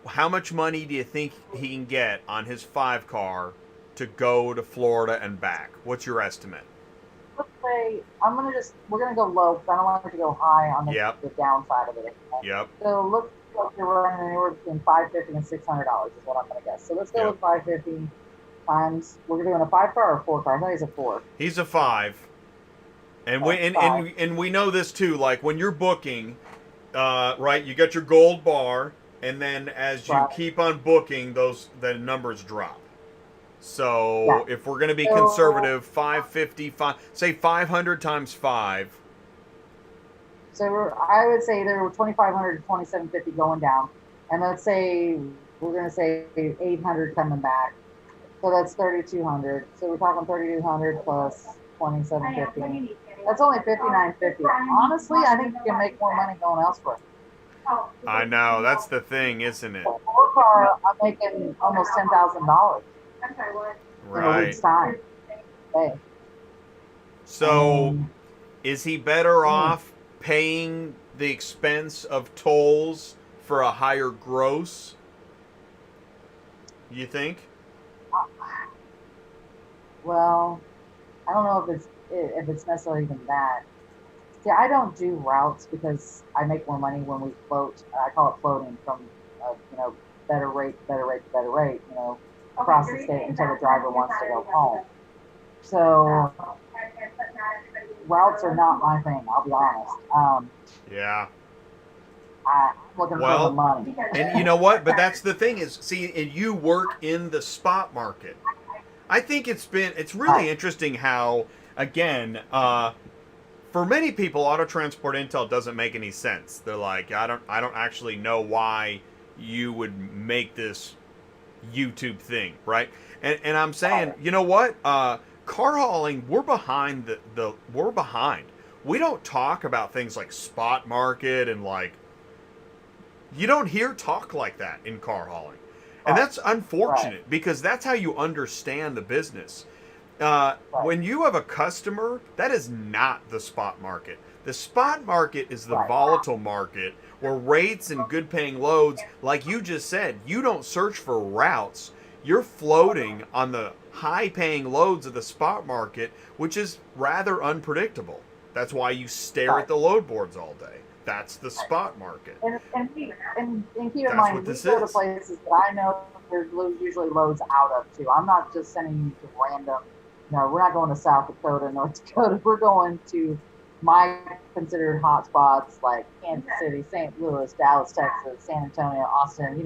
How much money do you think he can get on his 5-car to go to Florida and back? What's your estimate? Let's say we're gonna go low because I don't want it to go high on the downside of it. Okay? Yep. So look like you're running anywhere between $550 and $600 is what I'm gonna guess. So let's go with $550 times. We're doing a 5-car or 4-car. I think he's a 4. He's a 5. And we know this too. Like when you're booking, right? You got your gold bar, and then as you keep on booking, the numbers drop. So if we're going to be conservative, 550, say 500 times 5. So I would say there were 2,500 to 2,750 going down, and let's say we're going to say 800 coming back. So that's 3,200. So we're talking 3,200 plus 2,750. That's only 5,950. Honestly, I think you can make more money going elsewhere. I know, that's the thing, isn't it? For a 4-car, I'm making almost $10,000. Right. In a week's time. Hey. So, is he better off paying the expense of tolls for a higher gross? You think? Well, I don't know if it's necessarily even that. See, I don't do routes because I make more money when we float. I call it floating from, better rate, across the state until the driver wants to go home. So routes are not my thing, I'll be honest. Yeah. I'm looking for the money. And you know what? But that's the thing is, see, and you work in the spot market. I think it's really interesting how, again, for many people, Auto Transport Intel doesn't make any sense. They're like, I don't actually know why you would make this YouTube thing, right? And I'm saying, you know what? Car hauling, we're behind we're behind. We don't talk about things like spot market and you don't hear talk like that in car hauling. And that's unfortunate because that's how you understand the business. When you have a customer, that is not the spot market. The spot market is the volatile market where rates and good paying loads, like you just said, you don't search for routes. You're floating on the high paying loads of the spot market, which is rather unpredictable. That's why you stare at the load boards all day. That's the spot market. And keep in mind, we go to places that I know there's usually loads out of too. I'm not just sending you to random. We're not going to South Dakota, North Dakota. We're going to my considered hot spots like Kansas City, St. Louis, Dallas, Texas, San Antonio, Austin,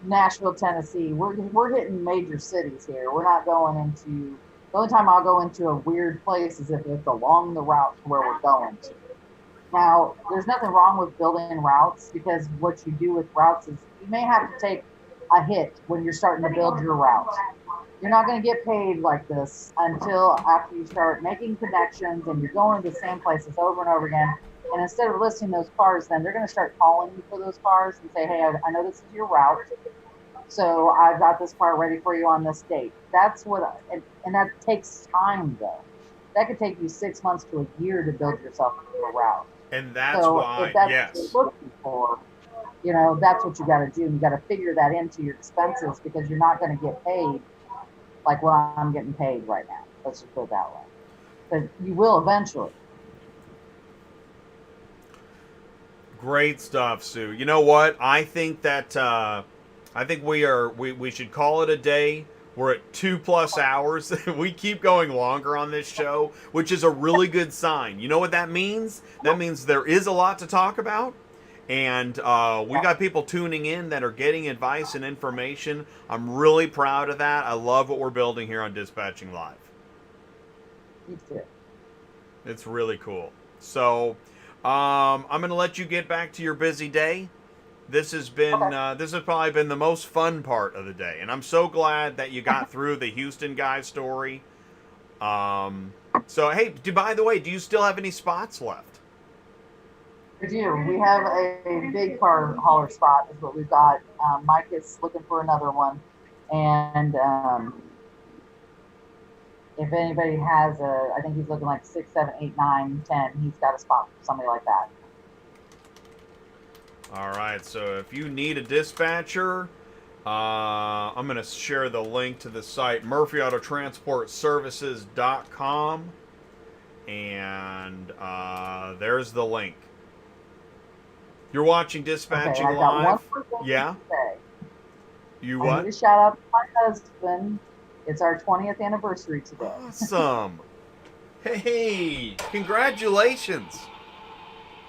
Nashville, Tennessee. We're hitting major cities here. We're not going into, the only time I'll go into a weird place is if it's along the route to where we're going to. Now, there's nothing wrong with building routes because what you do with routes is you may have to take a hit when you're starting to build your route. You're not going to get paid like this until after you start making connections and you're going to the same places over and over again. And instead of listing those cars, then they're going to start calling you for those cars and say, hey, I know this is your route. So I've got this car ready for you on this date. That's what, and that takes time though. That could take you 6 months to a year to build yourself a route. And that's why, if that's what you're looking for, that's what you got to do. You got to figure that into your expenses because you're not going to get paid like what I'm getting paid right now. Let's just put it that way. But you will eventually. Great stuff, Sue. You know what? I think that we should call it a day. We're at 2+ hours. We keep going longer on this show, which is a really good sign. You know what that means? That means there is a lot to talk about. And we got people tuning in that are getting advice and information. I'm really proud of that. I love what we're building here on Dispatching Live. Me too. It's really cool. So I'm going to let you get back to your busy day. This has probably been the most fun part of the day, and I'm so glad that you got through the Houston guy story. So hey, by the way, do you still have any spots left? We do. We have a big car hauler spot is what we've got. Mike is looking for another one. And if anybody has I think he's looking like 6, 7, 8, 9, 10. He's got a spot for somebody like that. All right, so if you need a dispatcher, I'm going to share the link to the site, murphyautotransportservices.com. And there's the link. You're watching Dispatching Okay, I got Live. one more thing Yeah? to say. You I what? need to shout out to my husband. It's our 20th anniversary today. Awesome. Hey, congratulations.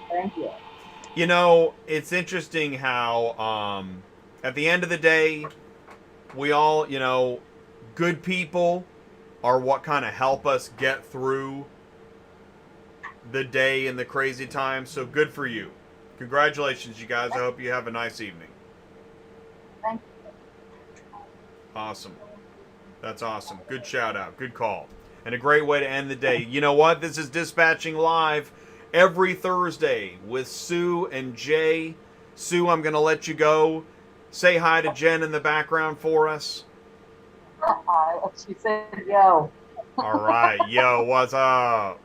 Thank you. You know, it's interesting how at the end of the day, we all, good people are what kind of help us get through the day and the crazy times. So good for you. Congratulations, you guys. I hope you have a nice evening. Thank you. Awesome. That's awesome. Good shout out. Good call. And a great way to end the day. You know what? This is Dispatching Live every Thursday with Sue and Jay. Sue, I'm going to let you go. Say hi to Jen in the background for us. She said, yo. All right. Yo, what's up?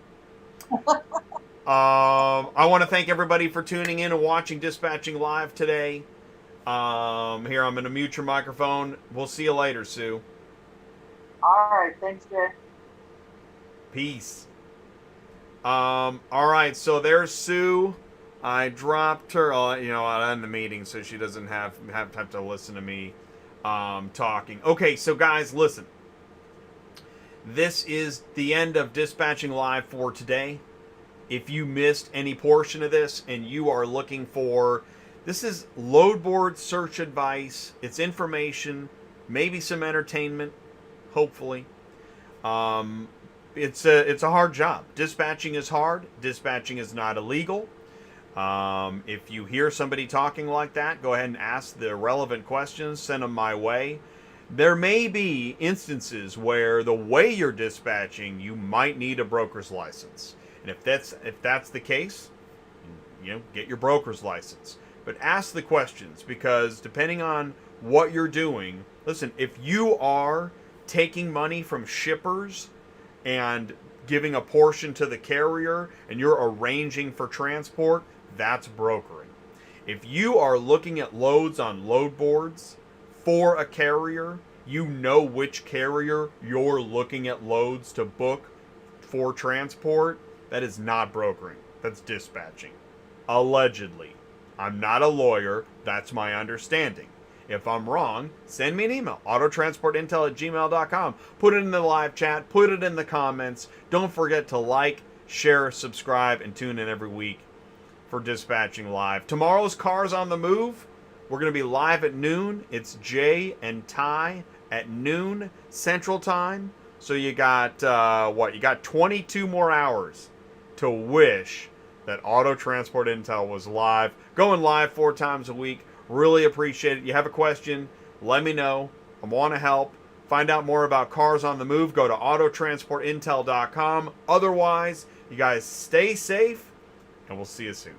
I want to thank everybody for tuning in and watching Dispatching Live today. Here, I'm going to mute your microphone. We'll see you later, Sue. All right. Thanks, Jay. Peace. All right, so there's Sue. I dropped her, on the meeting, so she doesn't have to listen to me talking. Okay, so guys, listen. This is the end of Dispatching Live for today. If you missed any portion of this and you are looking for, this is load board search advice. It's information, maybe some entertainment, hopefully. It's a hard job. Dispatching is hard. Dispatching is not illegal. If you hear somebody talking like that, go ahead and ask the relevant questions. Send them my way. There may be instances where the way you're dispatching, you might need a broker's license. And if that's the case, get your broker's license. But ask the questions, because depending on what you're doing, listen, if you are taking money from shippers and giving a portion to the carrier and you're arranging for transport, that's brokering. If you are looking at loads on load boards for a carrier, you know which carrier you're looking at loads to book for transport, that is not brokering. That's dispatching. Allegedly. I'm not a lawyer. That's my understanding. If I'm wrong, send me an email, autotransportintel@gmail.com. Put it in the live chat. Put it in the comments. Don't forget to like, share, subscribe, and tune in every week for Dispatching Live. Tomorrow's Cars on the Move. We're going to be live at noon. It's Jay and Ty at noon Central Time. So you got, You got 22 more hours to wish that Auto Transport Intel was live. Going live 4 times a week. Really appreciate it. You have a question, let me know. I want to help. Find out more about Cars on the Move. Go to autotransportintel.com. Otherwise, you guys stay safe, and we'll see you soon.